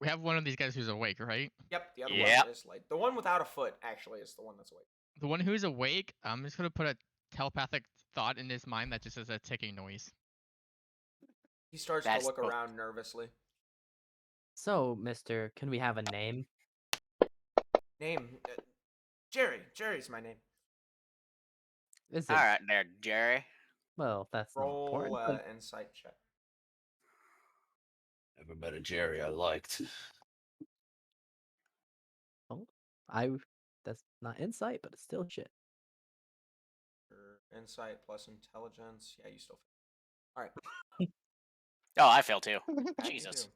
We have one of these guys who's awake, right? Yep. The other Yep. one is late. The one without a foot actually is the one that's awake. The one who's awake, I'm just gonna put a telepathic thought in his mind that just is a ticking noise. He starts to That's look around nervously. So, Mister, can we have a name? Name? Jerry. Jerry's my name. Is all it? right there, Jerry. Well, that's not Roll important. But insight check. Never met a Jerry I liked. oh, that's not insight, but it's still shit. Your insight plus intelligence. Yeah, you still fail. All right. Oh, I fail too. Yeah, you Jesus. do.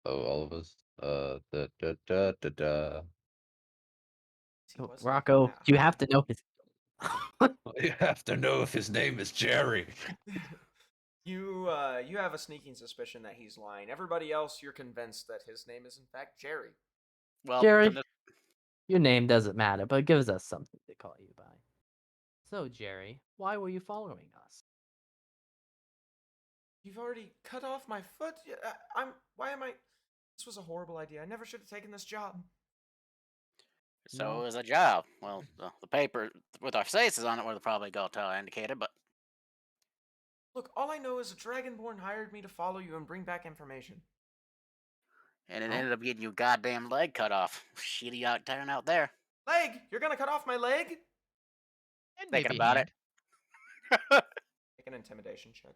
Oh, all of us. Da da da da da. He wasn't even Rocco, that you have high. to know his. You have to know if his name is Jerry. You have a sneaking suspicion that he's lying. Everybody else, you're convinced that his name is in fact Jerry. Well, Jerry, from this, your name doesn't matter, but it gives us something to call you by. So, Jerry, why were you following us? You've already cut off my foot. I'm. Why am I? This was a horrible idea. I never should have taken this job. so No. it was a job. Well, the paper with our faces on it would have probably got indicated, but Look, all I know is a Dragonborn hired me to follow you and bring back information. and it Oh. ended up getting you goddamn leg cut off. Shitty out turn out there. Leg? You're gonna cut off my leg? And Thinking maybe about hand. Make an intimidation check.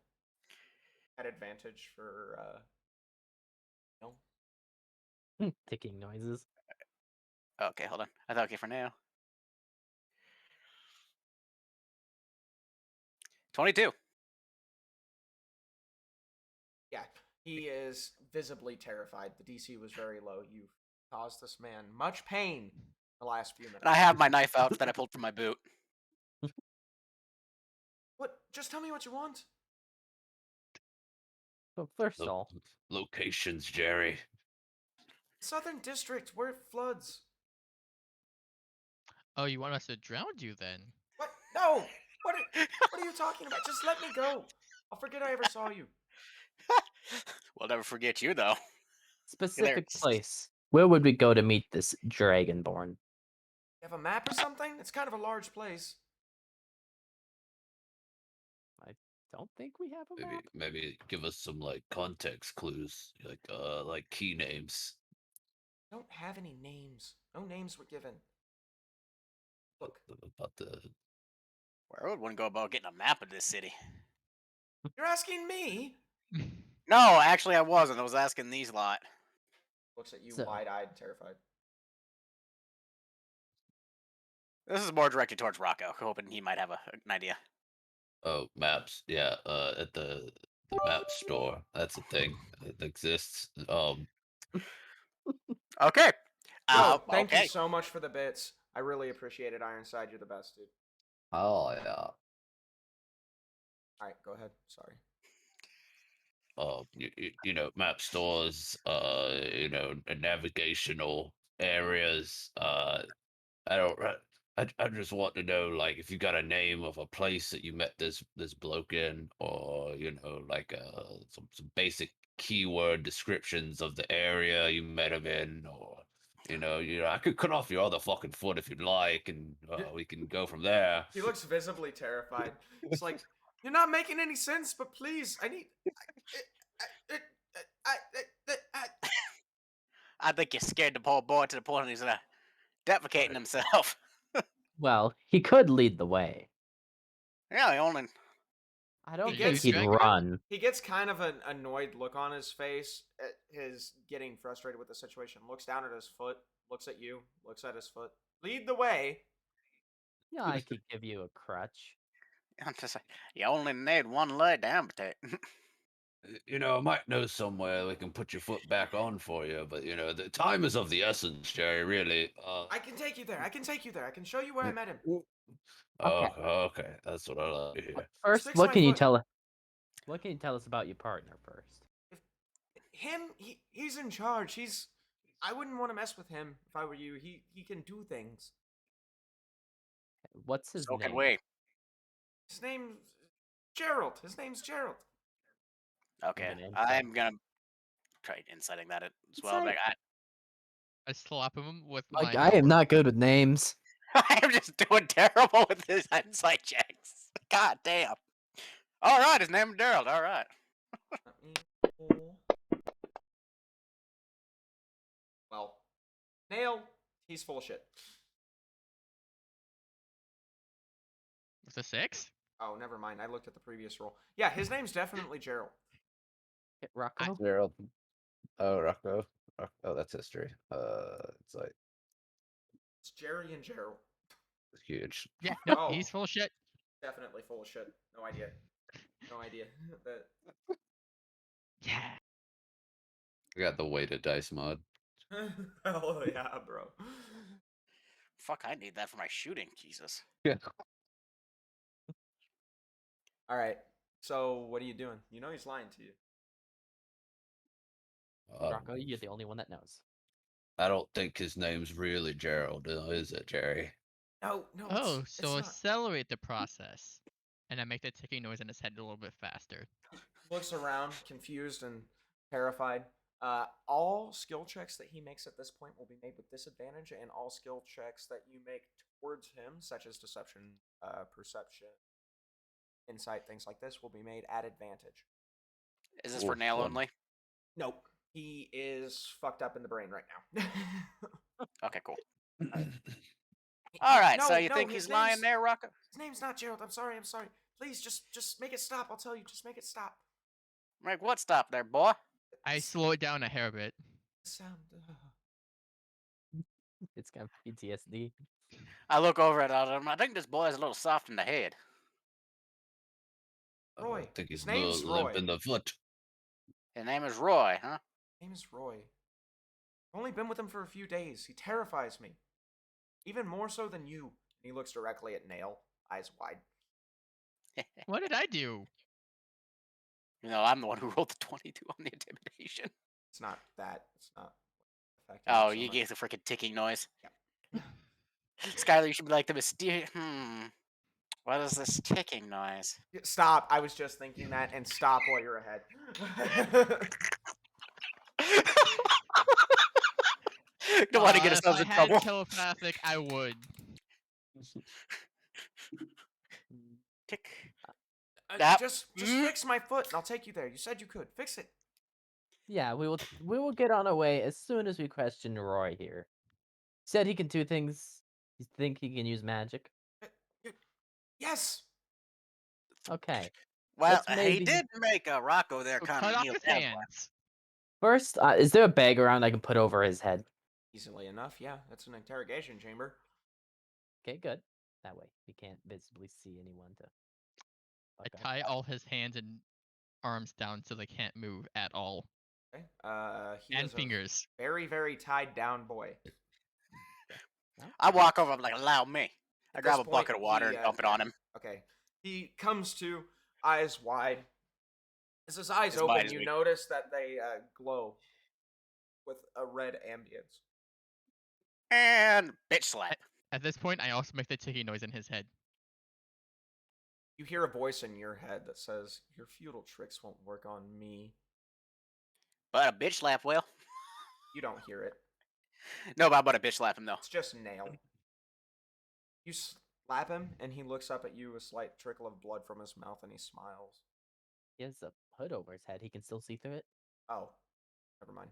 At advantage for no. Ticking noises. Okay, hold on. I thought okay for now. 22. Yeah, he is visibly terrified. The DC was very low. You've caused this man much pain the last few minutes. And I have my knife out that I pulled from my boot. What? Just tell me what you want. So first of Lo- all, Locations, Jerry. Southern District, where it floods. Oh, you want us to drown you then? What? No! What are you talking about? Just let me go. I'll forget I ever saw you. We'll never forget you, though. specific place. Where would we go to meet this Dragonborn? You have a map or something? It's kind of a large place. I don't think we have a map. Maybe give us some like context clues, like key names. I don't have any names. No names were given. Look, About the Where would one go about getting a map of this city? you're asking me? No, actually, I wasn't. I was asking these lot. Looks at you So- wide-eyed, terrified. This is more directed towards Rocco, hoping he might have an idea. oh maps. Yeah, at the map store. That's a thing that exists. Okay. Yo, thank you Okay. so much for the bits. I really appreciate it, Ironside. You're the best, dude. Oh yeah. All right, go ahead. Sorry. Map stores, navigational areas. I don't. I just want to know, like, if you got a name of a place that you met this bloke in, or some basic keyword descriptions of the area you met him in, or I could cut off your other fucking foot if you'd like, and we can go from there. He looks visibly terrified. It's like, you're not making any sense, but please, I need. I think you scared the poor boy to the point he's defecating Right. himself. Well, he could lead the way. Yeah, he only. I don't He think gets- he'd Dragon? run. He gets kind of an annoyed look on his face at his getting frustrated with the situation. Looks down at his foot, looks at you, looks at his foot. Lead the way. Yeah, I could give you a crutch. I'm just like, you only need one leg to amputate. I might know somewhere we can put your foot back on for you, but the time is of the essence, Jerry. Really. I can take you there. I can take you there. I can show you where I met him. Oh, okay. That's what I like to hear. First, fix what my can you foot. tell us? What can you tell us about your partner first? He's in charge. I wouldn't want to mess with him if I were you. He can do things. What's his So name? can we. His name's Gerald. His name's Gerald. Okay, an insight. I'm gonna try inciting that as well. Insight. Like, I slap him with Like, my. I am not good with names. I am just doing terrible with his insight checks. God damn. All right, his name is Daryl. All right. Let me pull. Well, Nail, he's full of shit. It's a 6? Oh, never mind. I looked at the previous roll. Yeah, his name's definitely Gerald. Hit Rocco. Gerald. Oh, Rocco. Oh, that's history. It's like It's Jerry and Gerald. huge. Yeah, nope, Oh. he's full of shit. Definitely full of shit. No idea. No idea. That. Yeah. I got the weighted dice mod. Hell yeah, bro. Fuck, I need that for my shooting. Jesus. Yeah. All right. So what are you doing? You know he's lying to you. Rocco, you're the only one that knows. I don't think his name's really Gerald, is it, Jerry? No, no. Oh, it's so not. accelerate the process. And then make the ticking noise in his head a little bit faster. He looks around, confused and terrified. All skill checks that he makes at this point will be made with disadvantage, and all skill checks that you make towards him, such as deception, perception, insight, things like this, will be made at advantage. Is this for nail only? Nope. He is fucked up in the brain right now. Okay, cool. All right, No, so you no, think he's lying there, Rocco? His name's not Gerald. I'm sorry. Please, just make it stop. I'll tell you. Just make it stop. Make what stop there, boy? I slow it down a hair bit. Sound. It's got PTSD. I look over at him. I think this boy is a little soft in the head. Roy. I think he's His a little name's limp Roy. in the foot. His name is Roy, huh? His name is Roy. I've only been with him for a few days. He terrifies me. Even more so than you. He looks directly at Nail, eyes wide. What did I do? You know, I'm the one who rolled the 22 on the intimidation. It's not that. It's not affecting Oh, him so you much. gave the freaking ticking noise. Yeah. Skylar, you should be like the mysterious. What is this ticking noise? Stop. I was just thinking that, and stop while you're ahead. Don't want to get If ourselves I in had trouble. telepathic, I would. Tick. Just fix my foot, and I'll take you there. You said you could. Fix it. Yeah, we will get on our way as soon as we question Roy here. Said he can do things. You think he can use magic? Yes. Okay. Well, Let's he maybe- did make a Rocco there So kind cut of off kneel his down. hands. First, is there a bag around I can put over his head? Easily enough, yeah. That's an interrogation chamber. Okay, good. That way we can't visibly see anyone to. I tie all his hands and arms down so they can't move at all. Okay. He And is fingers. a very, very tied down boy. I walk over, I'm like, allow me. I At grab this a point, bucket of water he, and dump it on him. Okay. He comes to, eyes wide. As his eyes As wide open, as you we- notice that they glow with a red ambience. And bitch slap. At this point, I also make the ticking noise in his head. You hear a voice in your head that says, "Your futile tricks won't work on me." But a bitch slap will. You don't hear it. No, but I'm gonna bitch slap him though. It's just Nail. You slap him, and he looks up at you, a slight trickle of blood from his mouth, and he smiles. He has a hood over his head. He can still see through it. Oh, never mind.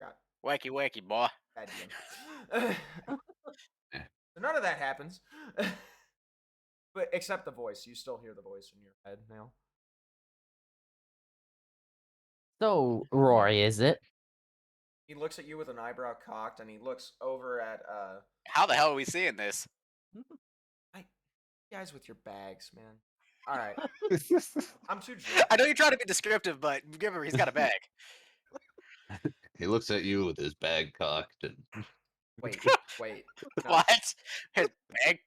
Got Wakey wakey, boy. bad DM. So none of that happens. But except the voice. You still hear the voice in your head now. So, Roy, is it? He looks at you with an eyebrow cocked, and he looks over at How the hell are we seeing this? you guys with your bags, man. All right, I'm too drunk. I know you're trying to be descriptive, but give her, he's got a bag. He looks at you with his bag cocked and Wait. No, What? His bag?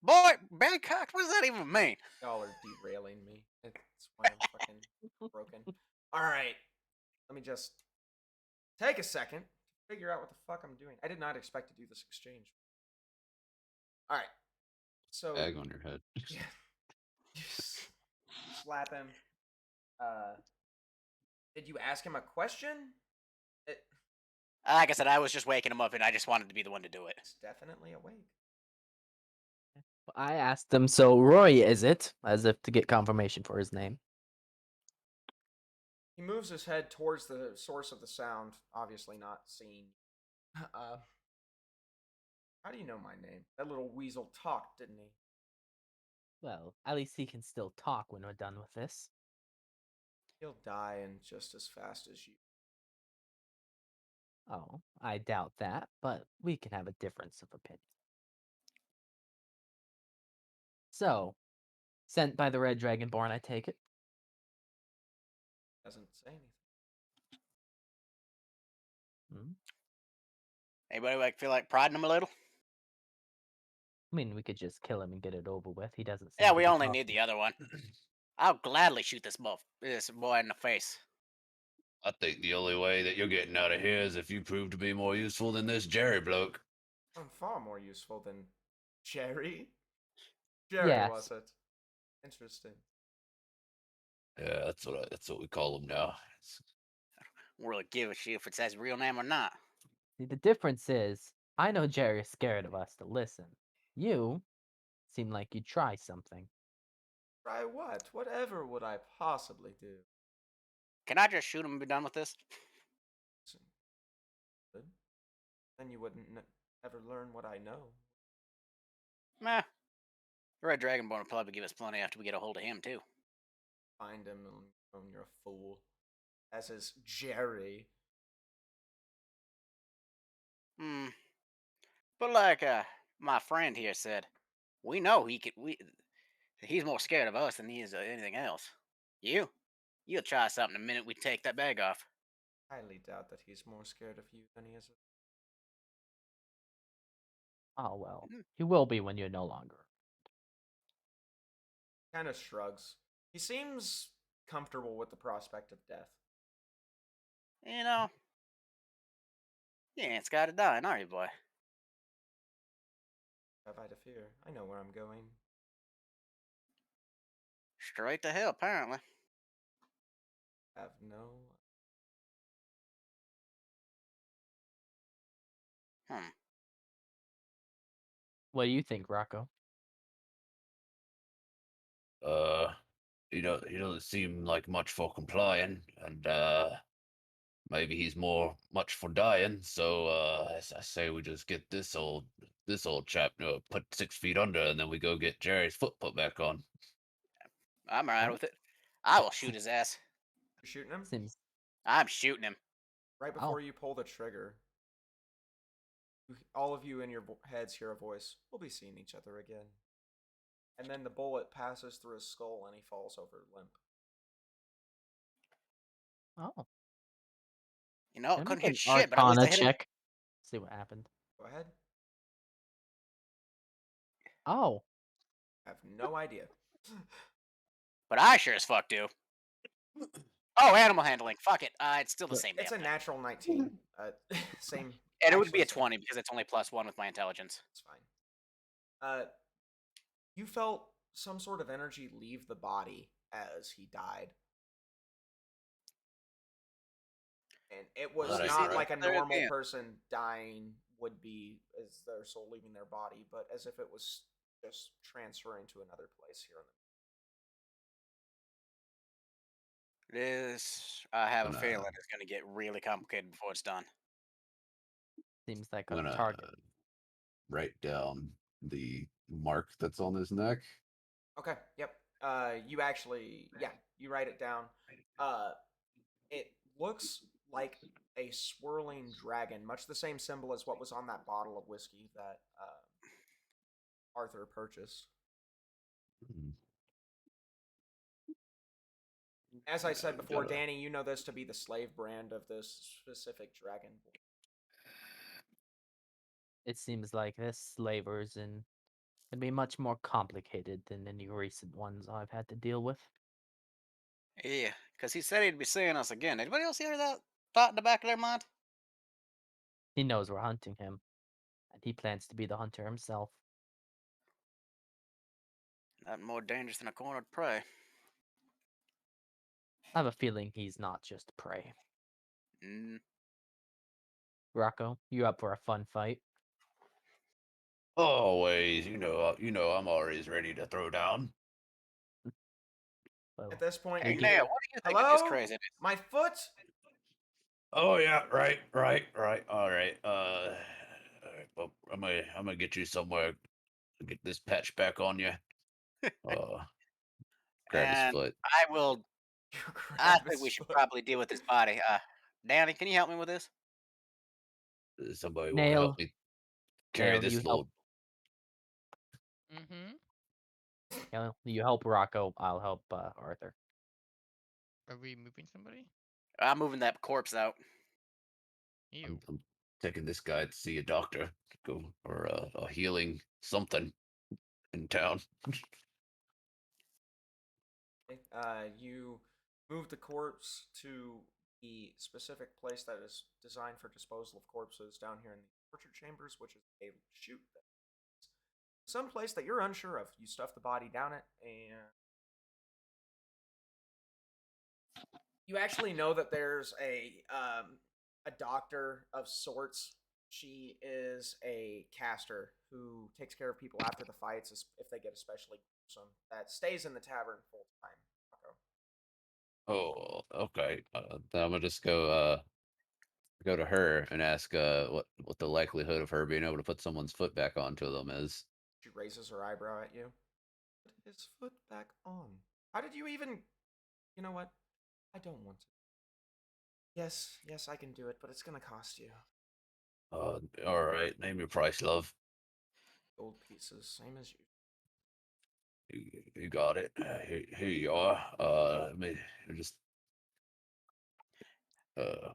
Boy, bag cocked? What does that even mean? y'all are derailing me. It's why I'm fucking broken. All right, let me just take a second to figure out what the fuck I'm doing. I did not expect to do this exchange. All right, so bag on your head. yeah, you slap him. Did you ask him a question? Like I said, I was just waking him up, and I just wanted to be the one to do it. It's definitely awake. I asked him, so Roy is it? As if to get confirmation for his name. He moves his head towards the source of the sound, obviously not seeing. Uh, how do you know my name? That little weasel talked, didn't he? Well, at least he can still talk when we're done with this. He'll die in just as fast as you. Oh, I doubt that, but we can have a difference of opinion. So, sent by the Red Dragonborn, I take it. Doesn't say anything. Hmm? Anybody like feel like prodding him a little? I mean, we could just kill him and get it over with. He doesn't seem Yeah, to we be only need talking. the other one. I'll gladly shoot this boy in the face. I think the only way that you're getting out of here is if you prove to be more useful than this Jerry bloke. I'm far more useful than Jerry. Jerry, Yes. was it? Interesting. Yeah, that's what we call him now. Really give a shit if it's his real name or not. See, the difference is, I know Jerry is scared of us to listen. You seem like you'd try something. Try what? Whatever would I possibly do? Can I just shoot him and be done with this? Good. Then you wouldn't ever learn what I know. Meh. The Red Dragonborn will probably give us plenty after we get a hold of him, too. Find him and you're a fool. As is Jerry. Hmm. But like my friend here said, we know he's more scared of us than he is of anything else. You'll try something the minute we take that bag off. Highly doubt that he's more scared of you than he is of. Oh, well. Hmm. You will be when you're no longer. Kind of shrugs. He seems comfortable with the prospect of death. You know, you ain't scared of dying, are you, boy? Have I to fear? I know where I'm going. Straight to hell, apparently. Have no. Hmm. What do you think, Rocco? Uh, he doesn't seem like much for complying, and maybe he's much for dying. So I say we just get this old chap put 6 feet under, and then we go get Jerry's foot put back on. I'm alright Oh. with it. I will shoot his ass. You're shooting him? Seems. I'm shooting him. Right Oh. before you pull the trigger, all of you in your heads hear a voice. We'll be seeing each other again. And then the bullet passes through his skull and he falls over limp. Oh. You know, Can I couldn't make hit an shit, but at least Arcana I hit him. check? See what happened. Go ahead. Oh. I have no idea. But I sure as fuck do. Oh, animal handling. Fuck it. It's still the Look, same It's a damn thing. natural 19. Same. And it would be actually a same. 20 because it's only +1 with my intelligence. It's fine. You felt some sort of energy leave the body as he died. And it Well, was that We'll be ain't seeing not right. like a there normal again. person dying would be as their soul leaving their body, but as if it was just transferring to another place here in This, I have a I'm feeling, gonna, it's going to get really complicated before it's done. seems like I'm a gonna target. write down the mark that's on his neck. Okay, yep. You actually, yeah, you write it down. It looks like a swirling dragon, much the same symbol as what was on that bottle of whiskey that Arthur purchased. Hmm. As I said We before, gotta. Danny, you know this to be the slave brand of this specific dragon. It seems like this slavers and can be much more complicated than any recent ones I've had to deal with. Yeah, because he said he'd be seeing us again. Anybody else hear that thought in the back of their mind? He knows we're hunting him, and he plans to be the hunter himself. Nothing more dangerous than a cornered prey. I have a feeling he's not just prey. Mm. Rocco, you up for a fun fight? Always, I'm always ready to throw down. Well, At this point, Hey, you Naya, hear, what do you think of this "Hello, craziness? my foot." Oh yeah, right. All right. All right. Well, I'm gonna get you somewhere. Get this patch back on you. Uh, grab his And foot. I will. You I grab think his we should foot. probably deal with his body. Danny, can you help me with this? Does somebody want to help Nail, me carry Nail, this you help. load? Mm-hmm. Nail, you help Rocco. I'll help Arthur. Are we moving somebody? I'm moving that corpse out. Ew. I'm taking this guy to see a doctor. Go or a healing something in town. You move the corpse to the specific place that is designed for disposal of corpses down here in the torture chambers, which is a chute that some place that you're unsure of. You stuff the body down it, and you actually know that there's a doctor of sorts. She is a caster who takes care of people after the fights if they get especially gruesome. That stays in the tavern full time. Oh, okay. Then I'm gonna just go to her and ask what the likelihood of her being able to put someone's foot back onto them is. She raises her eyebrow at you. Put his foot back on. How did you even? You know what? I don't want to. Yes, I can do it, but it's gonna cost you. All right. Name your price, love. Gold pieces, same as you. You got it. Here you are. Let me just uh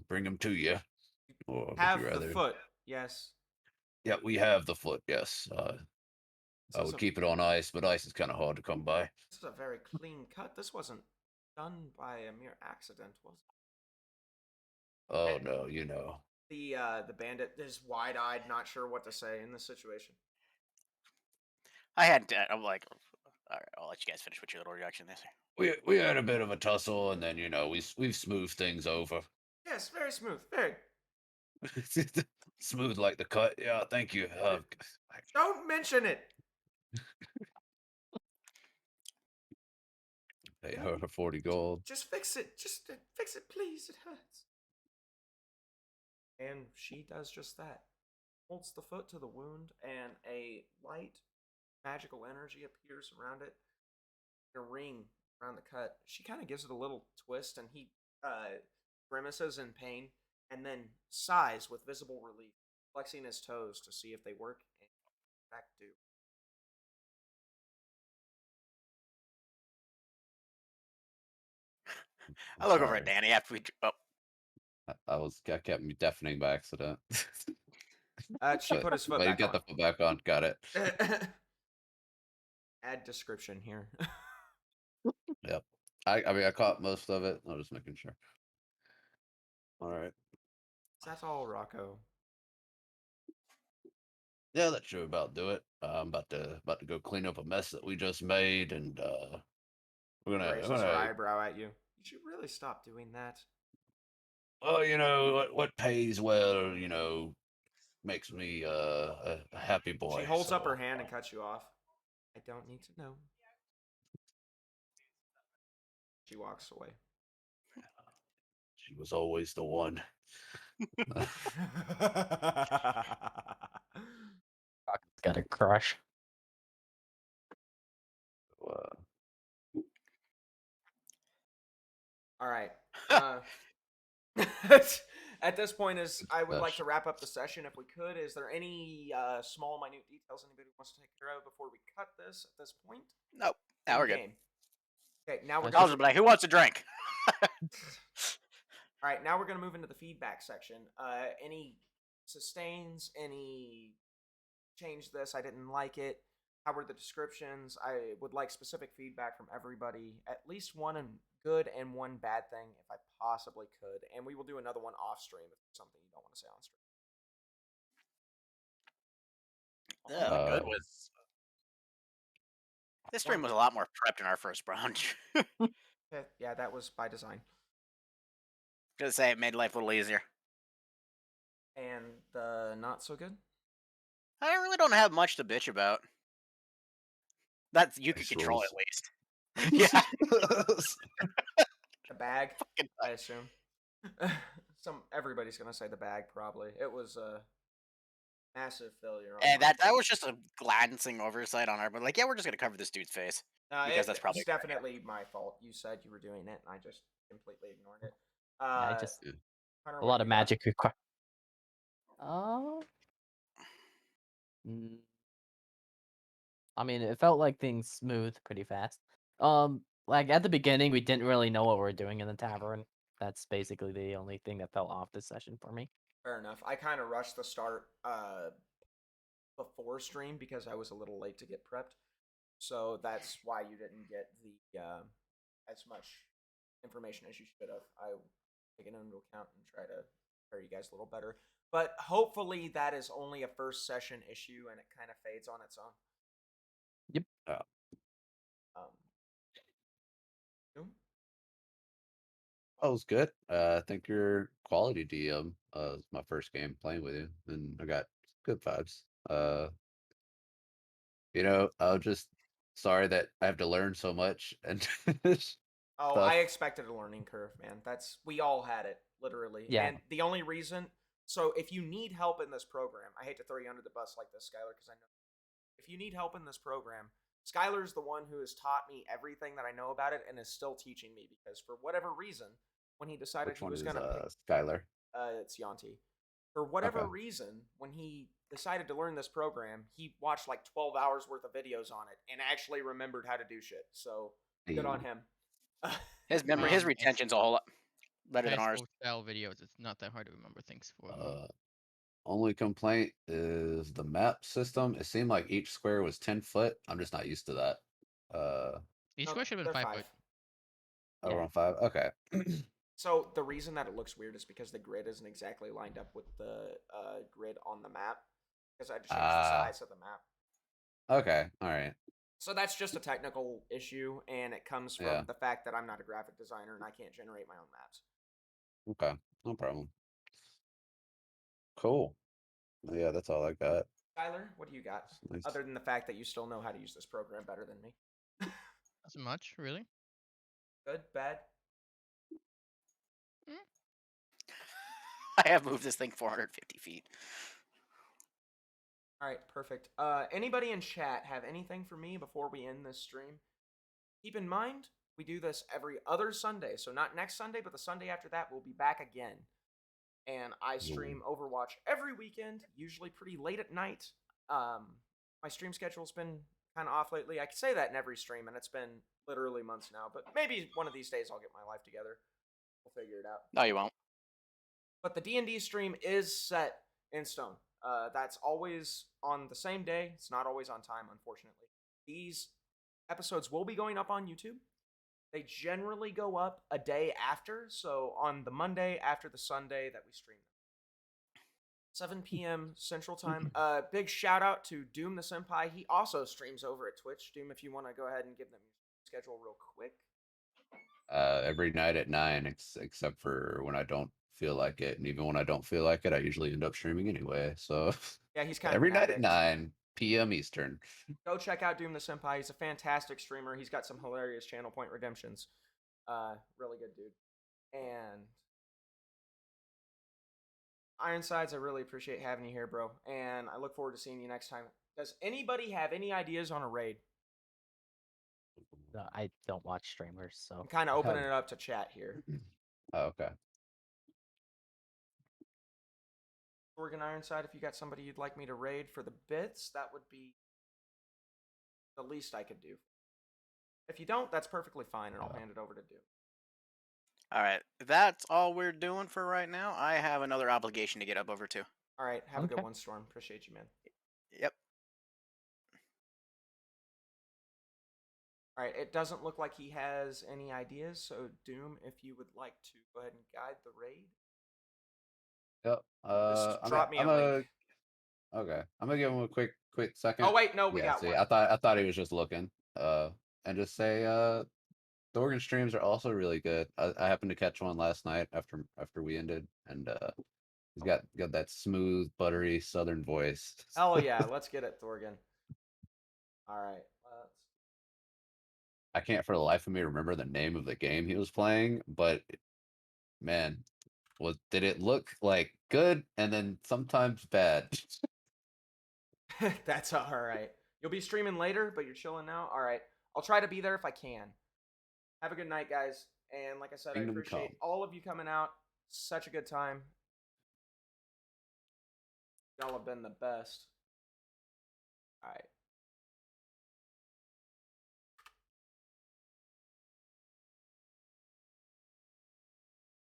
bring him to you, or would you Have the rather? foot. Yes. Yeah, we have the foot. Yes. This I is would a keep it on ice, but ice is kind of hard to come by. this is a very clean cut. This wasn't done by a mere accident, was Oh it? no, The bandit is wide eyed, not sure what to say in this situation. I had. I'm like, all right, I'll let you guys finish with your little reaction this. we had a bit of a tussle, and then we've smoothed things over. Yes, very smooth. Very. Smooth like the cut. Yeah, thank you. Don't mention it. Pay her 40 gold. Just fix it. Just fix it, please. It hurts. And she does just that. Holds the foot to the wound, and a light magical energy appears around it. A ring around the cut. She kind of gives it a little twist, and he grimaces in pain, and then sighs with visible relief, flexing his toes to see if they work. And in fact, do. I'm I look over at sorry. Danny after we. Oh, I kept me deafening by accident. She put his foot But you back got on. the foot back on. Got it. Add description here. Yep. I mean I caught most of it. I'm just making sure. All right. That's all, Rocco. Yeah, that should about do it. I'm about to go clean up a mess that we just made, and we're She gonna I'm raises her gonna. eyebrow at you. You should really stop doing that. Oh, what pays well, makes me a happy She boy. holds up her So hand and cuts you off. I don't need to know. She walks away. she was always the one. Rocco's got a crush. uh, All right. At this point, is I would like gosh. to wrap up the session if we could. Is there any small, minute details anybody wants to take care of before we cut this at this point nope. Now in we're good. game? Okay, now we're That's I'll gonna. just be like, who wants a drink? All right, now we're gonna move into the feedback section. Any sustains? Any change this? I didn't like it. How were the descriptions? I would like specific feedback from everybody. At least one good and one bad thing, if I possibly could. And we will do another one off stream if there's something you don't want to say on stream. Yeah, the good was this stream was a lot more prepped in our first brunch. Okay, yeah, that was by design. Gonna say it made life a little easier. And the not so good? I really don't have much to bitch about. That you could Dice control rolls. at least. Yeah, The bag, fucking I assume. Everybody's gonna say the bag. Probably it was a massive failure on and my that part. was just a glancing oversight on our, but like, yeah, we're just gonna cover this dude's face because that's probably It's a good idea. definitely my fault. You said you were doing it, and I just completely ignored it. I just Yeah. Hunter, a what lot do of you got? magic required. Mm, I mean, it felt like things smooth pretty fast. Like at the beginning, we didn't really know what we were doing in the tavern. That's basically the only thing that felt off this session for me. Fair enough. I kind of rushed the start before stream because I was a little late to get prepped. So that's why you didn't get the as much information as you should have. I take it into account and try to prepare you guys a little better. But hopefully that is only a first session issue and it kind of fades on its own. Yep. Um, That was good. I think you're quality DM. It's my first game playing with you, and I got good vibes. I'm just sorry that I have to learn so much and Oh, I stuff. expected a learning curve, man. We all had it, literally. Yeah. And the only reason, so if you need help in this program, I hate to throw you under the bus like this, Skylar, because I know if you need help in this program, Skylar's the one who has taught me everything that I know about it and is still teaching me because for whatever reason, when he decided Which he one was is gonna pick, Skylar? it's Yanti. For whatever Okay. reason, when he decided to learn this program, he watched like 12 hours worth of videos on it and actually remembered how to do shit. So good on him. His It's retention's a whole lot better than high ours. school style videos. It's not that hard to remember things for him. Only complaint is the map system. It seemed like each square was 10 foot. I'm just not used to that. Each No, square should have they're been 5 5. foot. Over Yeah. on 5. Okay. So the reason that it looks weird is because the grid isn't exactly lined up with the grid on the map. Because I had to change the size of the map. Okay. All right. So that's just a technical issue, and it comes from Yeah. the fact that I'm not a graphic designer and I can't generate my own maps. Okay. No problem. Cool. Yeah, that's all I got. Tyler, what do you got? Nice. Other than the fact that you still know how to use this program better than me. Not so much, really. Good, bad? Mm. I have moved this thing 450 feet. All right, perfect. Anybody in chat have anything for me before we end this stream? Keep in mind, we do this every other Sunday, so not next Sunday, but the Sunday after that, we'll be back again. And I stream Overwatch every weekend, usually pretty late at night. My stream schedule's been kind of off lately. I could say that in every stream, and it's been literally months now. But maybe one of these days I'll get my life together. We'll figure it out. No, you won't. But the D&D stream is set in stone. That's always on the same day. It's not always on time, unfortunately. These episodes will be going up on YouTube. They generally go up a day after, so on the Monday after the Sunday that we stream them. 7 p.m. Central Time. Big shout out to Doom the Senpai. He also streams over at Twitch. Doom, if you want to go ahead and give them your schedule real quick. Every night at 9, except for when I don't feel like it, and even when I don't feel like it, I usually end up streaming anyway. So Yeah, he's kind of every an night at addict. 9 p.m. Eastern. Go check out Doom the Senpai. He's a fantastic streamer. He's got some hilarious channel point redemptions. Really good dude. And Ironsides, I really appreciate having you here, bro. And I look forward to seeing you next time. Does anybody have any ideas on a raid? No, I don't watch streamers, so I'm kind of opening it up to chat here. Oh, okay. Oregon Ironside, if you got somebody you'd like me to raid for the bits, that would be the least I could do. If you don't, that's perfectly fine, and I'll hand it over to Doom. All right, that's all we're doing for right now. I have another obligation to get up over to. All right, have a good Okay. one, Storm. Appreciate you, man. Yep. All right, it doesn't look like he has any ideas, so Doom, if you would like to go ahead and guide the raid. Yep. Just drop me a I'm link. okay. I'm gonna give him a quick second. Oh wait, no, we Yeah, got see, one. I thought he was just looking. And just say the Oregon streams are also really good. I happened to catch one last night after we ended, and He's got that smooth, buttery Southern voice. Hell yeah, let's get it, Thorgan. All right, let's. I can't for the life of me remember the name of the game he was playing, but man, did it look like good and then sometimes bad? That's all right. You'll be streaming later, but you're chilling now. All right, I'll try to be there if I can. Have a good night, guys. And like I said, I Kingdom appreciate Come. all of you coming out. Such a good time. Y'all have been the best. All right.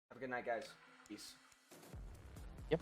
Have a good night, guys. Peace. Yep.